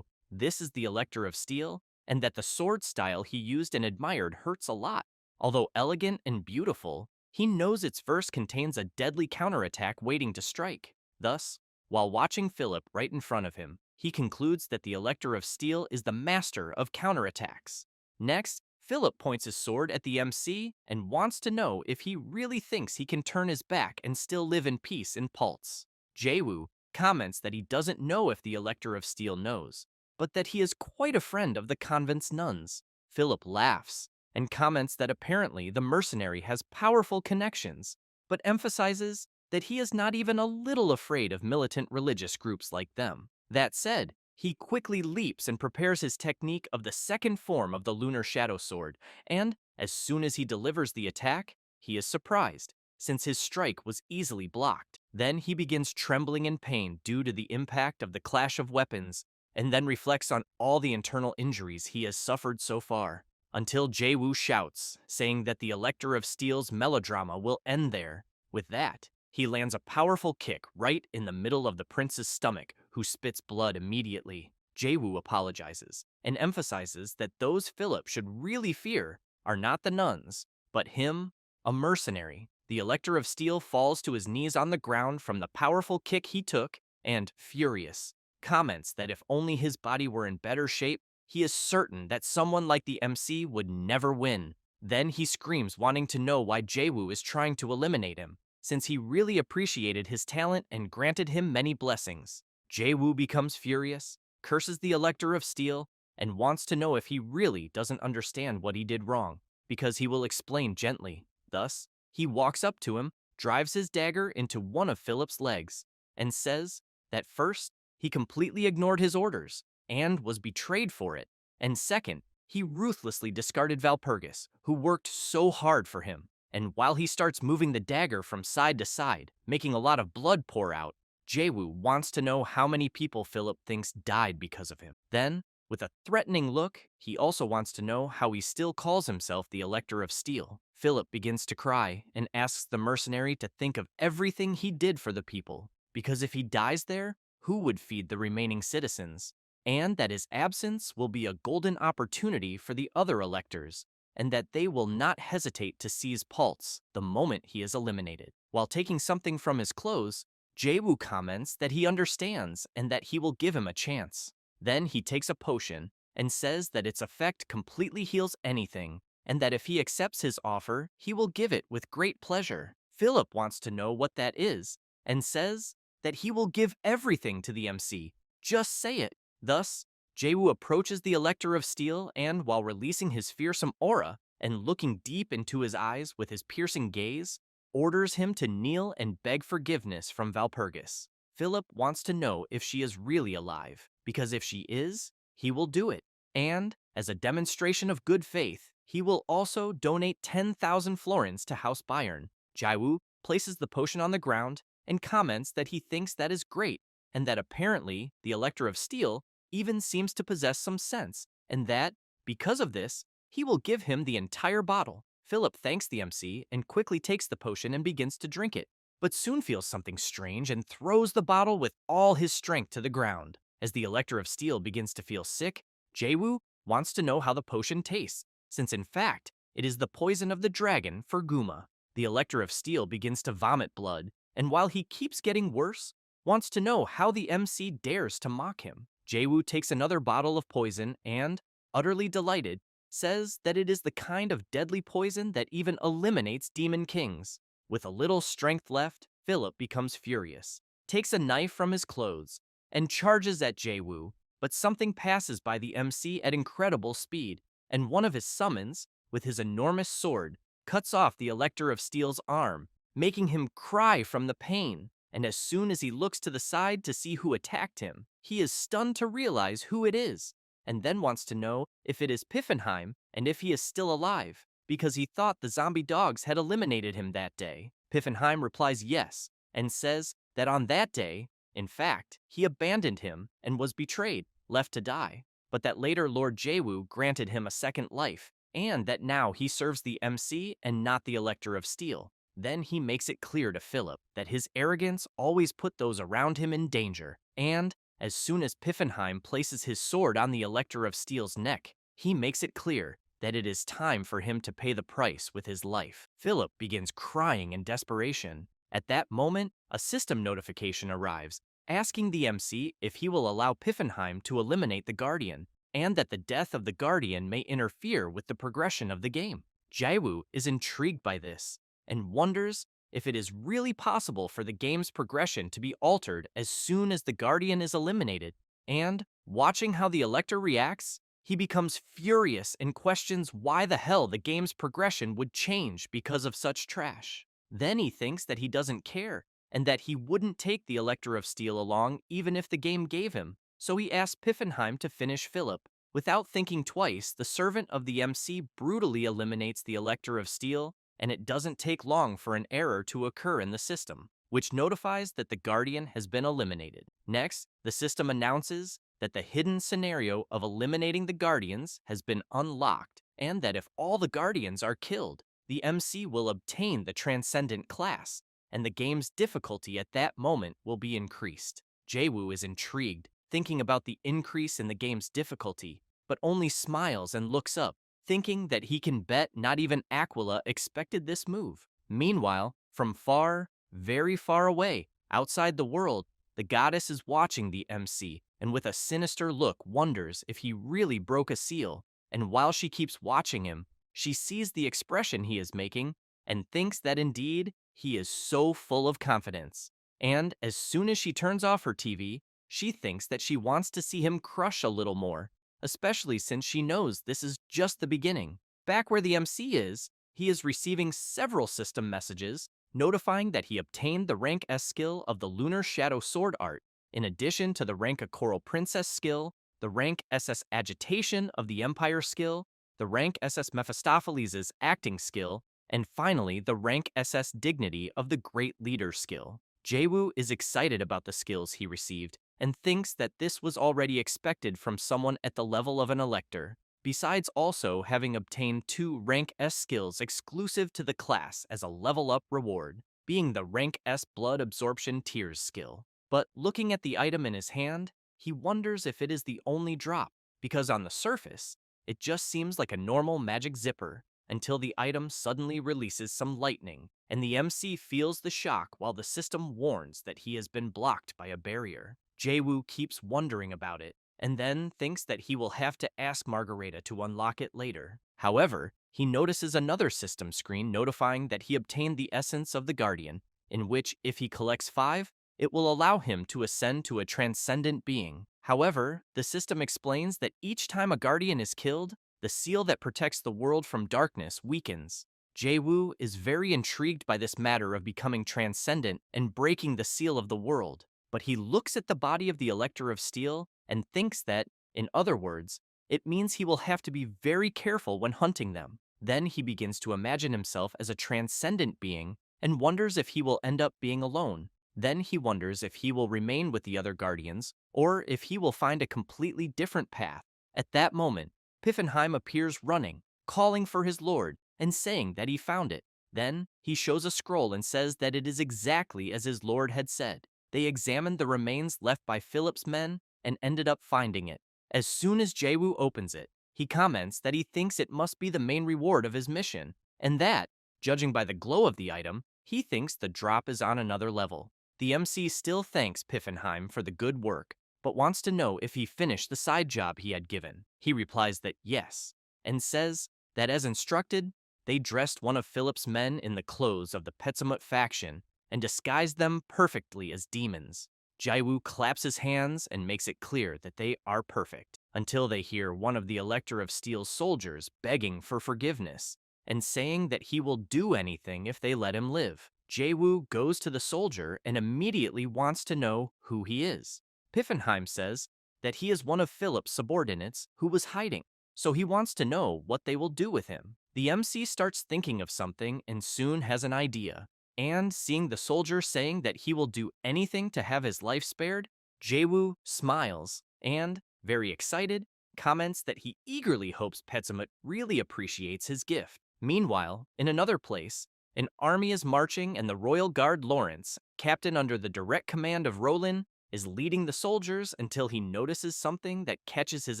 this is the Elector of Steel, and that the sword style he used and admired hurts a lot. Although elegant and beautiful, he knows its verse contains a deadly counterattack waiting to strike. Thus, while watching Philip right in front of him, he concludes that the Elector of Steel is the master of counterattacks. Next, Philip points his sword at the MC and wants to know if he really thinks he can turn his back and still live in peace in Pulse. Jayu comments that he doesn't know if the Elector of Steel knows, but that he is quite a friend of the convent's nuns. Philip laughs and comments that apparently the mercenary has powerful connections, but emphasizes that he is not even a little afraid of militant religious groups like them. That said, he quickly leaps and prepares his technique of the second form of the Lunar Shadow Sword, and, as soon as he delivers the attack, he is surprised, since his strike was easily blocked. Then he begins trembling in pain due to the impact of the clash of weapons, and then reflects on all the internal injuries he has suffered so far, until Jayu shouts, saying that the Elector of Steel's melodrama will end there. With that, he lands a powerful kick right in the middle of the prince's stomach, who spits blood immediately. Jayu apologizes and emphasizes that those Philip should really fear are not the nuns, but him, a mercenary. The Elector of Steel falls to his knees on the ground from the powerful kick he took and, furious, comments that if only his body were in better shape, he is certain that someone like the MC would never win. Then he screams, wanting to know why Jayu is trying to eliminate him, since he really appreciated his talent and granted him many blessings. Jayu becomes furious, curses the Elector of Steel, and wants to know if he really doesn't understand what he did wrong, because he will explain gently. Thus, he walks up to him, drives his dagger into one of Philip's legs, and says that first, he completely ignored his orders and was betrayed for it, and second, he ruthlessly discarded Valpergus, who worked so hard for him. And while he starts moving the dagger from side to side, making a lot of blood pour out, Jayu wants to know how many people Philip thinks died because of him. Then, with a threatening look, he also wants to know how he still calls himself the Elector of Steel. Philip begins to cry and asks the mercenary to think of everything he did for the people, because if he dies there, who would feed the remaining citizens? And that his absence will be a golden opportunity for the other electors, and that they will not hesitate to seize Pulse the moment he is eliminated. While taking something from his clothes, Jayu comments that he understands and that he will give him a chance. Then he takes a potion and says that its effect completely heals anything, and that if he accepts his offer, he will give it with great pleasure. Philip wants to know what that is, and says that he will give everything to the MC. Just say it. Thus, Jayu approaches the Elector of Steel and, while releasing his fearsome aura and looking deep into his eyes with his piercing gaze, orders him to kneel and beg forgiveness from Valpergus. Philip wants to know if she is really alive, because if she is, he will do it. And, as a demonstration of good faith, he will also donate 10,000 florins to House Bayern. Jayu places the potion on the ground and comments that he thinks that is great, and that apparently the Elector of Steel even seems to possess some sense, and that, because of this, he will give him the entire bottle. Philip thanks the MC and quickly takes the potion and begins to drink it, but soon feels something strange and throws the bottle with all his strength to the ground. As the Elector of Steel begins to feel sick, Jayu wants to know how the potion tastes, since in fact, it is the poison of the dragon for Guma. The Elector of Steel begins to vomit blood, and while he keeps getting worse, wants to know how the MC dares to mock him. Jayu takes another bottle of poison and, utterly delighted, says that it is the kind of deadly poison that even eliminates demon kings. With a little strength left, Philip becomes furious, takes a knife from his clothes, and charges at Jayu, but something passes by the MC at incredible speed, and one of his summons, with his enormous sword, cuts off the Elector of Steel's arm, making him cry from the pain. And as soon as he looks to the side to see who attacked him, he is stunned to realize who it is, and then wants to know if it is Piffenheim and if he is still alive, because he thought the zombie dogs had eliminated him that day. Piffenheim replies yes, and says that on that day, in fact, he abandoned him and was betrayed, left to die, but that later Lord Jayu granted him a second life, and that now he serves the MC and not the Elector of Steel. Then he makes it clear to Philip that his arrogance always put those around him in danger, and, as soon as Piffenheim places his sword on the Elector of Steel's neck, he makes it clear that it is time for him to pay the price with his life. Philip begins crying in desperation. At that moment, a system notification arrives, asking the MC if he will allow Piffenheim to eliminate the Guardian, and that the death of the Guardian may interfere with the progression of the game. Jayu is intrigued by this, and wonders if it is really possible for the game's progression to be altered as soon as the Guardian is eliminated. And, watching how the Elector reacts, he becomes furious and questions why the hell the game's progression would change because of such trash. Then he thinks that he doesn't care, and that he wouldn't take the Elector of Steel along even if the game gave him, so he asks Piffenheim to finish Philip. Without thinking twice, the servant of the MC brutally eliminates the Elector of Steel, and it doesn't take long for an error to occur in the system, which notifies that the Guardian has been eliminated. Next, the system announces that the hidden scenario of eliminating the Guardians has been unlocked, and that if all the Guardians are killed, the MC will obtain the Transcendent class, and the game's difficulty at that moment will be increased. Jayu is intrigued, thinking about the increase in the game's difficulty, but only smiles and looks up, thinking that he can bet not even Aquila expected this move. Meanwhile, from far, very far away, outside the world, the goddess is watching the MC, and with a sinister look wonders if he really broke a seal, and while she keeps watching him, she sees the expression he is making, and thinks that indeed, he is so full of confidence. And as soon as she turns off her TV, she thinks that she wants to see him crush a little more, especially since she knows this is just the beginning. Back where the MC is, he is receiving several system messages notifying that he obtained the rank S skill of the Lunar Shadow Sword art, in addition to the rank A Coral Princess skill, the rank SS Agitation of the Empire skill, the rank SS Mephistopheles' acting skill, and finally the rank SS Dignity of the Great Leader skill. Jayu is excited about the skills he received and thinks that this was already expected from someone at the level of an elector, besides also having obtained 2 rank S skills exclusive to the class as a level up reward, being the rank S Blood Absorption Tears skill. But looking at the item in his hand, he wonders if it is the only drop, because on the surface, it just seems like a normal magic zipper, until the item suddenly releases some lightning, and the MC feels the shock while the system warns that he has been blocked by a barrier. Jayu keeps wondering about it, and then thinks that he will have to ask Margareta to unlock it later. However, he notices another system screen notifying that he obtained the essence of the Guardian, in which, if he collects 5, it will allow him to ascend to a transcendent being. However, the system explains that each time a Guardian is killed, the seal that protects the world from darkness weakens. Jayu is very intrigued by this matter of becoming transcendent and breaking the seal of the world, but he looks at the body of the Elector of Steel and thinks that, in other words, it means he will have to be very careful when hunting them. Then he begins to imagine himself as a transcendent being and wonders if he will end up being alone. Then he wonders if he will remain with the other Guardians or if he will find a completely different path. At that moment, Piffenheim appears running, calling for his lord and saying that he found it. Then he shows a scroll and says that it is exactly as his lord had said. They examined the remains left by Philip's men and ended up finding it. As soon as Jayu opens it, he comments that he thinks it must be the main reward of his mission, and that, judging by the glow of the item, he thinks the drop is on another level. The MC still thanks Piffenheim for the good work, but wants to know if he finished the side job he had given. He replies that yes, and says that as instructed, they dressed one of Philip's men in the clothes of the Petsamut faction and disguised them perfectly as demons. Jayu claps his hands and makes it clear that they are perfect, until they hear one of the Elector of Steel's soldiers begging for forgiveness and saying that he will do anything if they let him live. Jayu goes to the soldier and immediately wants to know who he is. Piffenheim says that he is one of Philip's subordinates who was hiding, so he wants to know what they will do with him. The MC starts thinking of something and soon has an idea. And seeing the soldier saying that he will do anything to have his life spared, Jayu smiles and, very excited, comments that he eagerly hopes Petsamut really appreciates his gift. Meanwhile, in another place, an army is marching and the Royal Guard Lawrence, captain under the direct command of Roland, is leading the soldiers until he notices something that catches his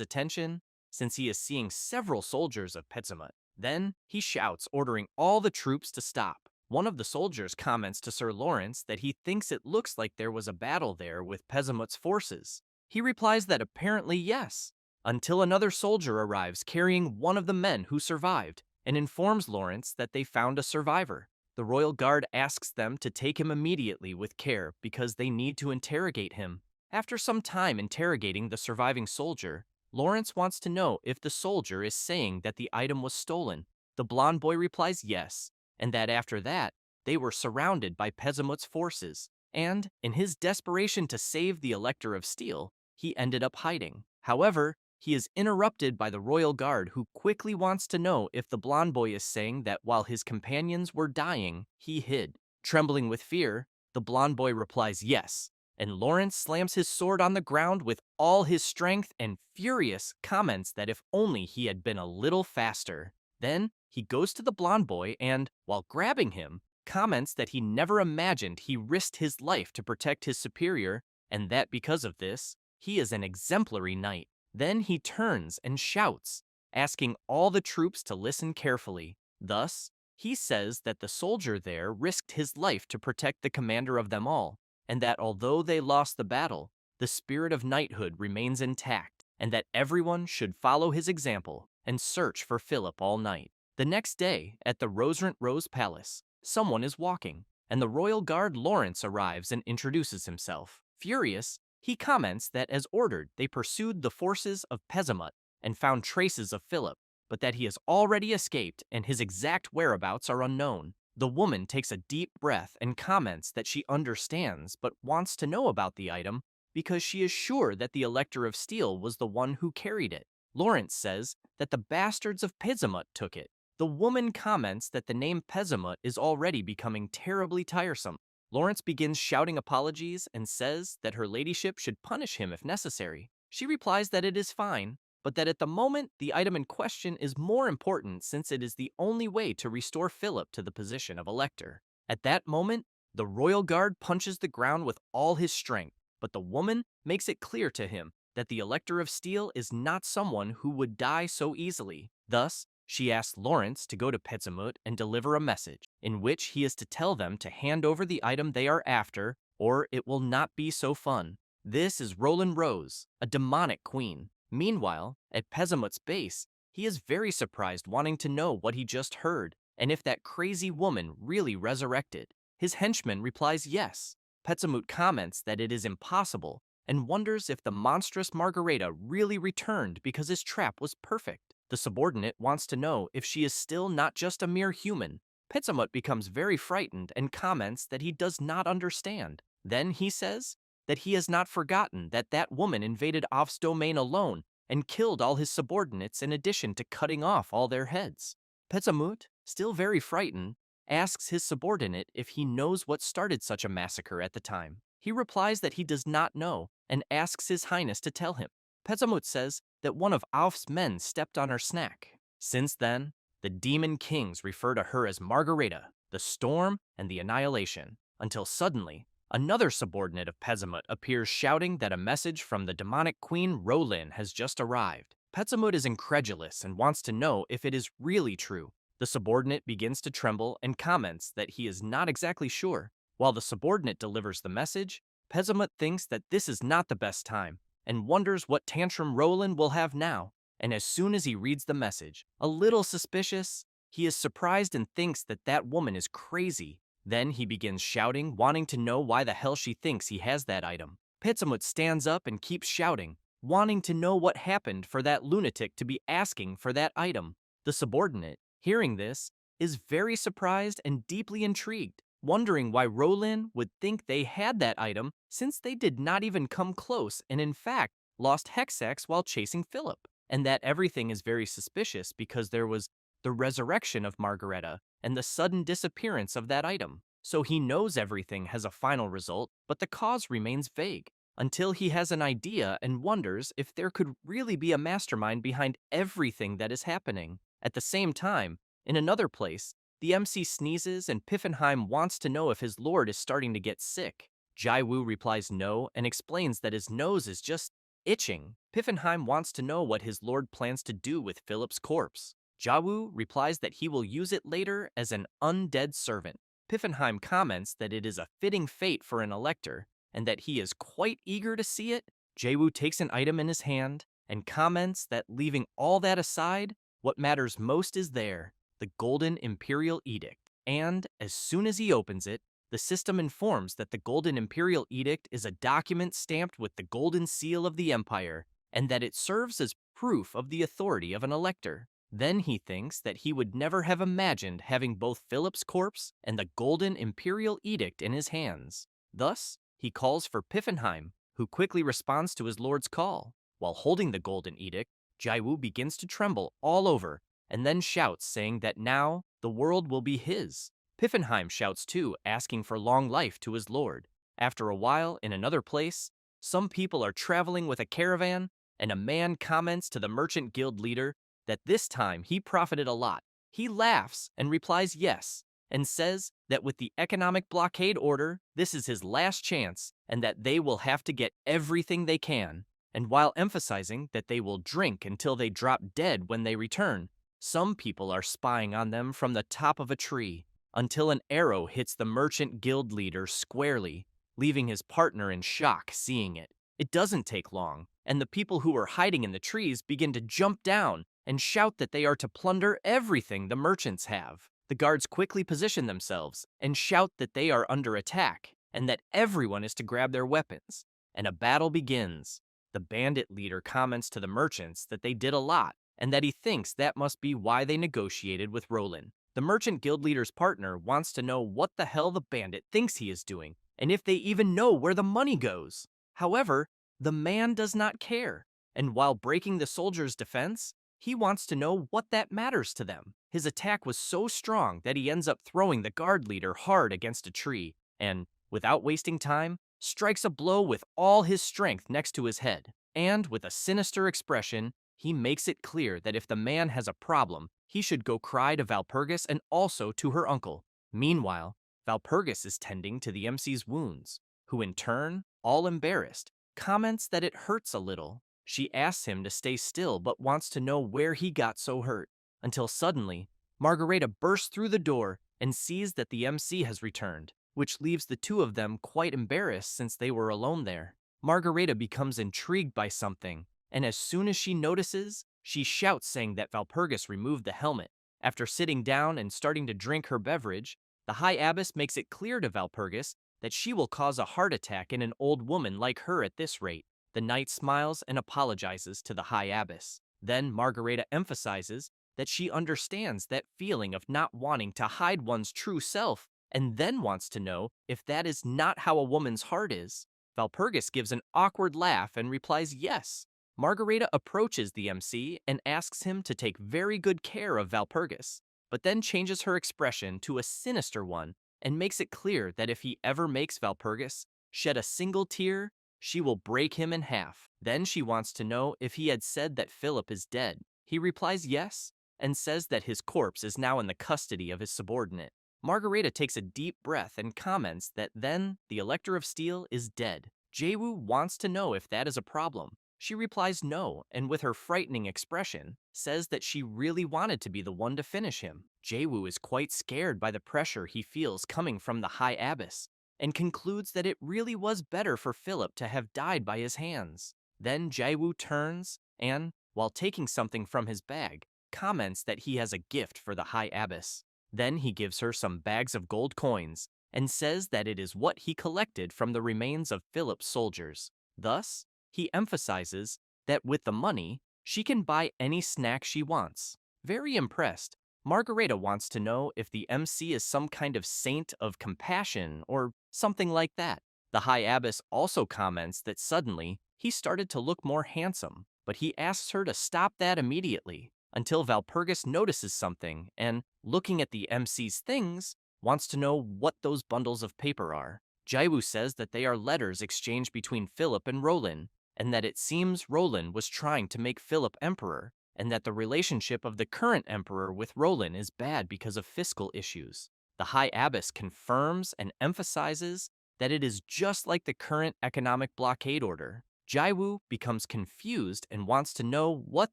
attention, since he is seeing several soldiers of Petsamut. Then he shouts, ordering all the troops to stop. One of the soldiers comments to Sir Lawrence that he thinks it looks like there was a battle there with Petsamut's forces. He replies that apparently yes, until another soldier arrives carrying one of the men who survived and informs Lawrence that they found a survivor. The Royal Guard asks them to take him immediately with care because they need to interrogate him. After some time interrogating the surviving soldier, Lawrence wants to know if the soldier is saying that the item was stolen. The blonde boy replies yes, and that after that, they were surrounded by Petsamut's forces, and, in his desperation to save the Elector of Steel, he ended up hiding. However, he is interrupted by the Royal Guard, who quickly wants to know if the blonde boy is saying that while his companions were dying, he hid. Trembling with fear, the blonde boy replies yes, and Lawrence slams his sword on the ground with all his strength and, furious, comments that if only he had been a little faster. Then, he goes to the blonde boy and, while grabbing him, comments that he never imagined he risked his life to protect his superior, and that because of this, he is an exemplary knight. Then he turns and shouts, asking all the troops to listen carefully. Thus, he says that the soldier there risked his life to protect the commander of them all, and that although they lost the battle, the spirit of knighthood remains intact, and that everyone should follow his example and search for Philip all night. The next day, at the Rosrent Rose Palace, someone is walking. and the royal guard Lawrence arrives and introduces himself. Furious, he comments that as ordered, they pursued the forces of Pezamut and found traces of Philip, but that he has already escaped and his exact whereabouts are unknown. The woman takes a deep breath and comments that she understands but wants to know about the item because she is sure that the Elector of Steel was the one who carried it. Lawrence says that the bastards of Pezamut took it. The woman comments that the name Pezamut is already becoming terribly tiresome. Lawrence begins shouting apologies and says that her ladyship should punish him if necessary. She replies that it is fine, but that at the moment, the item in question is more important since it is the only way to restore Philip to the position of elector. At that moment, the royal guard punches the ground with all his strength, but the woman makes it clear to him that the Elector of Steel is not someone who would die so easily. Thus, she asks Lawrence to go to Pezamut and deliver a message, in which he is to tell them to hand over the item they are after, or it will not be so fun. This is Roland Rose, a demonic queen. Meanwhile, at Pezamut's base, he is very surprised, wanting to know what he just heard, and if that crazy woman really resurrected. His henchman replies yes. Pezamut comments that it is impossible, and wonders if the monstrous Margareta really returned because his trap was perfect. The subordinate wants to know if she is still not just a mere human. Pezamut becomes very frightened and comments that he does not understand. Then he says that he has not forgotten that that woman invaded Off's domain alone and killed all his subordinates in addition to cutting off all their heads. Pezamut, still very frightened, asks his subordinate if he knows what started such a massacre at the time. He replies that he does not know and asks His Highness to tell him. Pezamut says that one of Alf's men stepped on her snack. Since then, the demon kings refer to her as Margareta, the Storm, and the Annihilation, until suddenly, another subordinate of Pezamut appears shouting that a message from the demonic queen Rolin has just arrived. Pezamut is incredulous and wants to know if it is really true. The subordinate begins to tremble and comments that he is not exactly sure. While the subordinate delivers the message, Pezamut thinks that this is not the best time and wonders what tantrum Roland will have now. And as soon as he reads the message, a little suspicious, he is surprised and thinks that that woman is crazy. Then he begins shouting, wanting to know why the hell she thinks he has that item. Pezamut stands up and keeps shouting, wanting to know what happened for that lunatic to be asking for that item. The subordinate, hearing this, is very surprised and deeply intrigued, wondering why Roland would think they had that item since they did not even come close and in fact lost Hexax while chasing Philip, and that everything is very suspicious because there was the resurrection of Margareta and the sudden disappearance of that item. So he knows everything has a final result, but the cause remains vague, until he has an idea and wonders if there could really be a mastermind behind everything that is happening. At the same time, in another place, the MC sneezes and Piffenheim wants to know if his lord is starting to get sick. Jayu replies no and explains that his nose is just itching. Piffenheim wants to know what his lord plans to do with Philip's corpse. Jayu replies that he will use it later as an undead servant. Piffenheim comments that it is a fitting fate for an elector and that he is quite eager to see it. Jayu takes an item in his hand and comments that leaving all that aside, what matters most is there, the Golden Imperial Edict. And as soon as he opens it, the system informs that the Golden Imperial Edict is a document stamped with the golden seal of the Empire, and that it serves as proof of the authority of an elector. Then he thinks that he would never have imagined having both Philip's corpse and the Golden Imperial Edict in his hands. Thus, he calls for Piffenheim, who quickly responds to his lord's call. While holding the Golden Edict, Jayu begins to tremble all over, and then shouts, saying that now the world will be his. Piffenheim shouts too, asking for long life to his lord. After a while, in another place, some people are traveling with a caravan, and a man comments to the merchant guild leader that this time he profited a lot. He laughs and replies yes, and says that with the economic blockade order, this is his last chance, and that they will have to get everything they can. And while emphasizing that they will drink until they drop dead when they return, some people are spying on them from the top of a tree, until an arrow hits the merchant guild leader squarely, leaving his partner in shock seeing it. It doesn't take long, and the people who are hiding in the trees begin to jump down and shout that they are to plunder everything the merchants have. The guards quickly position themselves and shout that they are under attack and that everyone is to grab their weapons. And a battle begins. The bandit leader comments to the merchants that they did a lot and that he thinks that must be why they negotiated with Roland. The merchant guild leader's partner wants to know what the hell the bandit thinks he is doing and if they even know where the money goes. However, the man does not care, and while breaking the soldier's defense, he wants to know what that matters to them. His attack was so strong that he ends up throwing the guard leader hard against a tree and, without wasting time, strikes a blow with all his strength next to his head. And with a sinister expression, he makes it clear that if the man has a problem, he should go cry to Valpergus and also to her uncle. Meanwhile, Valpergus is tending to the MC's wounds, who in turn, all embarrassed, comments that it hurts a little. She asks him to stay still but wants to know where he got so hurt, until suddenly, Margareta bursts through the door and sees that the MC has returned, which leaves the two of them quite embarrassed since they were alone there. Margareta becomes intrigued by something, and as soon as she notices, she shouts saying that Valpergus removed the helmet. After sitting down and starting to drink her beverage, the High Abbess makes it clear to Valpergus that she will cause a heart attack in an old woman like her at this rate. The knight smiles and apologizes to the High Abbess. Then Margareta emphasizes that she understands that feeling of not wanting to hide one's true self, and then wants to know if that is not how a woman's heart is. Valpergus gives an awkward laugh and replies yes. Margareta approaches the MC and asks him to take very good care of Valpergus, but then changes her expression to a sinister one and makes it clear that if he ever makes Valpergus shed a single tear, she will break him in half. Then she wants to know if he had said that Philip is dead. He replies yes, and says that his corpse is now in the custody of his subordinate. Margareta takes a deep breath and comments that then the Elector of Steel is dead. Jayu wants to know if that is a problem. She replies no, and with her frightening expression, says that she really wanted to be the one to finish him. Jayu is quite scared by the pressure he feels coming from the High Abbess, and concludes that it really was better for Philip to have died by his hands. Then Jayu turns and, while taking something from his bag, comments that he has a gift for the High Abbess. Then he gives her some bags of gold coins and says that it is what he collected from the remains of Philip's soldiers. Thus, he emphasizes that with the money, she can buy any snack she wants. Very impressed, Margareta wants to know if the MC is some kind of saint of compassion or something like that. The High Abbess also comments that suddenly he started to look more handsome, but he asks her to stop that immediately until Valpergus notices something and, looking at the MC's things, wants to know what those bundles of paper are. Jayu says that they are letters exchanged between Philip and Roland, and that it seems Roland was trying to make Philip emperor, and that the relationship of the current emperor with Roland is bad because of fiscal issues. The High Abbess confirms and emphasizes that it is just like the current economic blockade order. Jayu becomes confused and wants to know what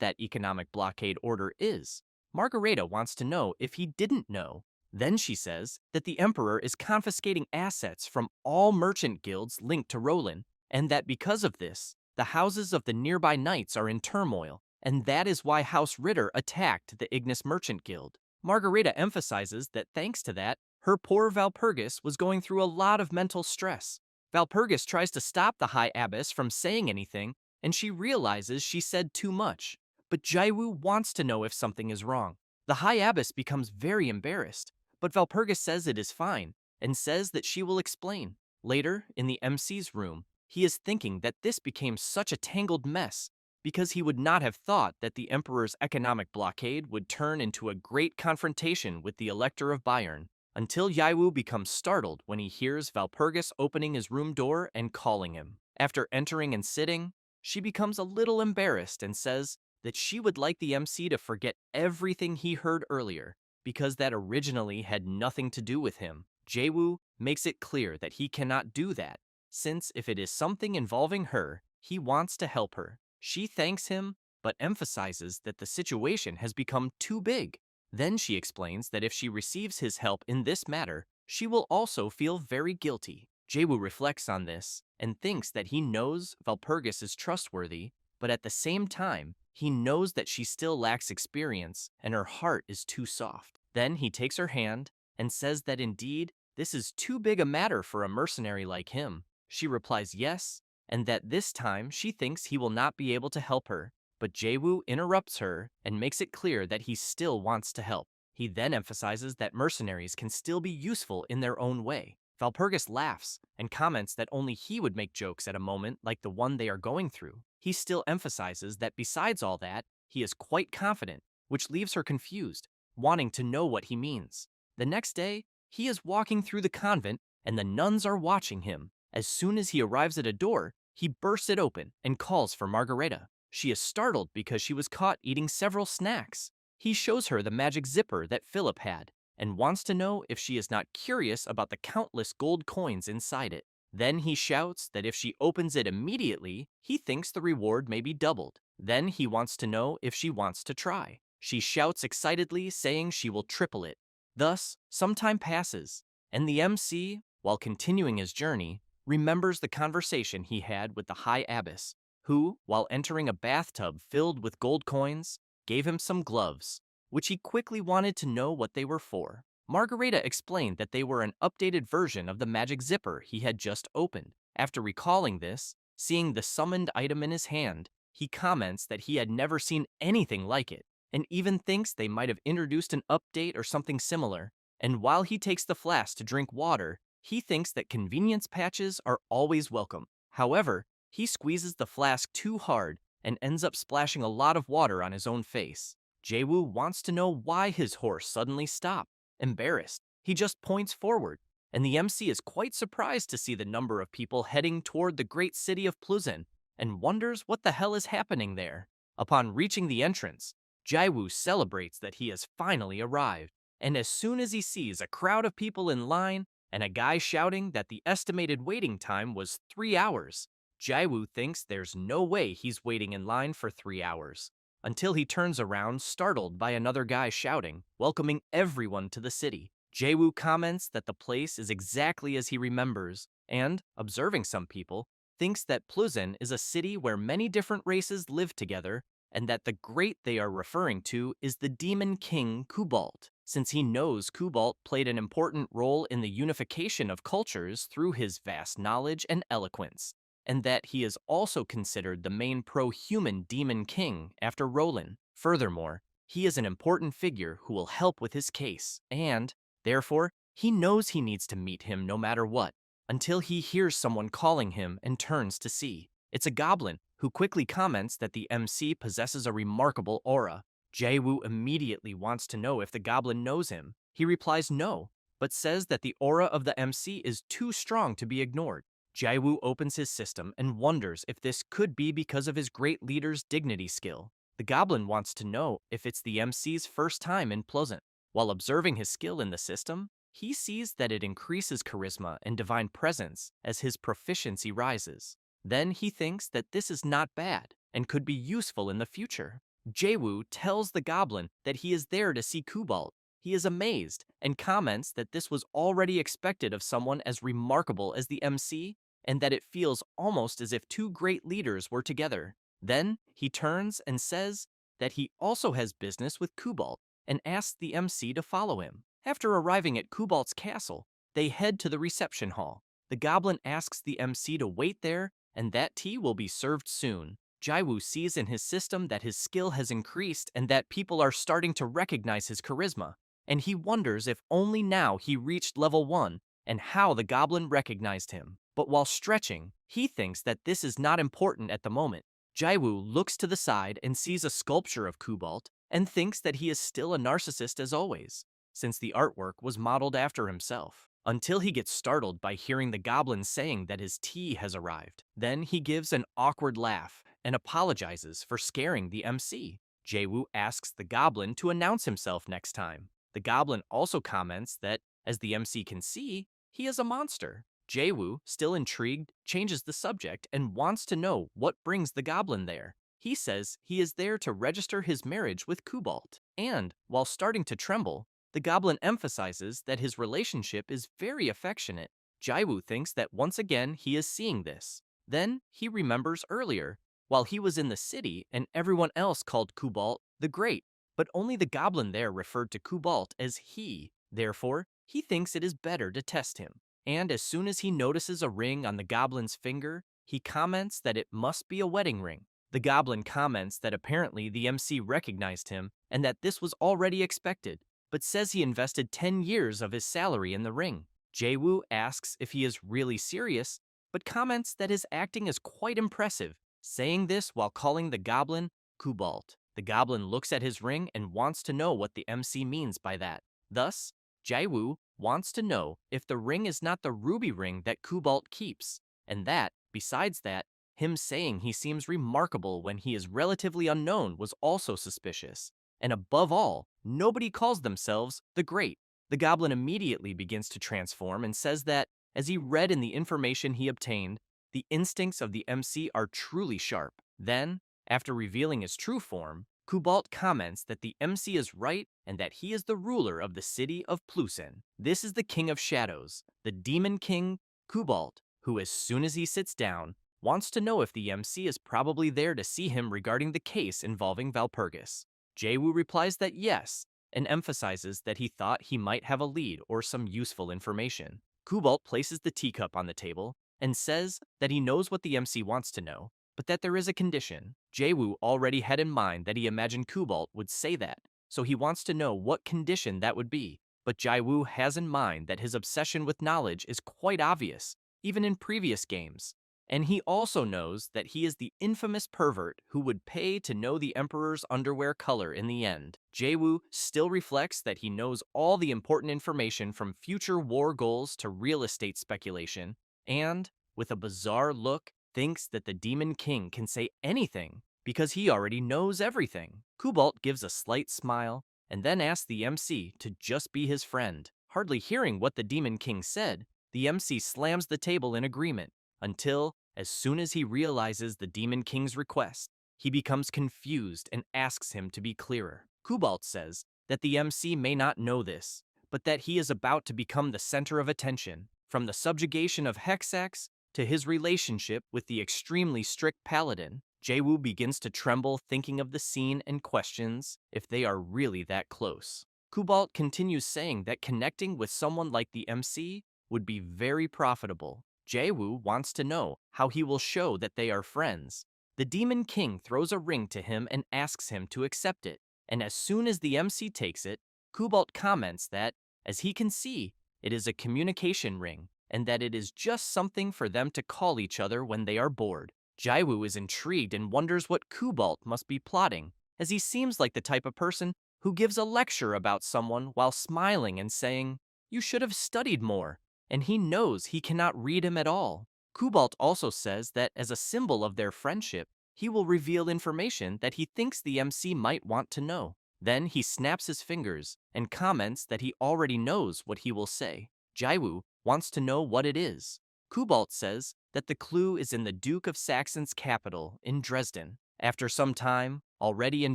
that economic blockade order is. Margareta wants to know if he didn't know. Then she says that the emperor is confiscating assets from all merchant guilds linked to Roland, and that because of this, the houses of the nearby knights are in turmoil, and that is why House Ritter attacked the Ignis Merchant Guild. Margareta emphasizes that thanks to that, her poor Valpergus was going through a lot of mental stress. Valpergus tries to stop the High Abbess from saying anything, and she realizes she said too much. But Jayu wants to know if something is wrong. The High Abbess becomes very embarrassed, but Valpergus says it is fine, and says that she will explain. Later, in the MC's room, he is thinking that this became such a tangled mess because he would not have thought that the Emperor's economic blockade would turn into a great confrontation with the Elector of Bayern, until Jayu becomes startled when he hears Valpergus opening his room door and calling him. After entering and sitting, she becomes a little embarrassed and says that she would like the MC to forget everything he heard earlier, because that originally had nothing to do with him. Jayu makes it clear that he cannot do that, since if it is something involving her, he wants to help her. She thanks him, but emphasizes that the situation has become too big. Then she explains that if she receives his help in this matter, she will also feel very guilty. Jayu reflects on this and thinks that he knows Valpergus is trustworthy, but at the same time, he knows that she still lacks experience and her heart is too soft. Then he takes her hand and says that indeed, this is too big a matter for a mercenary like him. She replies yes, and that this time she thinks he will not be able to help her. But Jayu interrupts her and makes it clear that he still wants to help. He then emphasizes that mercenaries can still be useful in their own way. Valpergus laughs and comments that only he would make jokes at a moment like the one they are going through. He still emphasizes that besides all that, he is quite confident, which leaves her confused, wanting to know what he means. The next day, he is walking through the convent and the nuns are watching him. As soon as he arrives at a door, he bursts it open and calls for Margareta. She is startled because she was caught eating several snacks. He shows her the magic zipper that Philip had and wants to know if she is not curious about the countless gold coins inside it. Then he shouts that if she opens it immediately, he thinks the reward may be doubled. Then he wants to know if she wants to try. She shouts excitedly, saying she will triple it. Thus, some time passes, and the MC, while continuing his journey, remembers the conversation he had with the High Abbess, who, while entering a bathtub filled with gold coins, gave him some gloves, which he quickly wanted to know what they were for. Margareta explained that they were an updated version of the magic zipper he had just opened. After recalling this, seeing the summoned item in his hand, he comments that he had never seen anything like it, and even thinks they might have introduced an update or something similar. And while he takes the flask to drink water, he thinks that convenience patches are always welcome. However, he squeezes the flask too hard and ends up splashing a lot of water on his own face. Jayu wants to know why his horse suddenly stopped. Embarrassed, he just points forward, and the MC is quite surprised to see the number of people heading toward the great city of Pluzin and wonders what the hell is happening there. Upon reaching the entrance, Jayu celebrates that he has finally arrived, and as soon as he sees a crowd of people in line and a guy shouting that the estimated waiting time was 3 hours, Jayu thinks there's no way he's waiting in line for 3 hours, until he turns around startled by another guy shouting, welcoming everyone to the city. Jayu comments that the place is exactly as he remembers, and, observing some people, thinks that Pluzin is a city where many different races live together, and that the great they are referring to is the demon king Kubalt, since he knows Kubalt played an important role in the unification of cultures through his vast knowledge and eloquence, and that he is also considered the main pro-human demon king after Roland. Furthermore, he is an important figure who will help with his case, and, therefore, he knows he needs to meet him no matter what, until he hears someone calling him and turns to see. It's a goblin, who quickly comments that the MC possesses a remarkable aura. Jayu immediately wants to know if the goblin knows him. He replies no, but says that the aura of the MC is too strong to be ignored. Jayu opens his system and wonders if this could be because of his great leader's dignity skill. The goblin wants to know if it's the MC's first time in Pleasant. While observing his skill in the system, he sees that it increases charisma and divine presence as his proficiency rises. Then he thinks that this is not bad and could be useful in the future. Jayu tells the goblin that he is there to see Kubalt. He is amazed and comments that this was already expected of someone as remarkable as the MC, and that it feels almost as if two great leaders were together. Then he turns and says that he also has business with Kubalt and asks the MC to follow him. After arriving at Kubalt's castle, they head to the reception hall. The goblin asks the MC to wait there and that tea will be served soon. Jayu sees in his system that his skill has increased and that people are starting to recognize his charisma, and he wonders if only now he reached level 1 and how the goblin recognized him. But while stretching, he thinks that this is not important at the moment. Jayu looks to the side and sees a sculpture of Kubalt and thinks that he is still a narcissist as always, since the artwork was modeled after himself, until he gets startled by hearing the goblin saying that his tea has arrived. Then he gives an awkward laugh and apologizes for scaring the MC. Jayu asks the goblin to announce himself next time. The goblin also comments that, as the MC can see, he is a monster. Jayu, still intrigued, changes the subject and wants to know what brings the goblin there. He says he is there to register his marriage with Kubalt, and, while starting to tremble, the goblin emphasizes that his relationship is very affectionate. Jayu thinks that once again he is seeing this. Then he remembers earlier, while he was in the city and everyone else called Kubalt the Great, but only the goblin there referred to Kubalt as he. Therefore, he thinks it is better to test him. And as soon as he notices a ring on the goblin's finger, he comments that it must be a wedding ring. The goblin comments that apparently the MC recognized him and that this was already expected, but says he invested 10 years of his salary in the ring. Jayu asks if he is really serious, but comments that his acting is quite impressive, saying this while calling the goblin Kubalt. The goblin looks at his ring and wants to know what the MC means by that. Thus, Jayu wants to know if the ring is not the ruby ring that Kubalt keeps, and that, besides that, him saying he seems remarkable when he is relatively unknown was also suspicious. And above all, nobody calls themselves the Great. The goblin immediately begins to transform and says that, as he read in the information he obtained, the instincts of the MC are truly sharp. Then, after revealing his true form, Kubalt comments that the MC is right and that he is the ruler of the city of Plusen. This is the King of Shadows, the Demon King, Kubalt, who as soon as he sits down, wants to know if the MC is probably there to see him regarding the case involving Valpergus. Jayu replies that yes, and emphasizes that he thought he might have a lead or some useful information. Kubalt places the teacup on the table and says that he knows what the MC wants to know, but that there is a condition. Jayu already had in mind that he imagined Kubalt would say that, so he wants to know what condition that would be. But Jayu has in mind that his obsession with knowledge is quite obvious, even in previous games. And he also knows that he is the infamous pervert who would pay to know the Emperor's underwear color in the end. Jayu still reflects that he knows all the important information from future war goals to real estate speculation, and, with a bizarre look, thinks that the Demon King can say anything because he already knows everything. Kubalt gives a slight smile and then asks the MC to just be his friend. Hardly hearing what the Demon King said, the MC slams the table in agreement until, as soon as he realizes the Demon King's request, he becomes confused and asks him to be clearer. Kubalt says that the MC may not know this, but that he is about to become the center of attention, from the subjugation of Hexax to his relationship with the extremely strict paladin. Jayu begins to tremble thinking of the scene and questions if they are really that close. Kubalt continues saying that connecting with someone like the MC would be very profitable. Jayu wants to know how he will show that they are friends. The Demon King throws a ring to him and asks him to accept it, and as soon as the MC takes it, Kubalt comments that, as he can see, it is a communication ring, and that it is just something for them to call each other when they are bored. Jayu is intrigued and wonders what Kubalt must be plotting, as he seems like the type of person who gives a lecture about someone while smiling and saying, "You should have studied more," and he knows he cannot read him at all. Kubalt also says that as a symbol of their friendship, he will reveal information that he thinks the MC might want to know. Then he snaps his fingers and comments that he already knows what he will say. Jayu wants to know what it is. Kubalt says that the clue is in the Duke of Saxon's capital in Dresden. After some time, already in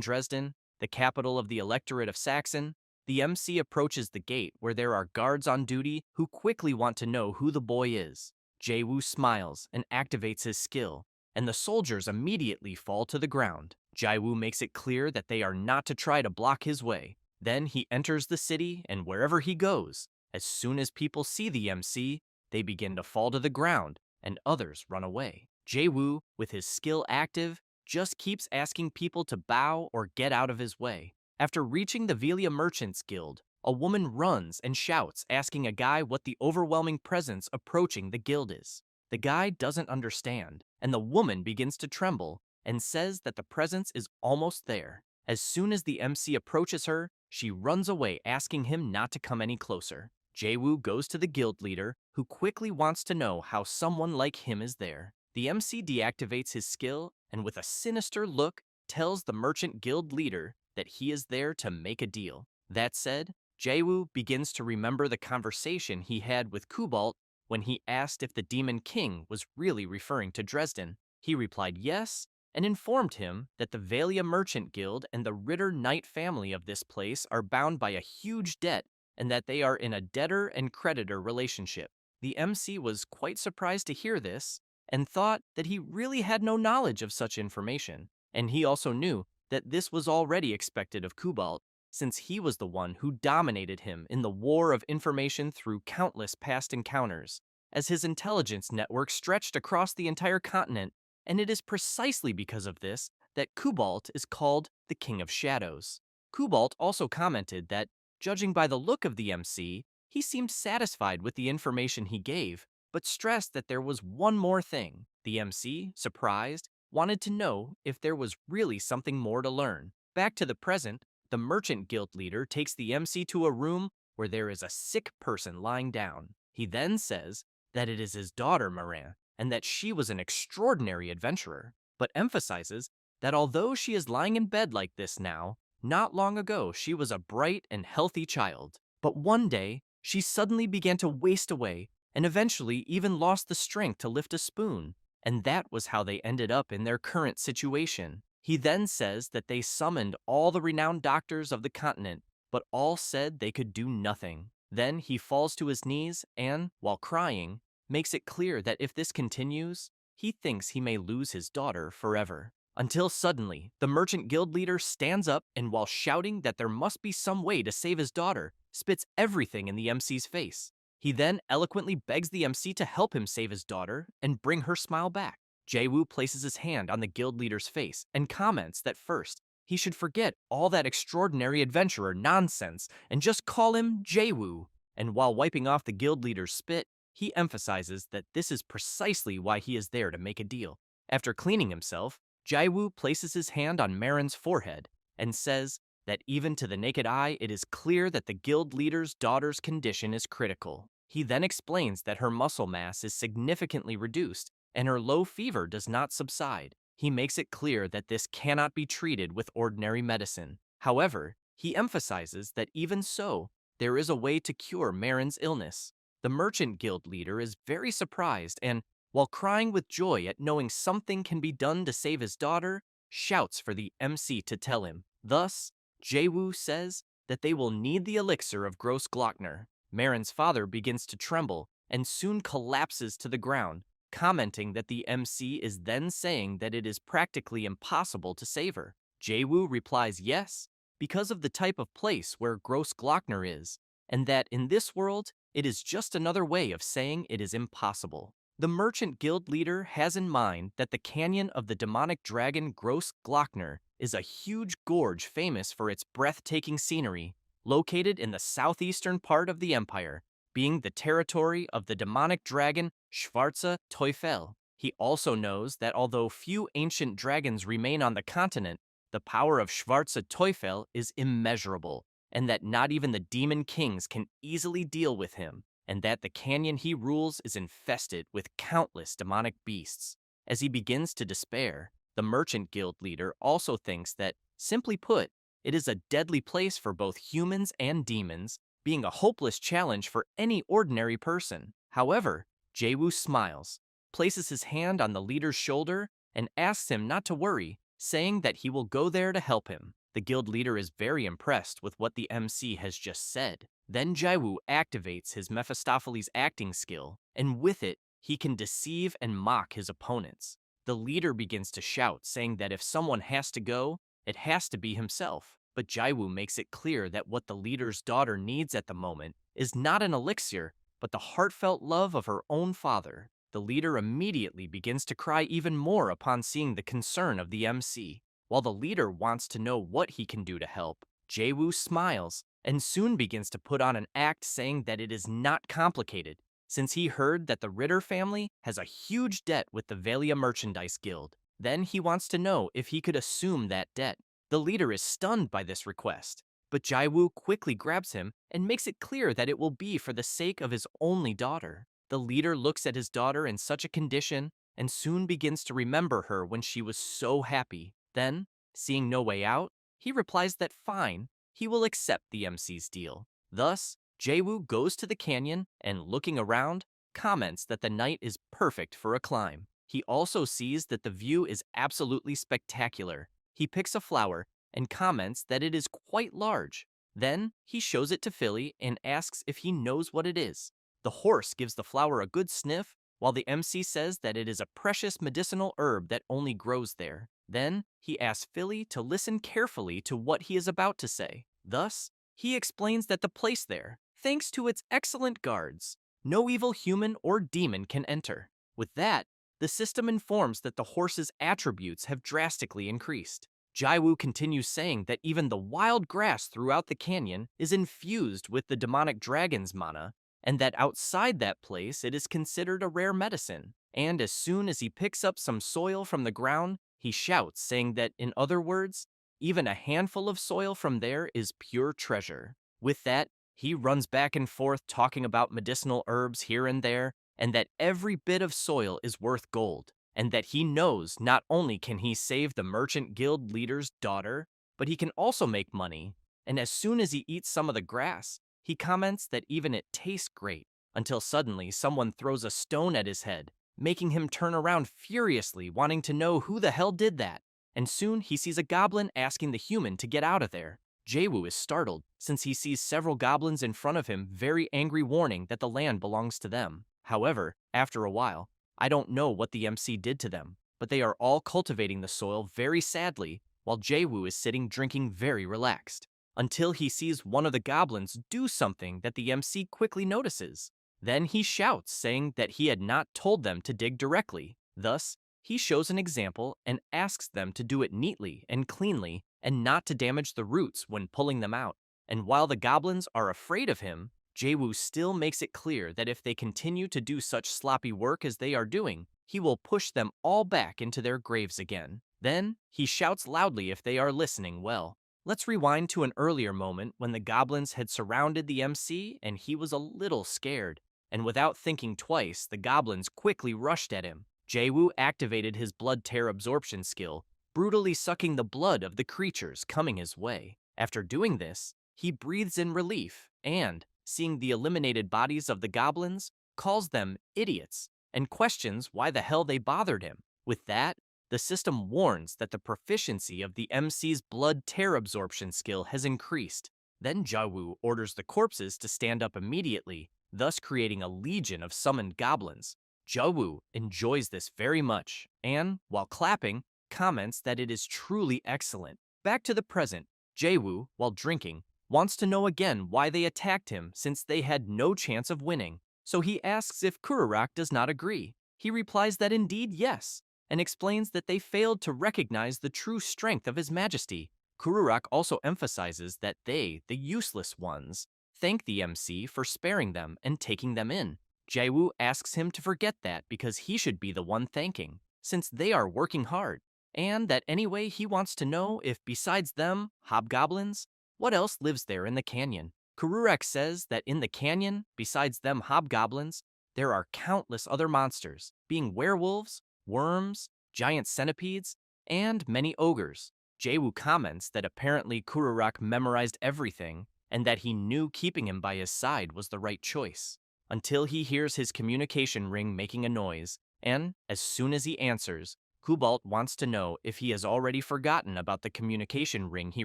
Dresden, the capital of the electorate of Saxon, the MC approaches the gate where there are guards on duty who quickly want to know who the boy is. Jayu smiles and activates his skill, and the soldiers immediately fall to the ground. Jayu makes it clear that they are not to try to block his way. Then he enters the city, and wherever he goes, as soon as people see the MC, they begin to fall to the ground, and others run away. Jayu, with his skill active, just keeps asking people to bow or get out of his way. After reaching the Velia Merchants Guild, a woman runs and shouts, asking a guy what the overwhelming presence approaching the guild is. The guy doesn't understand, and the woman begins to tremble and says that the presence is almost there. As soon as the MC approaches her, she runs away, asking him not to come any closer. Jayu goes to the guild leader, who quickly wants to know how someone like him is there. The MC deactivates his skill and with a sinister look tells the merchant guild leader that he is there to make a deal. That said, Jayu begins to remember the conversation he had with Kubalt when he asked if the Demon King was really referring to Dresden. He replied yes, and informed him that the Velia Merchant Guild and the Ritter Knight family of this place are bound by a huge debt and that they are in a debtor and creditor relationship. The MC was quite surprised to hear this and thought that he really had no knowledge of such information, and he also knew that this was already expected of Kubalt, since he was the one who dominated him in the war of information through countless past encounters, as his intelligence network stretched across the entire continent, and it is precisely because of this that Kubalt is called the King of Shadows. Kubalt also commented that, judging by the look of the MC, he seemed satisfied with the information he gave, but stressed that there was one more thing. The MC, surprised, wanted to know if there was really something more to learn. Back to the present, the Merchant Guild leader takes the MC to a room where there is a sick person lying down. He then says that it is his daughter Marin, and that she was an extraordinary adventurer, but emphasizes that although she is lying in bed like this now, not long ago she was a bright and healthy child. But one day, she suddenly began to waste away, and eventually even lost the strength to lift a spoon, and that was how they ended up in their current situation. He then says that they summoned all the renowned doctors of the continent, but all said they could do nothing. Then he falls to his knees and, while crying, makes it clear that if this continues, he thinks he may lose his daughter forever. Until suddenly, the Merchant Guild leader stands up and, while shouting that there must be some way to save his daughter, spits everything in the MC's face. He then eloquently begs the MC to help him save his daughter and bring her smile back. Jayu places his hand on the guild leader's face and comments that first, he should forget all that extraordinary adventurer nonsense and just call him Jayu. And while wiping off the guild leader's spit, he emphasizes that this is precisely why he is there to make a deal. After cleaning himself, Jayu places his hand on Marin's forehead and says that even to the naked eye, it is clear that the guild leader's daughter's condition is critical. He then explains that her muscle mass is significantly reduced and her low fever does not subside. He makes it clear that this cannot be treated with ordinary medicine. However, he emphasizes that even so, there is a way to cure Marin's illness. The Merchant Guild leader is very surprised and, while crying with joy at knowing something can be done to save his daughter, shouts for the MC to tell him. Thus, Jayu says that they will need the elixir of Gross Glockner. Marin's father begins to tremble and soon collapses to the ground, commenting that the MC is then saying that it is practically impossible to save her. Jayu replies yes, because of the type of place where Gross Glockner is, and that in this world, it is just another way of saying it is impossible. The Merchant Guild leader has in mind that the canyon of the demonic dragon Gross Glockner is a huge gorge famous for its breathtaking scenery, located in the southeastern part of the empire, being the territory of the demonic dragon Schwarze Teufel. He also knows that although few ancient dragons remain on the continent, the power of Schwarze Teufel is immeasurable, and that not even the demon kings can easily deal with him, and that the canyon he rules is infested with countless demonic beasts. As he begins to despair, the Merchant Guild leader also thinks that, simply put, it is a deadly place for both humans and demons, being a hopeless challenge for any ordinary person. However, Jayu smiles, places his hand on the leader's shoulder, and asks him not to worry, saying that he will go there to help him. The guild leader is very impressed with what the MC has just said. Then Jayu activates his Mephistopheles acting skill, and with it, he can deceive and mock his opponents. The leader begins to shout, saying that if someone has to go, it has to be himself. But Jayu makes it clear that what the leader's daughter needs at the moment is not an elixir, but the heartfelt love of her own father. The leader immediately begins to cry even more upon seeing the concern of the MC. While the leader wants to know what he can do to help, Jayu smiles and soon begins to put on an act saying that it is not complicated, since he heard that the Ritter family has a huge debt with the Valia Merchandise Guild. Then he wants to know if he could assume that debt. The leader is stunned by this request, but Jayu quickly grabs him and makes it clear that it will be for the sake of his only daughter. The leader looks at his daughter in such a condition and soon begins to remember her when she was so happy. Then, seeing no way out, he replies that fine, he will accept the MC's deal. Thus, Jayu goes to the canyon and, looking around, comments that the night is perfect for a climb. He also sees that the view is absolutely spectacular. He picks a flower and comments that it is quite large. Then, he shows it to Philly and asks if he knows what it is. The horse gives the flower a good sniff, while the MC says that it is a precious medicinal herb that only grows there. Then he asks Philly to listen carefully to what he is about to say. Thus, he explains that the place there, thanks to its excellent guards, no evil human or demon can enter. With that, the system informs that the horse's attributes have drastically increased. Jayu continues saying that even the wild grass throughout the canyon is infused with the demonic dragon's mana, and that outside that place it is considered a rare medicine. And as soon as he picks up some soil from the ground, he shouts, saying that, in other words, even a handful of soil from there is pure treasure. With that, he runs back and forth talking about medicinal herbs here and there, and that every bit of soil is worth gold, and that he knows not only can he save the merchant guild leader's daughter, but he can also make money. And as soon as he eats some of the grass, he comments that even it tastes great, until suddenly someone throws a stone at his head, making him turn around furiously, wanting to know who the hell did that. And soon he sees a goblin asking the human to get out of there. Jayu is startled, since he sees several goblins in front of him, very angry, warning that the land belongs to them. However, after a while, I don't know what the MC did to them, but they are all cultivating the soil very sadly, while Jayu is sitting drinking very relaxed, until he sees one of the goblins do something that the MC quickly notices. Then he shouts, saying that he had not told them to dig directly. Thus, he shows an example and asks them to do it neatly and cleanly and not to damage the roots when pulling them out. And while the goblins are afraid of him, Jayu still makes it clear that if they continue to do such sloppy work as they are doing, he will push them all back into their graves again. Then, he shouts loudly if they are listening well. Let's rewind to an earlier moment when the goblins had surrounded the MC and he was a little scared. And without thinking twice, the goblins quickly rushed at him. Jayu activated his blood tear absorption skill, brutally sucking the blood of the creatures coming his way. After doing this, he breathes in relief and, seeing the eliminated bodies of the goblins, calls them idiots and questions why the hell they bothered him. With that, the system warns that the proficiency of the MC's blood tear absorption skill has increased. Then Jayu orders the corpses to stand up immediately, thus creating a legion of summoned goblins. Jayu enjoys this very much, and, while clapping, comments that it is truly excellent. Back to the present, Jayu, while drinking, wants to know again why they attacked him since they had no chance of winning. So he asks if Kururak does not agree. He replies that indeed yes, and explains that they failed to recognize the true strength of his majesty. Kururak also emphasizes that they, the useless ones, thank the MC for sparing them and taking them in. Jayu asks him to forget that because he should be the one thanking, since they are working hard, and that anyway he wants to know if besides them, hobgoblins, what else lives there in the canyon. Kururak says that in the canyon, besides them hobgoblins, there are countless other monsters, being werewolves, worms, giant centipedes, and many ogres. Jayu comments that apparently Kururak memorized everything, and that he knew keeping him by his side was the right choice, until he hears his communication ring making a noise, and, as soon as he answers, Kubalt wants to know if he has already forgotten about the communication ring he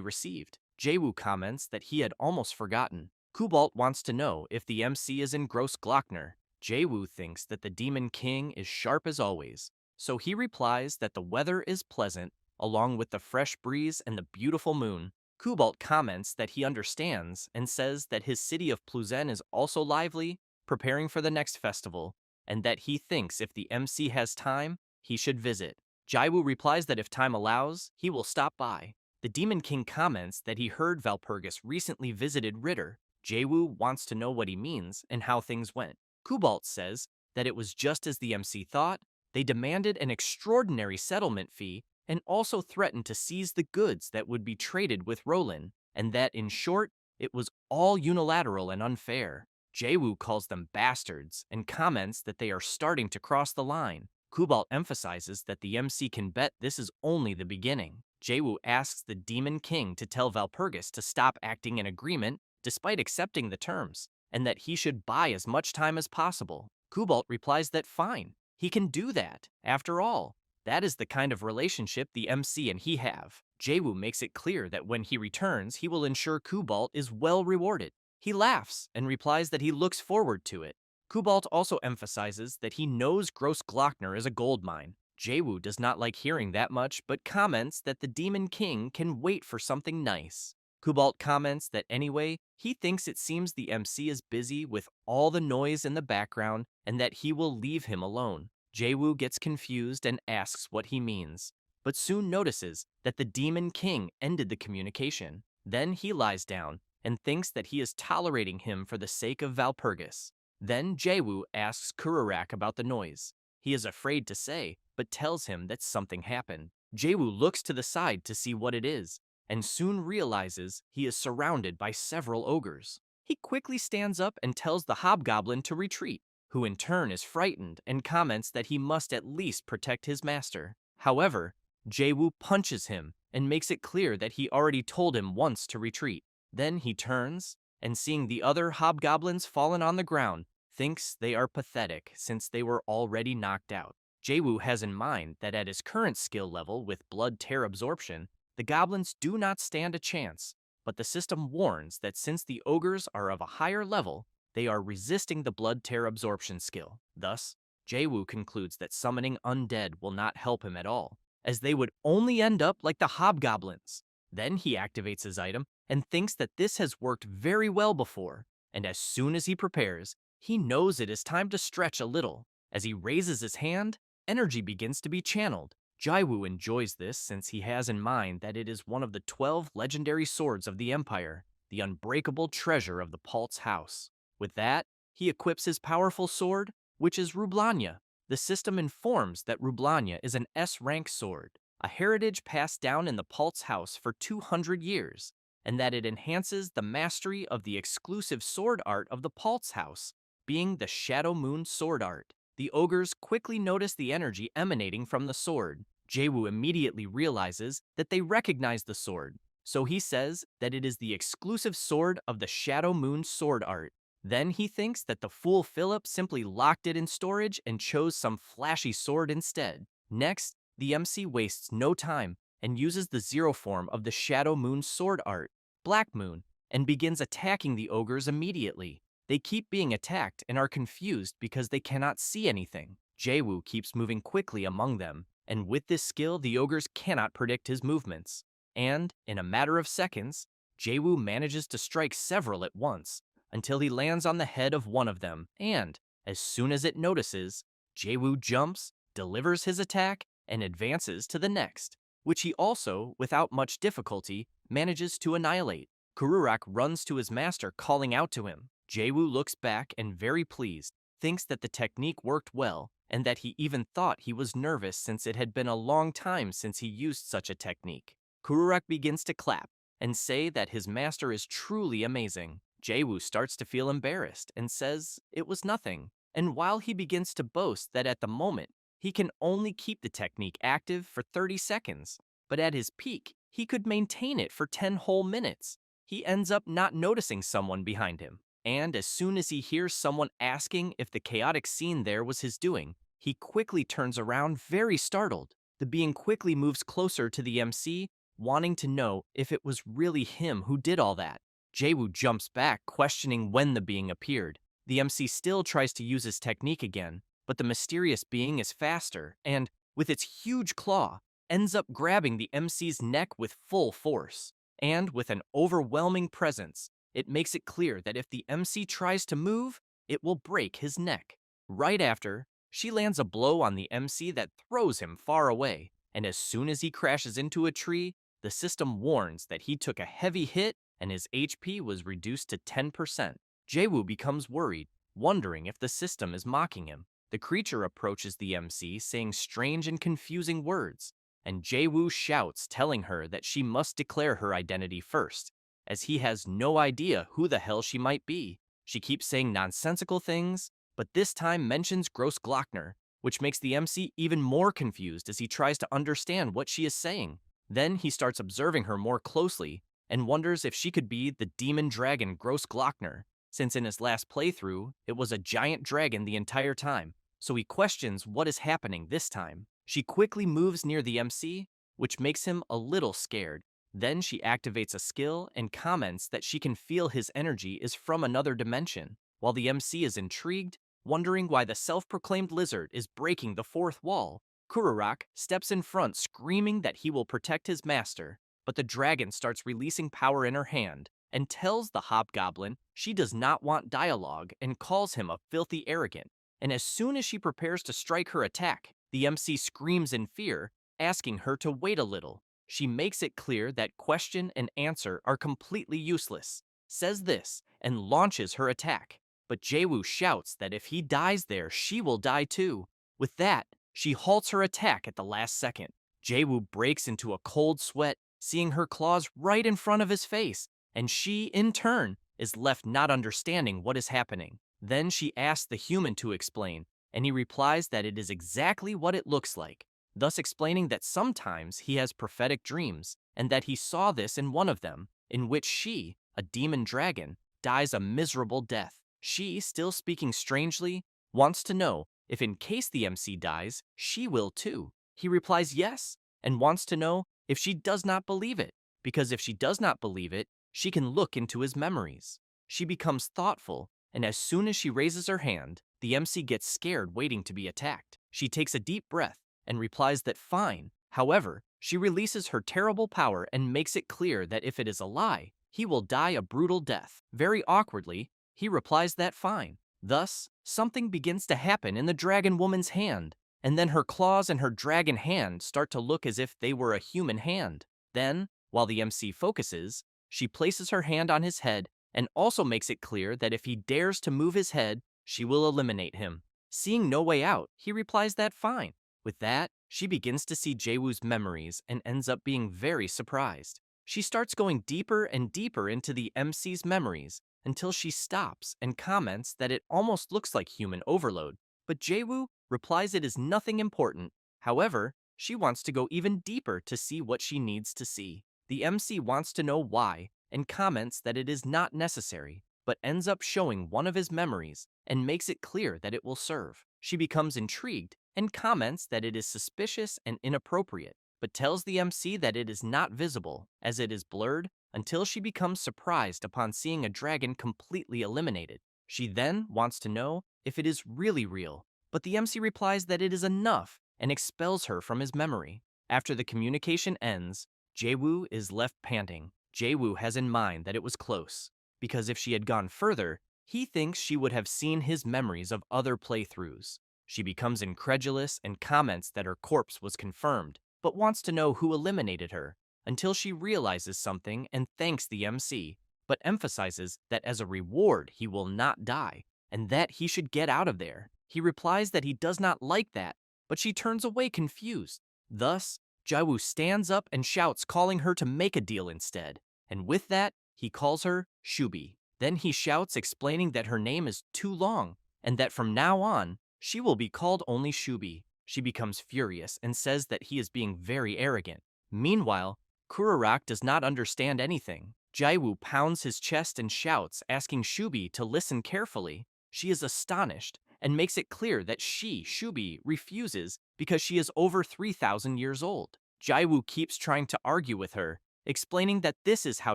received. Jayu comments that he had almost forgotten. Kubalt wants to know if the MC is in Gross Glockner. Jayu thinks that the Demon King is sharp as always, so he replies that the weather is pleasant, along with the fresh breeze and the beautiful moon. Kubalt comments that he understands and says that his city of Pluzen is also lively, preparing for the next festival, and that he thinks if the MC has time, he should visit. Jayu replies that if time allows, he will stop by. The Demon King comments that he heard Valpergus recently visited Ritter. Jayu wants to know what he means and how things went. Kubalt says that it was just as the MC thought. They demanded an extraordinary settlement fee and also threatened to seize the goods that would be traded with Roland, and that, in short, it was all unilateral and unfair. Jayu calls them bastards and comments that they are starting to cross the line. Kubalt emphasizes that the MC can bet this is only the beginning. Jayu asks the Demon King to tell Valpergus to stop acting in agreement despite accepting the terms, and that he should buy as much time as possible. Kubalt replies that fine, he can do that. After all, that is the kind of relationship the MC and he have. Jayu makes it clear that when he returns, he will ensure Kubalt is well rewarded. He laughs and replies that he looks forward to it. Kubalt also emphasizes that he knows Gross Glockner is a gold mine. Jayu does not like hearing that much, but comments that the Demon King can wait for something nice. Cobalt comments that anyway, he thinks it seems the MC is busy with all the noise in the background and that he will leave him alone. Jayu gets confused and asks what he means, but soon notices that the Demon King ended the communication. Then he lies down and thinks that he is tolerating him for the sake of Valpergus. Then Jayu asks Kururak about the noise. He is afraid to say, but tells him that something happened. Jayu looks to the side to see what it is, and soon realizes he is surrounded by several ogres. He quickly stands up and tells the hobgoblin to retreat, who in turn is frightened and comments that he must at least protect his master. However, Jayu punches him and makes it clear that he already told him once to retreat. Then he turns, and seeing the other hobgoblins fallen on the ground, thinks they are pathetic since they were already knocked out. Jayu has in mind that at his current skill level with blood tear absorption, the goblins do not stand a chance, but the system warns that since the ogres are of a higher level, they are resisting the blood tear absorption skill. Thus, Jayu concludes that summoning undead will not help him at all, as they would only end up like the hobgoblins. Then he activates his item and thinks that this has worked very well before, and as soon as he prepares, he knows it is time to stretch a little. As he raises his hand, energy begins to be channeled. Jayu enjoys this since he has in mind that it is one of the 12 legendary swords of the Empire, the unbreakable treasure of the Paltz house. With that, he equips his powerful sword, which is Rublanya. The system informs that Rublanya is an S-rank sword, a heritage passed down in the Paltz house for 200 years, and that it enhances the mastery of the exclusive sword art of the Paltz house, being the Shadow Moon sword art. The ogres quickly notice the energy emanating from the sword. Jayu immediately realizes that they recognize the sword, so he says that it is the exclusive sword of the Shadow Moon sword art. Then he thinks that the fool Philip simply locked it in storage and chose some flashy sword instead. Next, the MC wastes no time and uses the zero form of the Shadow Moon sword art, Black Moon, and begins attacking the ogres immediately. They keep being attacked and are confused because they cannot see anything. Jayu keeps moving quickly among them, and with this skill the ogres cannot predict his movements. And, in a matter of seconds, Jayu manages to strike several at once, until he lands on the head of one of them, and, as soon as it notices, Jayu jumps, delivers his attack, and advances to the next, which he also, without much difficulty, manages to annihilate. Kururak runs to his master, calling out to him. Jayu looks back and, very pleased, thinks that the technique worked well, and that he even thought he was nervous since it had been a long time since he used such a technique. Kururak begins to clap and say that his master is truly amazing. Jayu starts to feel embarrassed and says it was nothing, and while he begins to boast that at the moment he can only keep the technique active for 30 seconds, but at his peak he could maintain it for 10 whole minutes, he ends up not noticing someone behind him. And as soon as he hears someone asking if the chaotic scene there was his doing, he quickly turns around very startled. The being quickly moves closer to the MC, wanting to know if it was really him who did all that. Jayu jumps back, questioning when the being appeared. The MC still tries to use his technique again, but the mysterious being is faster and, with its huge claw, ends up grabbing the MC's neck with full force. And with an overwhelming presence, it makes it clear that if the MC tries to move, it will break his neck. Right after, she lands a blow on the MC that throws him far away, and as soon as he crashes into a tree, the system warns that he took a heavy hit and his HP was reduced to 10%. Jayu becomes worried, wondering if the system is mocking him. The creature approaches the MC saying strange and confusing words, and Jayu shouts, telling her that she must declare her identity first, as he has no idea who the hell she might be. She keeps saying nonsensical things, but this time mentions Grossglockner, which makes the MC even more confused as he tries to understand what she is saying. Then he starts observing her more closely and wonders if she could be the demon dragon Grossglockner, since in his last playthrough, it was a giant dragon the entire time, so he questions what is happening this time. She quickly moves near the MC, which makes him a little scared. Then she activates a skill and comments that she can feel his energy is from another dimension, while the MC is intrigued, wondering why the self-proclaimed lizard is breaking the fourth wall. Kururak steps in front screaming that he will protect his master, but the dragon starts releasing power in her hand and tells the hobgoblin she does not want dialogue and calls him a filthy arrogant. And as soon as she prepares to strike her attack, the MC screams in fear, asking her to wait a little. She makes it clear that question and answer are completely useless, says this, and launches her attack. But Jayu shouts that if he dies there, she will die too. With that, she halts her attack at the last second. Jayu breaks into a cold sweat, seeing her claws right in front of his face, and she, in turn, is left not understanding what is happening. Then she asks the human to explain, and he replies that it is exactly what it looks like, thus explaining that sometimes he has prophetic dreams, and that he saw this in one of them, in which she, a demon dragon, dies a miserable death. She, still speaking strangely, wants to know if in case the MC dies, she will too. He replies yes, and wants to know if she does not believe it, because if she does not believe it, she can look into his memories. She becomes thoughtful, and as soon as she raises her hand, the MC gets scared waiting to be attacked. She takes a deep breath and replies that fine. However, she releases her terrible power and makes it clear that if it is a lie, he will die a brutal death. Very awkwardly, he replies that fine. Thus, something begins to happen in the dragon woman's hand, and then her claws and her dragon hand start to look as if they were a human hand. Then, while the MC focuses, she places her hand on his head and also makes it clear that if he dares to move his head, she will eliminate him. Seeing no way out, he replies that fine. With that, she begins to see Jayu's memories and ends up being very surprised. She starts going deeper and deeper into the MC's memories until she stops and comments that it almost looks like human overload, but Jayu replies it is nothing important. However, she wants to go even deeper to see what she needs to see. The MC wants to know why and comments that it is not necessary, but ends up showing one of his memories and makes it clear that it will serve. She becomes intrigued and comments that it is suspicious and inappropriate, but tells the MC that it is not visible as it is blurred until she becomes surprised upon seeing a dragon completely eliminated. She then wants to know if it is really real, but the MC replies that it is enough and expels her from his memory. After the communication ends, Jayu is left panting. Jayu has in mind that it was close, because if she had gone further, he thinks she would have seen his memories of other playthroughs. She becomes incredulous and comments that her corpse was confirmed, but wants to know who eliminated her, until she realizes something and thanks the MC, but emphasizes that as a reward he will not die, and that he should get out of there. He replies that he does not like that, but she turns away confused. Thus, Jayu stands up and shouts, calling her to make a deal instead, and with that, he calls her Shubi. Then he shouts, explaining that her name is too long, and that from now on, she will be called only Shubi. She becomes furious and says that he is being very arrogant. Meanwhile, Kururak does not understand anything. Jayu pounds his chest and shouts, asking Shubi to listen carefully. She is astonished and makes it clear that she, Shubi, refuses because she is over 3,000 years old. Jayu keeps trying to argue with her, explaining that this is how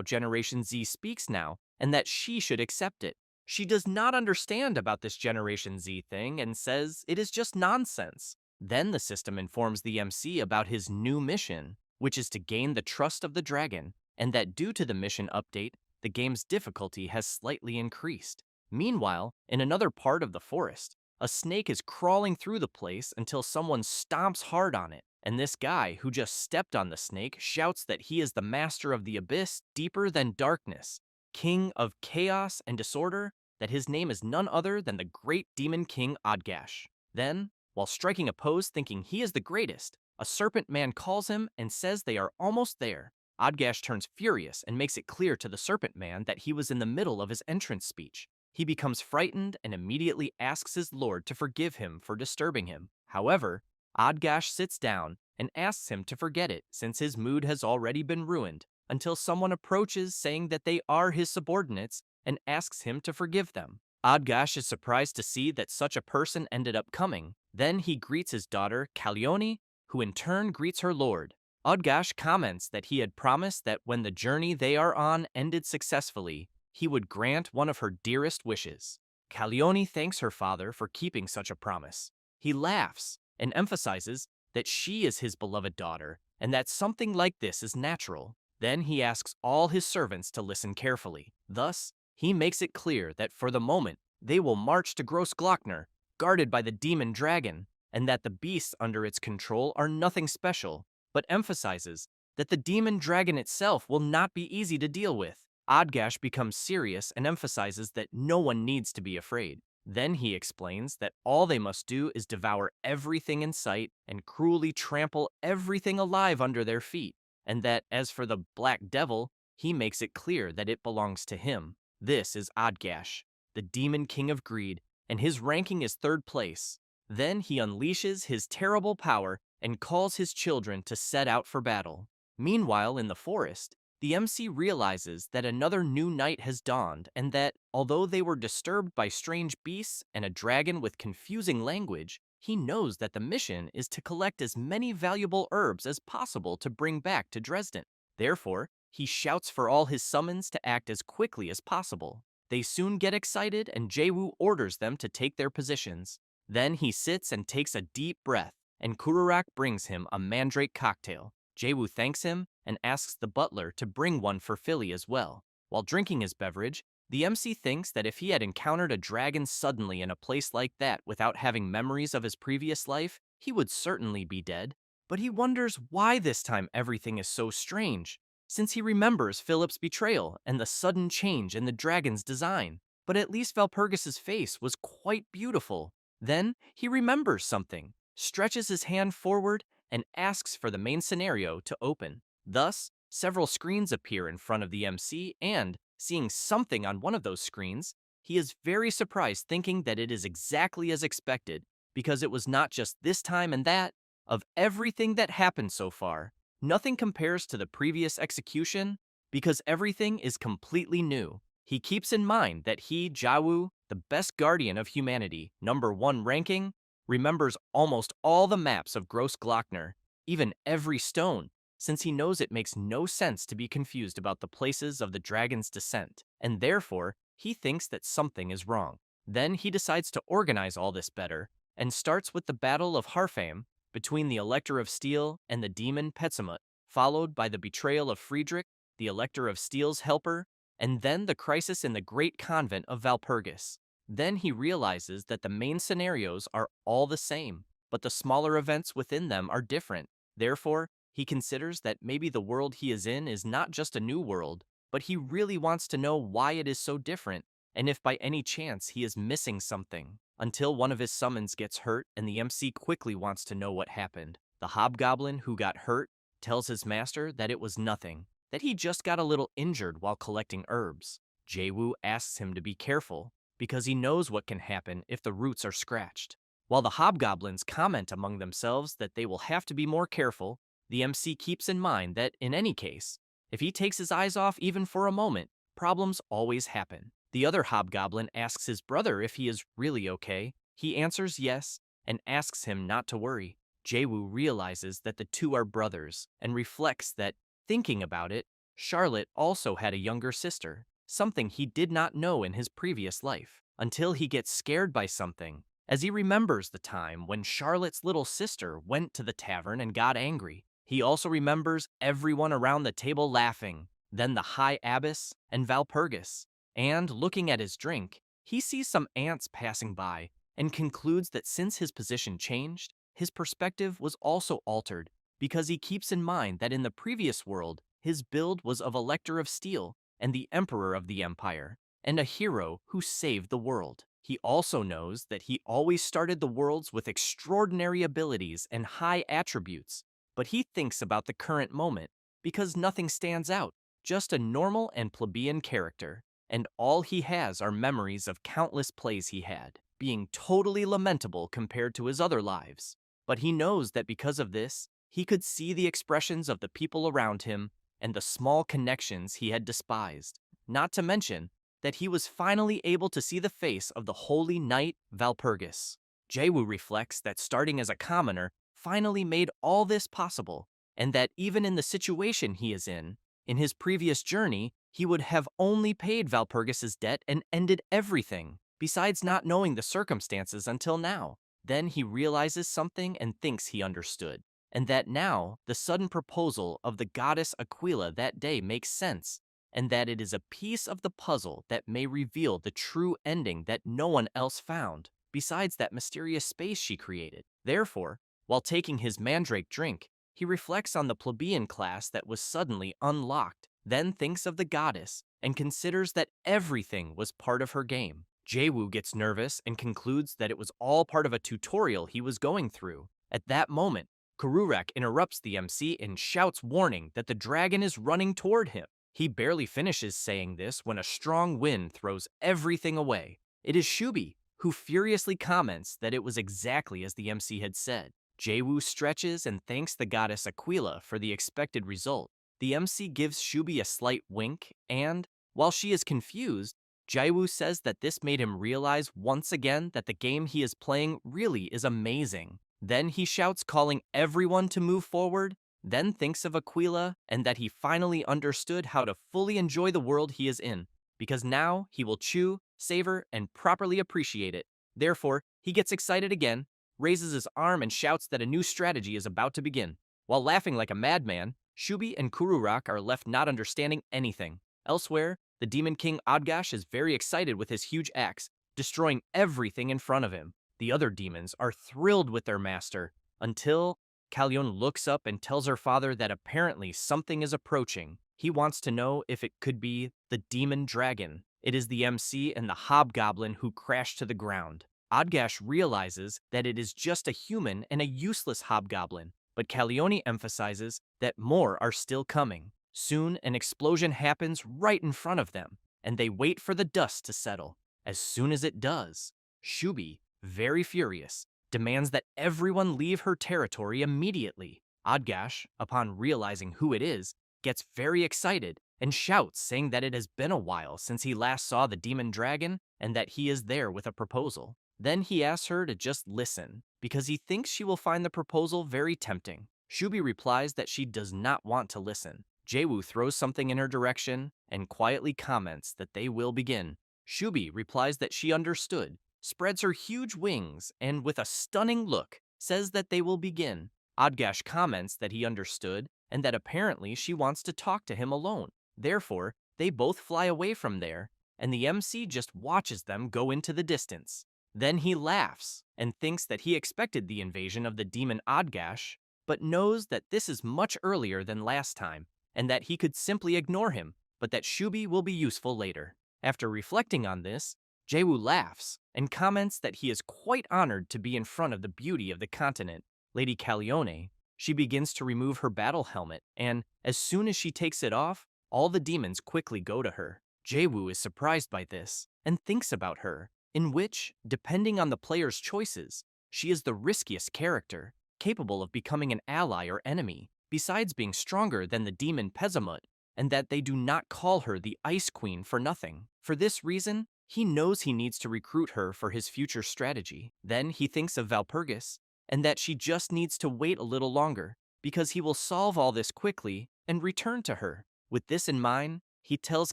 Generation Z speaks now and that she should accept it. She does not understand about this Generation Z thing and says it is just nonsense. Then the system informs the MC about his new mission, which is to gain the trust of the dragon, and that due to the mission update, the game's difficulty has slightly increased. Meanwhile, in another part of the forest, a snake is crawling through the place until someone stomps hard on it, and this guy who just stepped on the snake shouts that he is the master of the abyss deeper than darkness, king of chaos and disorder, that his name is none other than the great demon king Odgash. Then, while striking a pose thinking he is the greatest, a serpent man calls him and says they are almost there. Odgash turns furious and makes it clear to the serpent man that he was in the middle of his entrance speech. He becomes frightened and immediately asks his lord to forgive him for disturbing him. However, Odgash sits down and asks him to forget it since his mood has already been ruined, until someone approaches saying that they are his subordinates and asks him to forgive them. Odgash is surprised to see that such a person ended up coming. Then he greets his daughter, Kalyoni, who in turn greets her lord. Odgash comments that he had promised that when the journey they are on ended successfully, he would grant one of her dearest wishes. Kalyoni thanks her father for keeping such a promise. He laughs and emphasizes that she is his beloved daughter, and that something like this is natural. Then he asks all his servants to listen carefully. Thus, he makes it clear that for the moment, they will march to Grossglockner, guarded by the demon dragon, and that the beasts under its control are nothing special, but emphasizes that the demon dragon itself will not be easy to deal with. Odgash becomes serious and emphasizes that no one needs to be afraid. Then he explains that all they must do is devour everything in sight and cruelly trample everything alive under their feet, and that as for the Black Devil, he makes it clear that it belongs to him. This is Odgash, the demon king of greed, and his ranking is 3rd place. Then he unleashes his terrible power and calls his children to set out for battle. Meanwhile, in the forest, the MC realizes that another new night has dawned and that, although they were disturbed by strange beasts and a dragon with confusing language, he knows that the mission is to collect as many valuable herbs as possible to bring back to Dresden. Therefore, he shouts for all his summons to act as quickly as possible. They soon get excited and Jayu orders them to take their positions. Then he sits and takes a deep breath, and Kururak brings him a mandrake cocktail. Jayu thanks him and asks the butler to bring one for Philly as well. While drinking his beverage, the MC thinks that if he had encountered a dragon suddenly in a place like that without having memories of his previous life, he would certainly be dead. But he wonders why this time everything is so strange, since he remembers Philip's betrayal and the sudden change in the dragon's design. But at least Valpergus's face was quite beautiful. Then he remembers something, stretches his hand forward, and asks for the main scenario to open. Thus, several screens appear in front of the MC, and, seeing something on one of those screens, he is very surprised, thinking that it is exactly as expected, because it was not just this time and that. Of everything that happened so far, nothing compares to the previous execution, because everything is completely new. He keeps in mind that he, Jayu, the best guardian of humanity, #1 ranking, remembers almost all the maps of Grossglockner, even every stone, since he knows it makes no sense to be confused about the places of the dragon's descent, and therefore he thinks that something is wrong. Then he decides to organize all this better, and starts with the Battle of Harfheim between the Elector of Steel and the demon Petsamut, followed by the betrayal of Friedrich, the Elector of Steel's helper, and then the crisis in the Great Convent of Valpergus. Then he realizes that the main scenarios are all the same, but the smaller events within them are different. Therefore, he considers that maybe the world he is in is not just a new world, but he really wants to know why it is so different, and if by any chance he is missing something. Until one of his summons gets hurt and the MC quickly wants to know what happened. The hobgoblin who got hurt tells his master that it was nothing, that he just got a little injured while collecting herbs. Jayu asks him to be careful, because he knows what can happen if the roots are scratched. While the hobgoblins comment among themselves that they will have to be more careful, the MC keeps in mind that, in any case, if he takes his eyes off even for a moment, problems always happen. The other hobgoblin asks his brother if he is really okay. He answers yes, and asks him not to worry. Jayu realizes that the two are brothers, and reflects that, thinking about it, Charlotte also had a younger sister, something he did not know in his previous life, until he gets scared by something, as he remembers the time when Charlotte's little sister went to the tavern and got angry. He also remembers everyone around the table laughing, then the High Abbess and Valpergus, and looking at his drink, he sees some ants passing by and concludes that since his position changed, his perspective was also altered, because he keeps in mind that in the previous world, his build was of Elector of Steel and the Emperor of the Empire, and a hero who saved the world. He also knows that he always started the worlds with extraordinary abilities and high attributes, but he thinks about the current moment, because nothing stands out, just a normal and plebeian character, and all he has are memories of countless plays he had, being totally lamentable compared to his other lives. But he knows that because of this, he could see the expressions of the people around him and the small connections he had despised, not to mention that he was finally able to see the face of the holy knight Valpergus. Jayu reflects that starting as a commoner finally made all this possible, and that even in the situation he is in his previous journey, he would have only paid Valpergus's debt and ended everything, besides not knowing the circumstances until now. Then he realizes something and thinks he understood, and that now the sudden proposal of the goddess Aquila that day makes sense, and that it is a piece of the puzzle that may reveal the true ending that no one else found, besides that mysterious space she created. Therefore, while taking his mandrake drink, he reflects on the plebeian class that was suddenly unlocked, then thinks of the goddess, and considers that everything was part of her game. Jayu gets nervous and concludes that it was all part of a tutorial he was going through. At that moment, Kururak interrupts the MC and shouts warning that the dragon is running toward him. He barely finishes saying this when a strong wind throws everything away. It is Shubi, who furiously comments that it was exactly as the MC had said. Jayu stretches and thanks the goddess Aquila for the expected result. The MC gives Shubi a slight wink, and, while she is confused, Jayu says that this made him realize once again that the game he is playing really is amazing. Then he shouts calling everyone to move forward, then thinks of Aquila and that he finally understood how to fully enjoy the world he is in, because now he will chew, savor, and properly appreciate it. Therefore, he gets excited again, raises his arm and shouts that a new strategy is about to begin. While laughing like a madman, Shubi and Kururak are left not understanding anything. Elsewhere, the Demon King Adgash is very excited with his huge axe, destroying everything in front of him. The other demons are thrilled with their master, until Kalyon looks up and tells her father that apparently something is approaching. He wants to know if it could be the demon dragon. It is the MC and the hobgoblin who crash to the ground. Adgash realizes that it is just a human and a useless hobgoblin, but Kalyoni emphasizes that more are still coming. Soon, an explosion happens right in front of them, and they wait for the dust to settle. As soon as it does, Shubi, very furious, demands that everyone leave her territory immediately. Adgash, upon realizing who it is, gets very excited and shouts, saying that it has been a while since he last saw the demon dragon and that he is there with a proposal. Then he asks her to just listen, because he thinks she will find the proposal very tempting. Shubi replies that she does not want to listen. Jayu throws something in her direction and quietly comments that they will begin. Shubi replies that she understood, spreads her huge wings, and with a stunning look, says that they will begin. Adgash comments that he understood and that apparently she wants to talk to him alone. Therefore, they both fly away from there, and the MC just watches them go into the distance. Then he laughs and thinks that he expected the invasion of the demon Adgash, but knows that this is much earlier than last time, and that he could simply ignore him, but that Shubi will be useful later. After reflecting on this, Jayu laughs and comments that he is quite honored to be in front of the beauty of the continent, Lady Kalyone. She begins to remove her battle helmet, and as soon as she takes it off, all the demons quickly go to her. Jayu is surprised by this and thinks about her, in which, depending on the player's choices, she is the riskiest character, capable of becoming an ally or enemy, besides being stronger than the demon Pezamut, and that they do not call her the Ice Queen for nothing. For this reason, he knows he needs to recruit her for his future strategy. Then he thinks of Valpergus, and that she just needs to wait a little longer, because he will solve all this quickly and return to her. With this in mind, he tells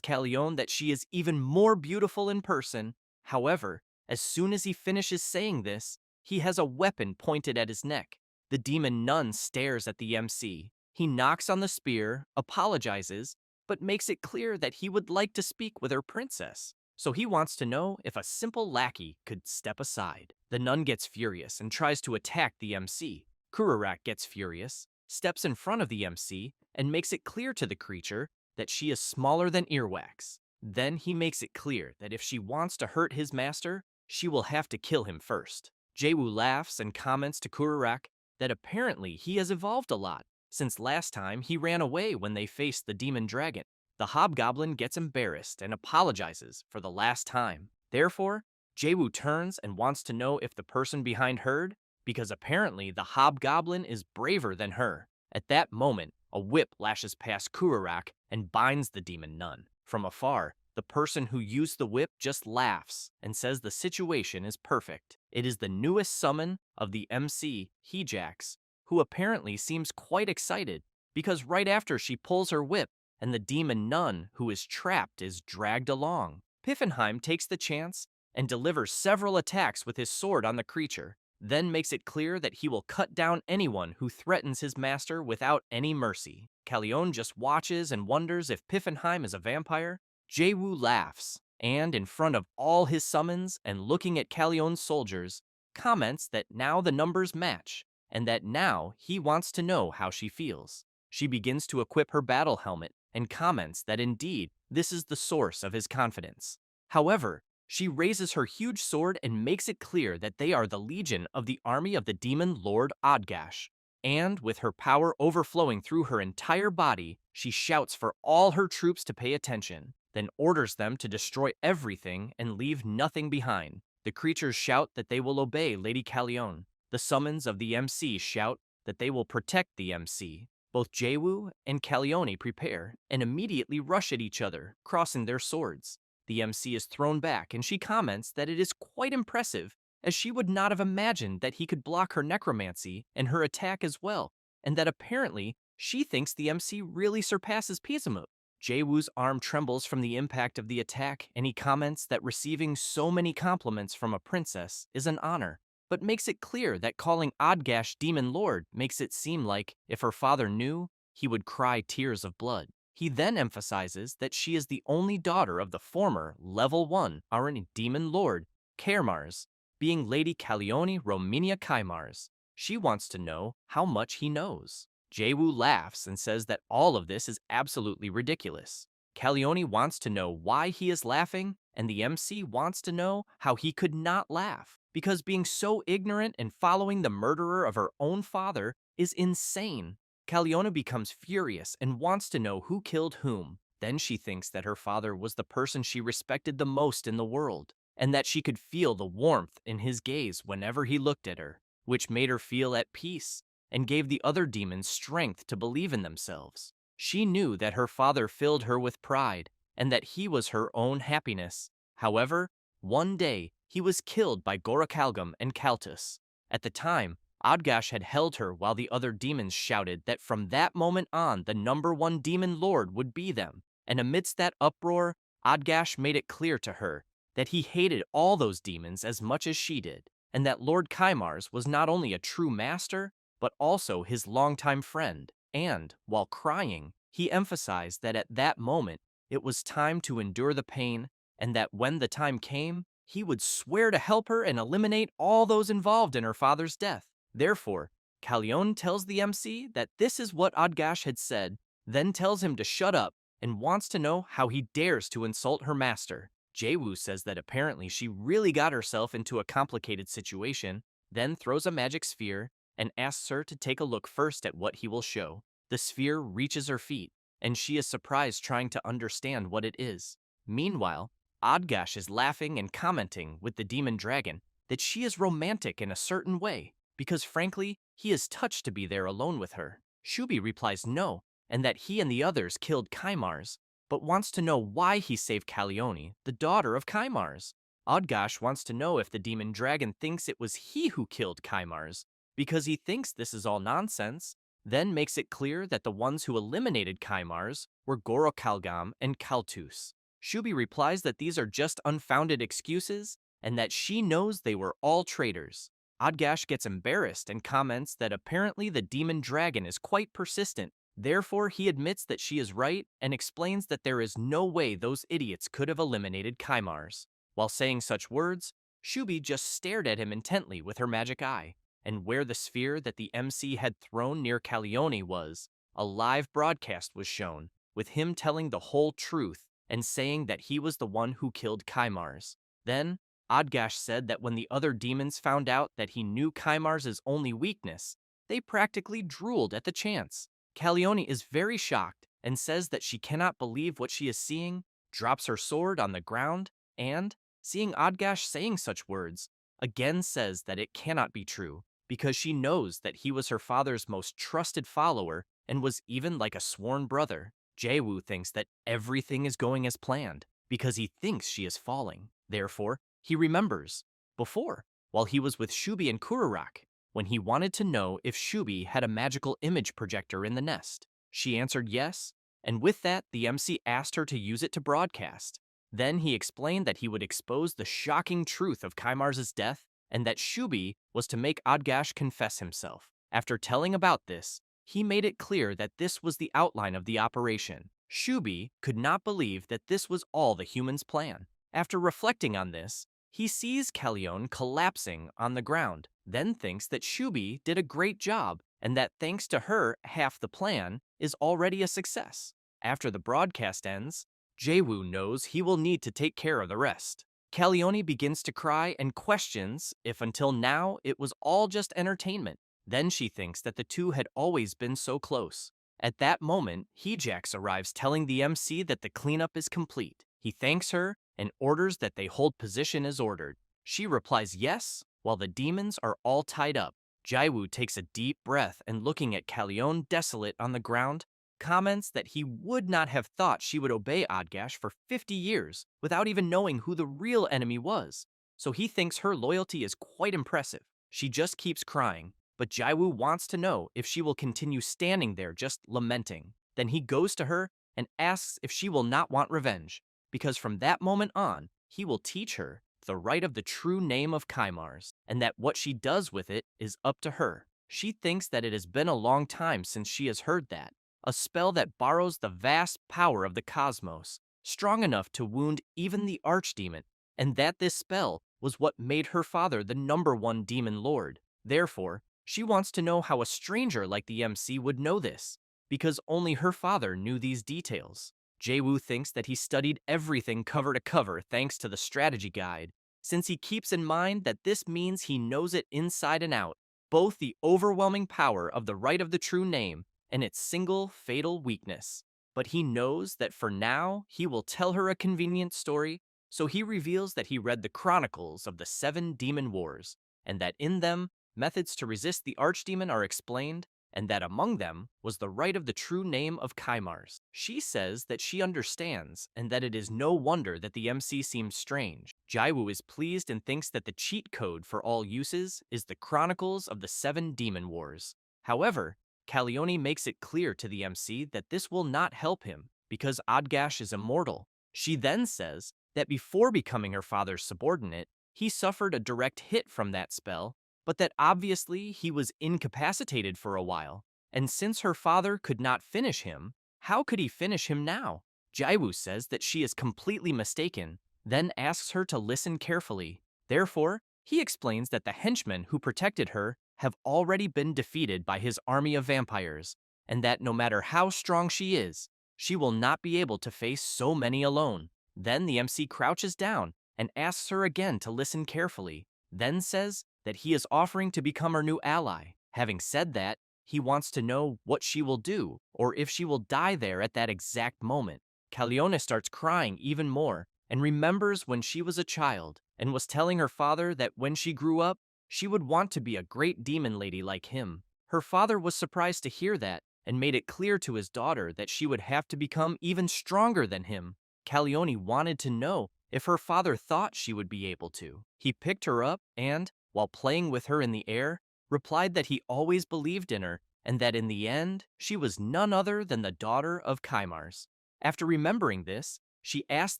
Kalyon that she is even more beautiful in person. However, as soon as he finishes saying this, he has a weapon pointed at his neck. The demon nun stares at the MC. He knocks on the spear, apologizes, but makes it clear that he would like to speak with her princess. So he wants to know if a simple lackey could step aside. The nun gets furious and tries to attack the MC. Kururak gets furious, steps in front of the MC, and makes it clear to the creature that she is smaller than earwax. Then he makes it clear that if she wants to hurt his master, she will have to kill him first. Jayu laughs and comments to Kururak that apparently he has evolved a lot, since last time he ran away when they faced the demon dragon. The hobgoblin gets embarrassed and apologizes for the last time. Therefore, Jayu turns and wants to know if the person behind heard, because apparently the hobgoblin is braver than her. At that moment, a whip lashes past Kururak and binds the demon nun. From afar, the person who used the whip just laughs and says the situation is perfect. It is the newest summon of the MC, Hexax, who apparently seems quite excited, because right after she pulls her whip, and the demon nun who is trapped is dragged along. Piffenheim takes the chance and delivers several attacks with his sword on the creature. then makes it clear that he will cut down anyone who threatens his master without any mercy. Callione just watches and wonders if Piffenheim is a vampire. Jayu laughs, and in front of all his summons and looking at Callione's soldiers, comments that now the numbers match, and that now he wants to know how she feels. She begins to equip her battle helmet and comments that indeed this is the source of his confidence. However, she raises her huge sword and makes it clear that they are the legion of the army of the demon Lord Odgash. And with her power overflowing through her entire body, she shouts for all her troops to pay attention, then orders them to destroy everything and leave nothing behind. The creatures shout that they will obey Lady Callione. The summons of the MC shout that they will protect the MC. Both Jayu and Callione prepare and immediately rush at each other, crossing their swords. The MC is thrown back and she comments that it is quite impressive, as she would not have imagined that he could block her necromancy and her attack as well, and that apparently she thinks the MC really surpasses Pizamut. Jaywoo's arm trembles from the impact of the attack, and he comments that receiving so many compliments from a princess is an honor, but makes it clear that calling Odgash Demon Lord makes it seem like, if her father knew, he would cry tears of blood. He then emphasizes that she is the only daughter of the former Level 1 Aran Demon Lord, Kaimars, being Lady Callione Rominia Kaimars. She wants to know how much he knows. Jayu laughs and says that all of this is absolutely ridiculous. Callione wants to know why he is laughing, and the MC wants to know how he could not laugh, because being so ignorant and following the murderer of her own father is insane. Callione becomes furious and wants to know who killed whom. Then she thinks that her father was the person she respected the most in the world, and that she could feel the warmth in his gaze whenever he looked at her, which made her feel at peace and gave the other demons strength to believe in themselves. She knew that her father filled her with pride and that he was her own happiness. However, one day he was killed by Gorakalgam and Kaltus. At the time, Odgash had held her while the other demons shouted that from that moment on the number 1 demon lord would be them, and amidst that uproar, Odgash made it clear to her that he hated all those demons as much as she did, and that Lord Kaimars was not only a true master, but also his longtime friend. And, while crying, he emphasized that at that moment, it was time to endure the pain, and that when the time came, he would swear to help her and eliminate all those involved in her father's death. Therefore, Callione tells the MC that this is what Odgash had said, then tells him to shut up, and wants to know how he dares to insult her master. Jayu says that apparently she really got herself into a complicated situation, then throws a magic sphere, and asks her to take a look first at what he will show. The sphere reaches her feet, and she is surprised trying to understand what it is. Meanwhile, Odgash is laughing and commenting with the demon dragon that she is romantic in a certain way, because frankly, he is touched to be there alone with her. Shubi replies no, and that he and the others killed Kaimars, but wants to know why he saved Callione, the daughter of Kaimars. Odgash wants to know if the demon dragon thinks it was he who killed Kaimars, because he thinks this is all nonsense, then makes it clear that the ones who eliminated Kaimars were Gorokalgam and Kaltus. Shubi replies that these are just unfounded excuses, and that she knows they were all traitors. Odgash gets embarrassed and comments that apparently the demon dragon is quite persistent. Therefore, he admits that she is right and explains that there is no way those idiots could have eliminated Kaimars. While saying such words, Shubi just stared at him intently with her magic eye, and where the sphere that the MC had thrown near Callione was, a live broadcast was shown, with him telling the whole truth and saying that he was the one who killed Kaimars. Then, Odgash said that when the other demons found out that he knew Kaimars' only weakness, they practically drooled at the chance. Callione is very shocked and says that she cannot believe what she is seeing, drops her sword on the ground, and, seeing Odgash saying such words, again says that it cannot be true, because she knows that he was her father's most trusted follower and was even like a sworn brother. Jayu thinks that everything is going as planned, because he thinks she is falling. Therefore, he remembers, before, while he was with Shubi and Kururak, when he wanted to know if Shubi had a magical image projector in the nest. She answered yes, and with that, the MC asked her to use it to broadcast. Then he explained that he would expose the shocking truth of Kaimars' death, and that Shubi was to make Odgash confess himself. After telling about this, he made it clear that this was the outline of the operation. Shubi could not believe that this was all the humans' plan. After reflecting on this, he sees Kallion collapsing on the ground, then thinks that Shubi did a great job and that thanks to her, half the plan is already a success. After the broadcast ends, Jayu knows he will need to take care of the rest. Kallioni begins to cry and questions if until now it was all just entertainment. Then she thinks that the two had always been so close. At that moment, Hejax arrives telling the MC that the cleanup is complete. He thanks her and orders that they hold position as ordered. She replies yes, while the demons are all tied up. Jayu takes a deep breath and looking at Kallion desolate on the ground, comments that he would not have thought she would obey Odgash for 50 years without even knowing who the real enemy was. So he thinks her loyalty is quite impressive. She just keeps crying, but Jayu wants to know if she will continue standing there just lamenting. Then he goes to her and asks if she will not want revenge, because from that moment on, he will teach her the right of the true name of Kaimars, and that what she does with it is up to her. She thinks that it has been a long time since she has heard that. A spell that borrows the vast power of the cosmos, strong enough to wound even the archdemon, and that this spell was what made her father the #1 demon lord. Therefore, she wants to know how a stranger like the MC would know this, because only her father knew these details. Jayu thinks that he studied everything cover to cover thanks to the strategy guide, since he keeps in mind that this means he knows it inside and out, both the overwhelming power of the right of the true name and its single fatal weakness. But he knows that for now, he will tell her a convenient story, so he reveals that he read the chronicles of the 7 demon wars, and that in them, methods to resist the archdemon are explained, and that among them was the right of the true name of Kaimars. She says that she understands, and that it is no wonder that the MC seems strange. Jayu is pleased and thinks that the cheat code for all uses is the Chronicles of the 7 Demon Wars. However, Kallioni makes it clear to the MC that this will not help him, because Odgash is immortal. She then says that before becoming her father's subordinate, he suffered a direct hit from that spell, but that obviously he was incapacitated for a while, and since her father could not finish him, how could he finish him now? Jayu says that she is completely mistaken, then asks her to listen carefully. Therefore, he explains that the henchmen who protected her have already been defeated by his army of vampires, and that no matter how strong she is, she will not be able to face so many alone. Then the MC crouches down and asks her again to listen carefully, then says that he is offering to become her new ally. Having said that, he wants to know what she will do, or if she will die there at that exact moment. Kallioni starts crying even more, and remembers when she was a child, and was telling her father that when she grew up, she would want to be a great demon lady like him. Her father was surprised to hear that, and made it clear to his daughter that she would have to become even stronger than him. Kallioni wanted to know if her father thought she would be able to. He picked her up and, while playing with her in the air, replied that he always believed in her and that in the end, she was none other than the daughter of Kaimars. After remembering this, she asked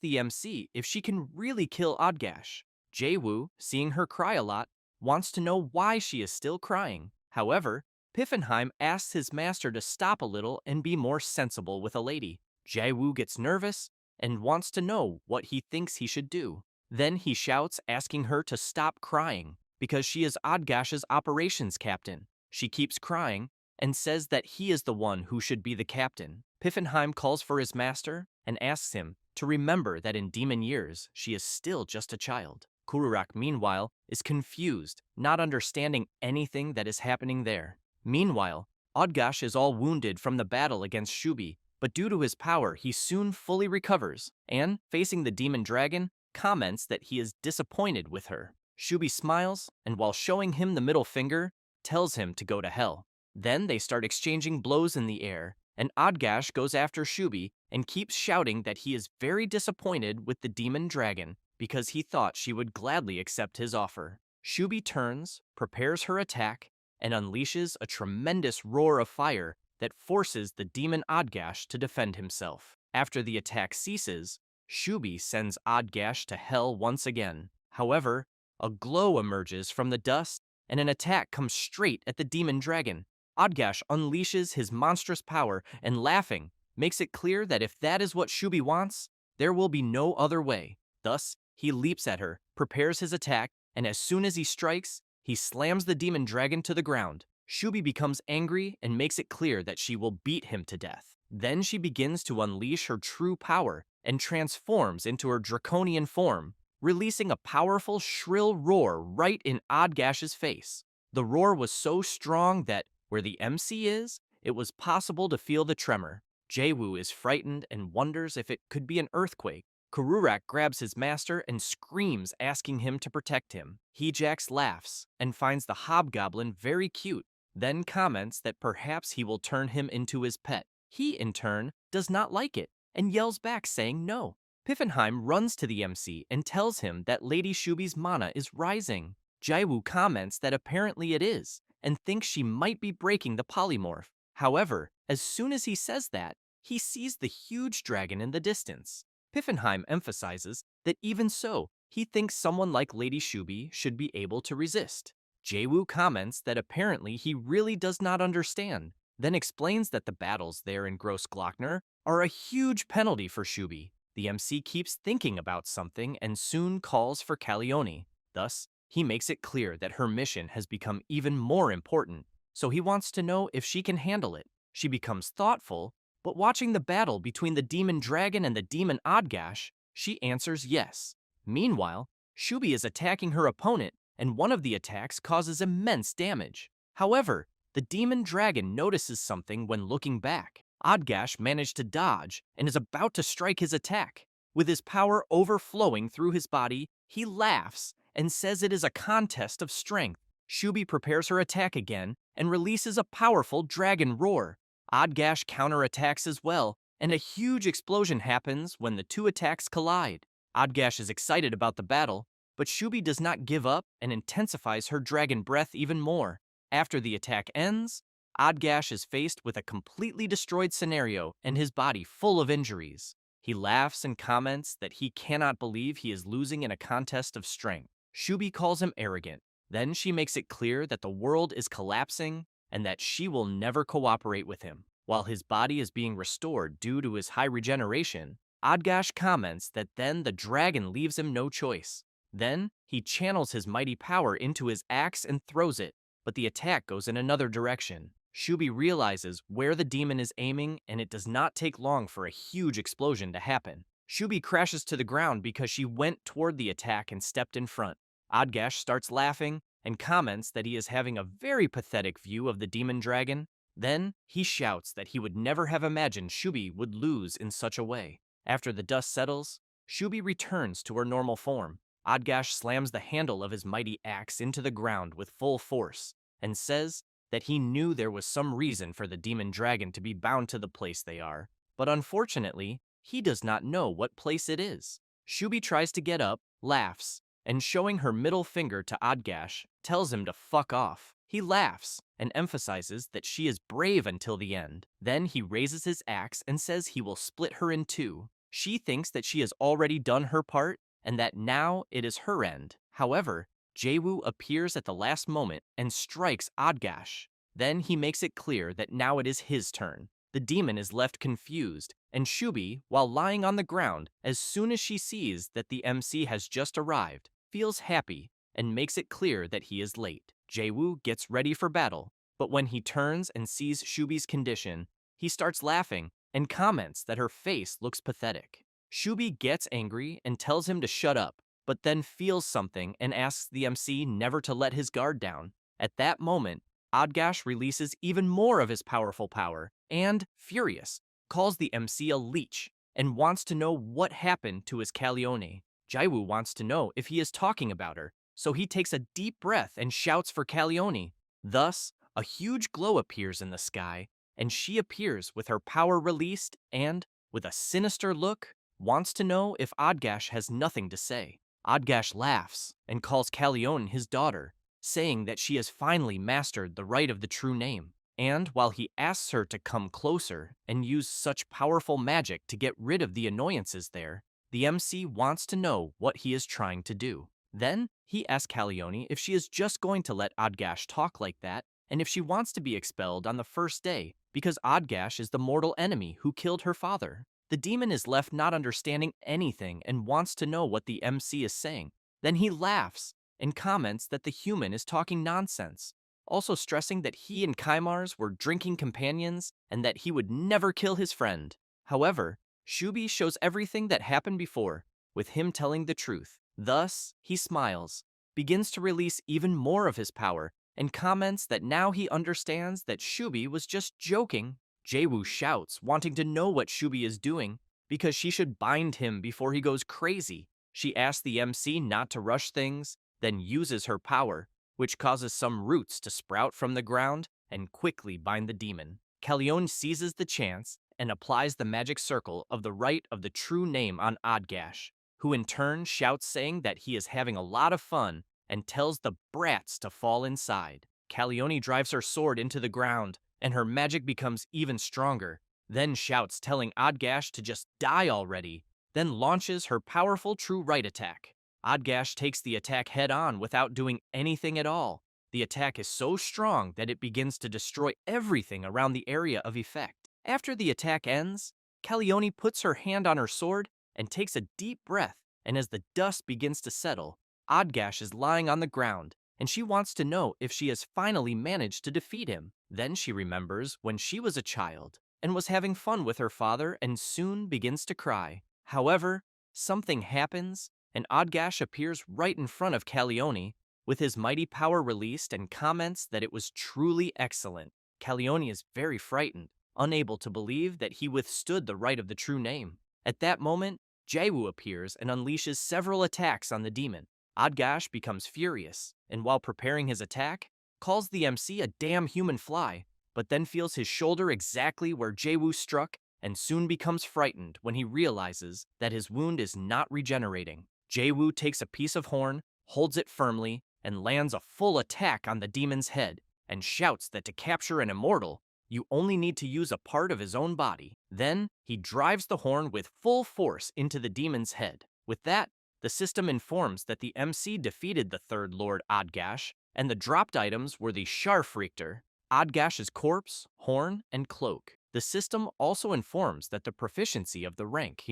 the MC if she can really kill Odgash. Jayu, seeing her cry a lot, wants to know why she is still crying. However, Piffenheim asks his master to stop a little and be more sensible with a lady. Jayu gets nervous and wants to know what he thinks he should do. Then he shouts, asking her to stop crying, because she is Odgash's operations captain. She keeps crying and says that he is the one who should be the captain. Piffenheim calls for his master and asks him to remember that in demon years, she is still just a child. Kururak, meanwhile, is confused, not understanding anything that is happening there. Meanwhile, Odgash is all wounded from the battle against Shubi, but due to his power, he soon fully recovers, and, facing the demon dragon, comments that he is disappointed with her. Shubi smiles, and while showing him the middle finger, tells him to go to hell. Then they start exchanging blows in the air, and Odgash goes after Shubi and keeps shouting that he is very disappointed with the demon dragon because he thought she would gladly accept his offer. Shubi turns, prepares her attack, and unleashes a tremendous roar of fire that forces the demon Odgash to defend himself. After the attack ceases, Shubi sends Odgash to hell once again. However, a glow emerges from the dust, and an attack comes straight at the demon dragon. Odgash unleashes his monstrous power and, laughing, makes it clear that if that is what Shubi wants, there will be no other way. Thus, he leaps at her, prepares his attack, and as soon as he strikes, he slams the demon dragon to the ground. Shubi becomes angry and makes it clear that she will beat him to death. Then she begins to unleash her true power and transforms into her draconian form, releasing a powerful, shrill roar right in Odgash's face. The roar was so strong that, where the MC is, it was possible to feel the tremor. Jayu is frightened and wonders if it could be an earthquake. Kururak grabs his master and screams, asking him to protect him. Hejax laughs and finds the hobgoblin very cute, then comments that perhaps he will turn him into his pet. He, in turn, does not like it and yells back saying no. Piffenheim runs to the MC and tells him that Lady Shubi's mana is rising. Jayu comments that apparently it is, and thinks she might be breaking the polymorph. However, as soon as he says that, he sees the huge dragon in the distance. Piffenheim emphasizes that even so, he thinks someone like Lady Shubi should be able to resist. Jayu comments that apparently he really does not understand, then explains that the battles there in Grossglockner are a huge penalty for Shubi. The MC keeps thinking about something and soon calls for Calione. Thus, he makes it clear that her mission has become even more important, so he wants to know if she can handle it. She becomes thoughtful, but watching the battle between the demon dragon and the demon Odgash, she answers yes. Meanwhile, Shubi is attacking her opponent, and one of the attacks causes immense damage. However, the demon dragon notices something when looking back. Odgash managed to dodge and is about to strike his attack. With his power overflowing through his body, he laughs and says it is a contest of strength. Shubi prepares her attack again and releases a powerful dragon roar. Odgash counterattacks as well, and a huge explosion happens when the two attacks collide. Odgash is excited about the battle, but Shubi does not give up and intensifies her dragon breath even more. After the attack ends, Odgash is faced with a completely destroyed scenario and his body full of injuries. He laughs and comments that he cannot believe he is losing in a contest of strength. Shubi calls him arrogant. Then she makes it clear that the world is collapsing and that she will never cooperate with him. While his body is being restored due to his high regeneration, Odgash comments that then the dragon leaves him no choice. Then he channels his mighty power into his axe and throws it, but the attack goes in another direction. Shubi realizes where the demon is aiming, and it does not take long for a huge explosion to happen. Shubi crashes to the ground because she went toward the attack and stepped in front. Odgash starts laughing and comments that he is having a very pathetic view of the demon dragon. Then he shouts that he would never have imagined Shubi would lose in such a way. After the dust settles, Shubi returns to her normal form. Odgash slams the handle of his mighty axe into the ground with full force and says that he knew there was some reason for the demon dragon to be bound to the place they are, but unfortunately, he does not know what place it is. Shubi tries to get up, laughs, and showing her middle finger to Odgash, tells him to fuck off. He laughs and emphasizes that she is brave until the end. Then he raises his axe and says he will split her in two. She thinks that she has already done her part and that now it is her end. However, Jayu appears at the last moment and strikes Odgash. Then he makes it clear that now it is his turn. The demon is left confused, and Shubi, while lying on the ground, as soon as she sees that the MC has just arrived, feels happy and makes it clear that he is late. Jayu gets ready for battle, but when he turns and sees Shubi's condition, he starts laughing and comments that her face looks pathetic. Shubi gets angry and tells him to shut up, but then feels something and asks the MC never to let his guard down. At that moment, Odgash releases even more of his powerful power and, furious, calls the MC a leech and wants to know what happened to his Calione. Jayu wants to know if he is talking about her, so he takes a deep breath and shouts for Calione. Thus, a huge glow appears in the sky, and she appears with her power released and, with a sinister look, wants to know if Odgash has nothing to say. Odgash laughs and calls Calione his daughter, saying that she has finally mastered the rite of the true name. And while he asks her to come closer and use such powerful magic to get rid of the annoyances there, the MC wants to know what he is trying to do. Then, he asks Calione if she is just going to let Odgash talk like that, and if she wants to be expelled on the first day, because Odgash is the mortal enemy who killed her father. The demon is left not understanding anything and wants to know what the MC is saying. Then he laughs and comments that the human is talking nonsense, also stressing that he and Kaimars were drinking companions and that he would never kill his friend. However, Shubi shows everything that happened before, with him telling the truth. Thus, he smiles, begins to release even more of his power, and comments that now he understands that Shubi was just joking. Jayu shouts, wanting to know what Shubi is doing, because she should bind him before he goes crazy. She asks the MC not to rush things, then uses her power, which causes some roots to sprout from the ground and quickly bind the demon. Calione seizes the chance and applies the magic circle of the right of the true name on Odgash, who in turn shouts saying that he is having a lot of fun and tells the brats to fall inside. Calione drives her sword into the ground, and her magic becomes even stronger, then shouts telling Odgash to just die already, then launches her powerful true right attack. Odgash takes the attack head-on without doing anything at all. The attack is so strong that it begins to destroy everything around the area of effect. After the attack ends, Calione puts her hand on her sword and takes a deep breath, and as the dust begins to settle, Odgash is lying on the ground, and she wants to know if she has finally managed to defeat him. Then she remembers when she was a child and was having fun with her father and soon begins to cry. However, something happens, and Odgash appears right in front of Calione with his mighty power released and comments that it was truly excellent. Calione is very frightened, unable to believe that he withstood the right of the true name. At that moment, Jayu appears and unleashes several attacks on the demon. Odgash becomes furious, and while preparing his attack, calls the MC a damn human fly, but then feels his shoulder exactly where Jayu struck and soon becomes frightened when he realizes that his wound is not regenerating. Jayu takes a piece of horn, holds it firmly, and lands a full attack on the demon's head, and shouts that to capture an immortal, you only need to use a part of his own body. Then, he drives the horn with full force into the demon's head. With that, the system informs that the MC defeated the third Lord Odgash, and the dropped items were the Scharfrichter, Odgash's corpse, horn, and cloak. The system also informs that the proficiency of the rank,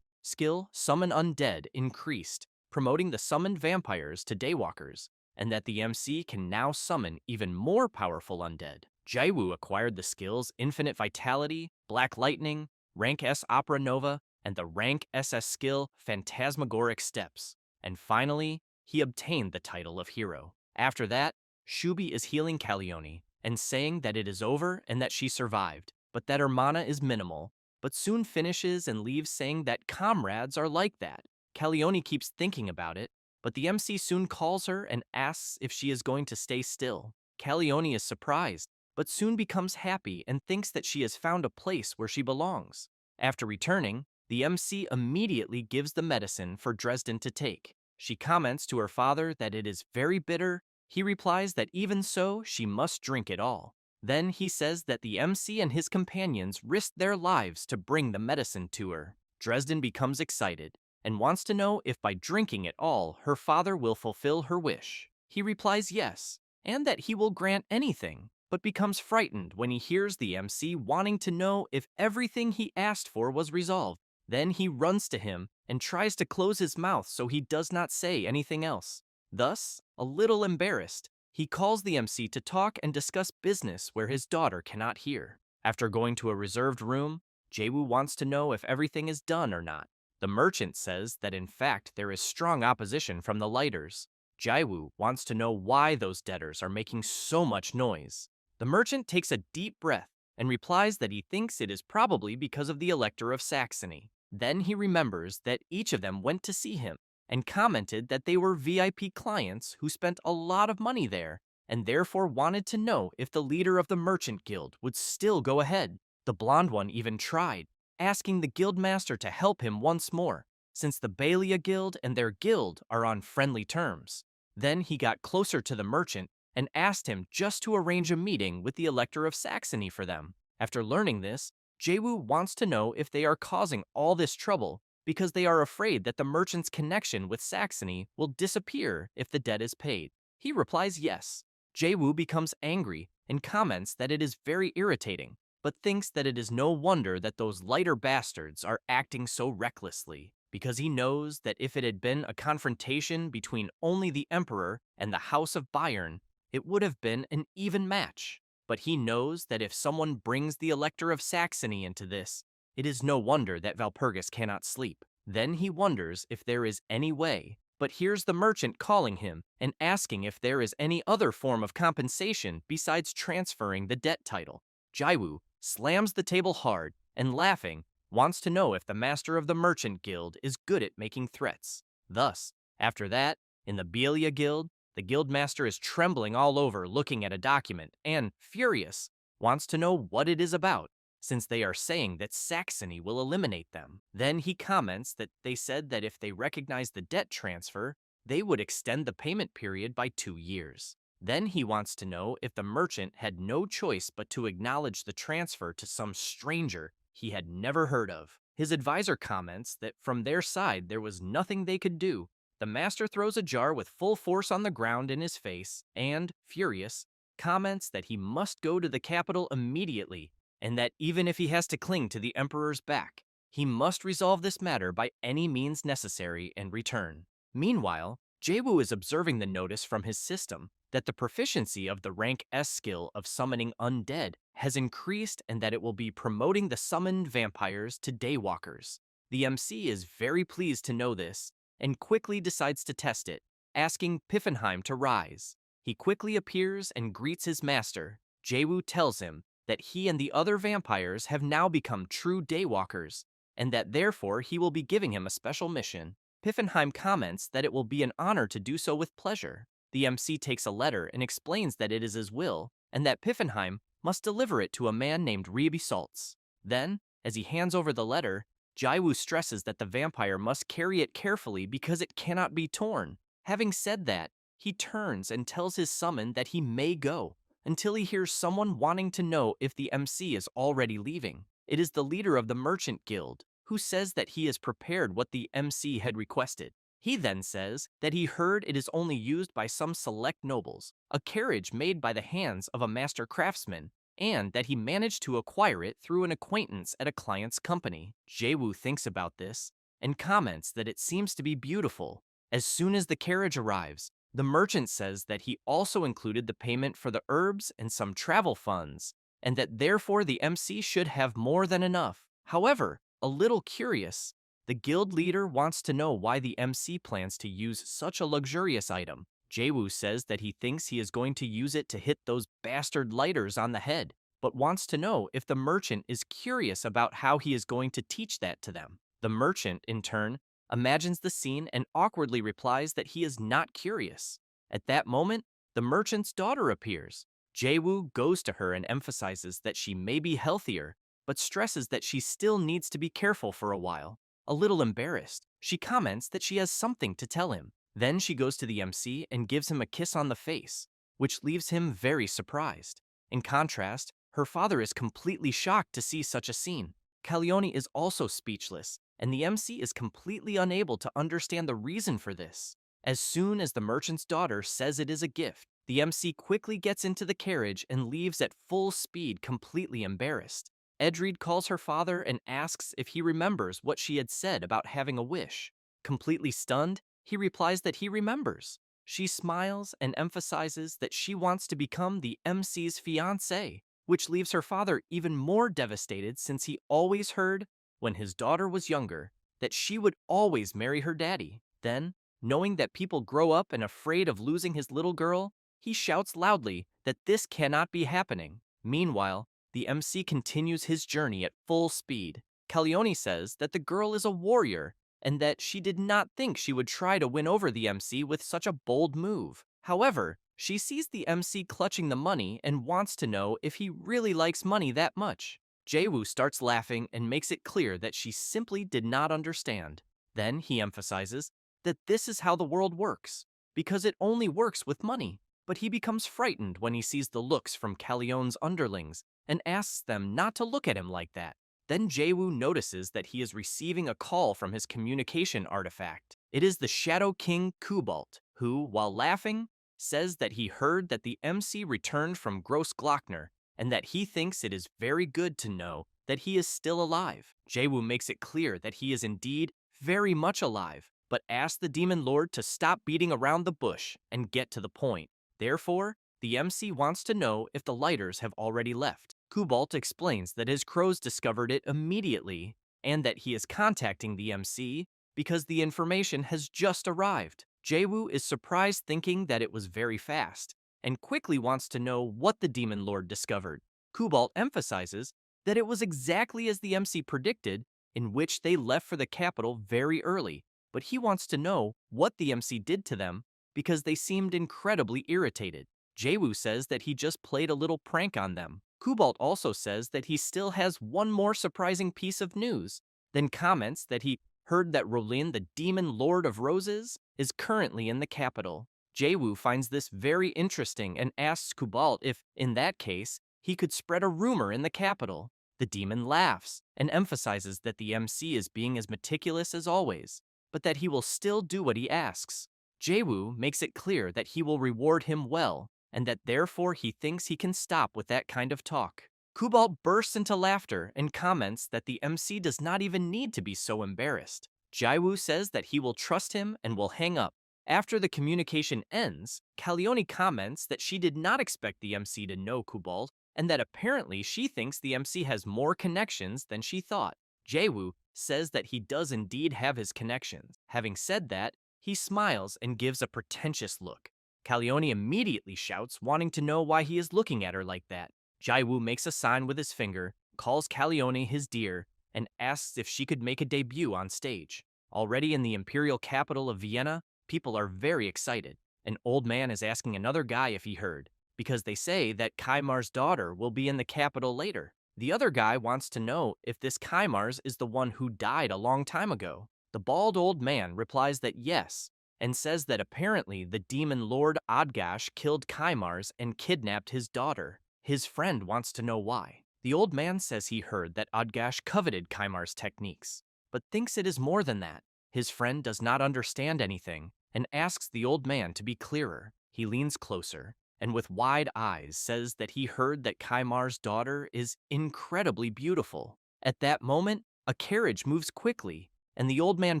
skill Summon Undead, increased, promoting the summoned vampires to Daywalkers, and that the MC can now summon even more powerful undead. Jayu acquired the skills Infinite Vitality, Black Lightning, Rank S Opera Nova, and the Rank SS skill Phantasmagoric Steps. And finally, he obtained the title of Hero. After that, Shubi is healing Calione and saying that it is over and that she survived, but that her mana is minimal, but soon finishes and leaves saying that comrades are like that. Calione keeps thinking about it, but the MC soon calls her and asks if she is going to stay still. Calione is surprised, but soon becomes happy and thinks that she has found a place where she belongs. After returning, the MC immediately gives the medicine for Dresden to take. She comments to her father that it is very bitter. He replies that even so, she must drink it all. Then he says that the MC and his companions risked their lives to bring the medicine to her. Dresden becomes excited and wants to know if by drinking it all, her father will fulfill her wish. He replies yes, and that he will grant anything, but becomes frightened when he hears the MC wanting to know if everything he asked for was resolved. Then he runs to him and tries to close his mouth so he does not say anything else. Thus, a little embarrassed, he calls the MC to talk and discuss business where his daughter cannot hear. After going to a reserved room, Jayu wants to know if everything is done or not. The merchant says that in fact there is strong opposition from the lighters. Jayu wants to know why those debtors are making so much noise. The merchant takes a deep breath and replies that he thinks it is probably because of the Elector of Saxony. Then he remembers that each of them went to see him and commented that they were VIP clients who spent a lot of money there and therefore wanted to know if the leader of the merchant guild would still go ahead. The blonde one even tried, asking the guildmaster to help him once more, since the Balia Guild and their guild are on friendly terms. Then he got closer to the merchant and asked him just to arrange a meeting with the Elector of Saxony for them. After learning this, Jayu wants to know if they are causing all this trouble because they are afraid that the merchant's connection with Saxony will disappear if the debt is paid. He replies yes. Jayu becomes angry and comments that it is very irritating, but thinks that it is no wonder that those lighter bastards are acting so recklessly, because he knows that if it had been a confrontation between only the Emperor and the House of Bayern, it would have been an even match. But he knows that if someone brings the Elector of Saxony into this, it is no wonder that Valpergus cannot sleep. Then he wonders if there is any way, but hears the merchant calling him and asking if there is any other form of compensation besides transferring the debt title. Jayu slams the table hard and, laughing, wants to know if the master of the Merchant Guild is good at making threats. Thus, after that, in the Belia Guild, the guildmaster is trembling all over looking at a document and, furious, wants to know what it is about, since they are saying that Saxony will eliminate them. Then he comments that they said that if they recognize the debt transfer, they would extend the payment period by 2 years. Then he wants to know if the merchant had no choice but to acknowledge the transfer to some stranger he had never heard of. His advisor comments that from their side there was nothing they could do. The master throws a jar with full force on the ground in his face and, furious, comments that he must go to the capital immediately, and that even if he has to cling to the emperor's back, he must resolve this matter by any means necessary and return. Meanwhile, Jayu is observing the notice from his system that the proficiency of the rank S skill of summoning undead has increased and that it will be promoting the summoned vampires to daywalkers. The MC is very pleased to know this and quickly decides to test it, asking Piffenheim to rise. He quickly appears and greets his master. Jayu tells him that he and the other vampires have now become true daywalkers, and that therefore he will be giving him a special mission. Piffenheim comments that it will be an honor to do so with pleasure. The MC takes a letter and explains that it is his will, and that Piffenheim must deliver it to a man named Riebesaltz. Then, as he hands over the letter, Jayu stresses that the vampire must carry it carefully because it cannot be torn. Having said that, he turns and tells his summon that he may go, until he hears someone wanting to know if the MC is already leaving. It is the leader of the Merchant Guild, who says that he has prepared what the MC had requested. He then says that he heard it is only used by some select nobles, a carriage made by the hands of a master craftsman, and that he managed to acquire it through an acquaintance at a client's company. Jayu thinks about this and comments that it seems to be beautiful. As soon as the carriage arrives, the merchant says that he also included the payment for the herbs and some travel funds, and that therefore the MC should have more than enough. However, a little curious, the guild leader wants to know why the MC plans to use such a luxurious item. Jayu says that he thinks he is going to use it to hit those bastard lighters on the head, but wants to know if the merchant is curious about how he is going to teach that to them. The merchant, in turn, imagines the scene and awkwardly replies that he is not curious. At that moment, the merchant's daughter appears. Jayu goes to her and emphasizes that she may be healthier, but stresses that she still needs to be careful for a while. A little embarrassed, she comments that she has something to tell him. Then she goes to the MC and gives him a kiss on the face, which leaves him very surprised. In contrast, her father is completely shocked to see such a scene. Calione is also speechless, and the MC is completely unable to understand the reason for this. As soon as the merchant's daughter says it is a gift, the MC quickly gets into the carriage and leaves at full speed, completely embarrassed. Edred calls her father and asks if he remembers what she had said about having a wish. Completely stunned, he replies that he remembers. She smiles and emphasizes that she wants to become the MC's fiancé, which leaves her father even more devastated since he always heard, when his daughter was younger, that she would always marry her daddy. Then, knowing that people grow up and afraid of losing his little girl, he shouts loudly that this cannot be happening. Meanwhile, the MC continues his journey at full speed. Calione says that the girl is a warrior and that she did not think she would try to win over the MC with such a bold move. However, she sees the MC clutching the money and wants to know if he really likes money that much. Jayu starts laughing and makes it clear that she simply did not understand. Then he emphasizes that this is how the world works, because it only works with money. But he becomes frightened when he sees the looks from Calione's underlings and asks them not to look at him like that. Then Jayu notices that he is receiving a call from his communication artifact. It is the Shadow King Kubalt, who, while laughing, says that he heard that the MC returned from Gross Glockner and that he thinks it is very good to know that he is still alive. Jayu makes it clear that he is indeed very much alive, but asks the Demon Lord to stop beating around the bush and get to the point. Therefore, the MC wants to know if the lighters have already left. Kubalt explains that his crows discovered it immediately and that he is contacting the MC because the information has just arrived. Jayu is surprised, thinking that it was very fast, and quickly wants to know what the Demon Lord discovered. Kubalt emphasizes that it was exactly as the MC predicted, in which they left for the capital very early, but he wants to know what the MC did to them because they seemed incredibly irritated. Jayu says that he just played a little prank on them. Kubalt also says that he still has one more surprising piece of news, then comments that he heard that Rolin, the Demon Lord of Roses, is currently in the capital. Jayu finds this very interesting and asks Kubalt if, in that case, he could spread a rumor in the capital. The demon laughs and emphasizes that the MC is being as meticulous as always, but that he will still do what he asks. Jayu makes it clear that he will reward him well, and that therefore he thinks he can stop with that kind of talk. Kubalt bursts into laughter and comments that the MC does not even need to be so embarrassed. Jayu says that he will trust him and will hang up. After the communication ends, Calione comments that she did not expect the MC to know Kubalt, and that apparently she thinks the MC has more connections than she thought. Jayu says that he does indeed have his connections. Having said that, he smiles and gives a pretentious look. Calione immediately shouts, wanting to know why he is looking at her like that. Jayu makes a sign with his finger, calls Calione his dear, and asks if she could make a debut on stage. Already in the imperial capital of Vienna, people are very excited. An old man is asking another guy if he heard, because they say that Kaimar's daughter will be in the capital later. The other guy wants to know if this Kaimar's is the one who died a long time ago. The bald old man replies that yes, and says that apparently the demon lord Odgash killed Kaimar's and kidnapped his daughter. His friend wants to know why. The old man says he heard that Odgash coveted Kaimar's techniques, but thinks it is more than that. His friend does not understand anything and asks the old man to be clearer. He leans closer and with wide eyes says that he heard that Kaimar's daughter is incredibly beautiful. At that moment, a carriage moves quickly, and the old man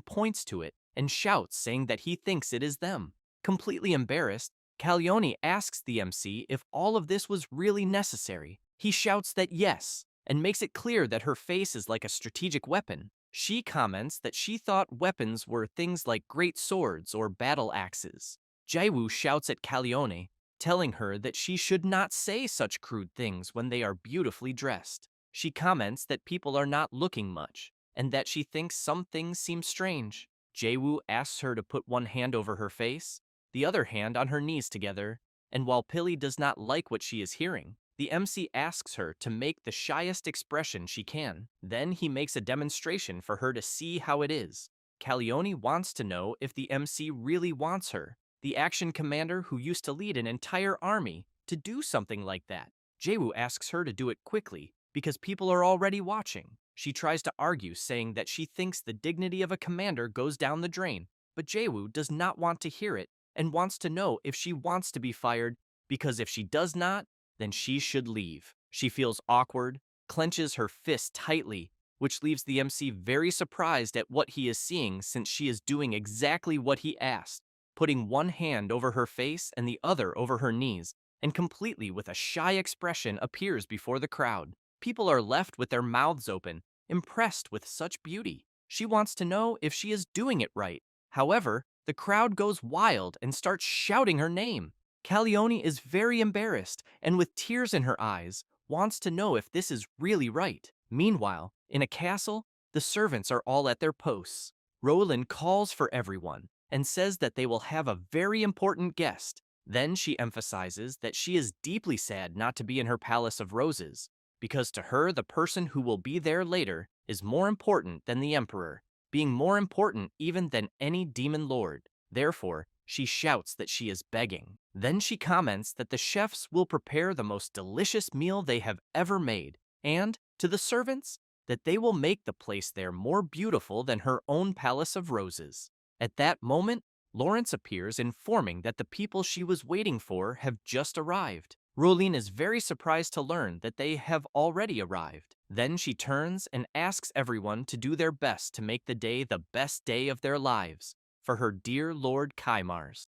points to it and shouts, saying that he thinks it is them. Completely embarrassed, Calione asks the MC if all of this was really necessary. He shouts that yes, and makes it clear that her face is like a strategic weapon. She comments that she thought weapons were things like great swords or battle axes. Jayu shouts at Calione, telling her that she should not say such crude things when they are beautifully dressed. She comments that people are not looking much, and that she thinks some things seem strange. Jayu asks her to put one hand over her face, the other hand on her knees together, and while Pilly does not like what she is hearing, the MC asks her to make the shyest expression she can. Then he makes a demonstration for her to see how it is. Calione wants to know if the MC really wants her, the action commander who used to lead an entire army, to do something like that. Jayu asks her to do it quickly, because people are already watching. She tries to argue, saying that she thinks the dignity of a commander goes down the drain, but Jayu does not want to hear it and wants to know if she wants to be fired, because if she does not, then she should leave. She feels awkward, clenches her fist tightly, which leaves the MC very surprised at what he is seeing, since she is doing exactly what he asked, putting one hand over her face and the other over her knees, and completely with a shy expression appears before the crowd. People are left with their mouths open, impressed with such beauty. She wants to know if she is doing it right. However, the crowd goes wild and starts shouting her name. Calione is very embarrassed and with tears in her eyes, wants to know if this is really right. Meanwhile, in a castle, the servants are all at their posts. Roland calls for everyone and says that they will have a very important guest. Then she emphasizes that she is deeply sad not to be in her palace of roses, because to her the person who will be there later is more important than the emperor, being more important even than any demon lord. Therefore, she shouts that she is begging. Then she comments that the chefs will prepare the most delicious meal they have ever made, and, to the servants, that they will make the place there more beautiful than her own palace of roses. At that moment, Lawrence appears, informing that the people she was waiting for have just arrived. Rolene is very surprised to learn that they have already arrived. Then she turns and asks everyone to do their best to make the day the best day of their lives for her dear Lord Kaimars.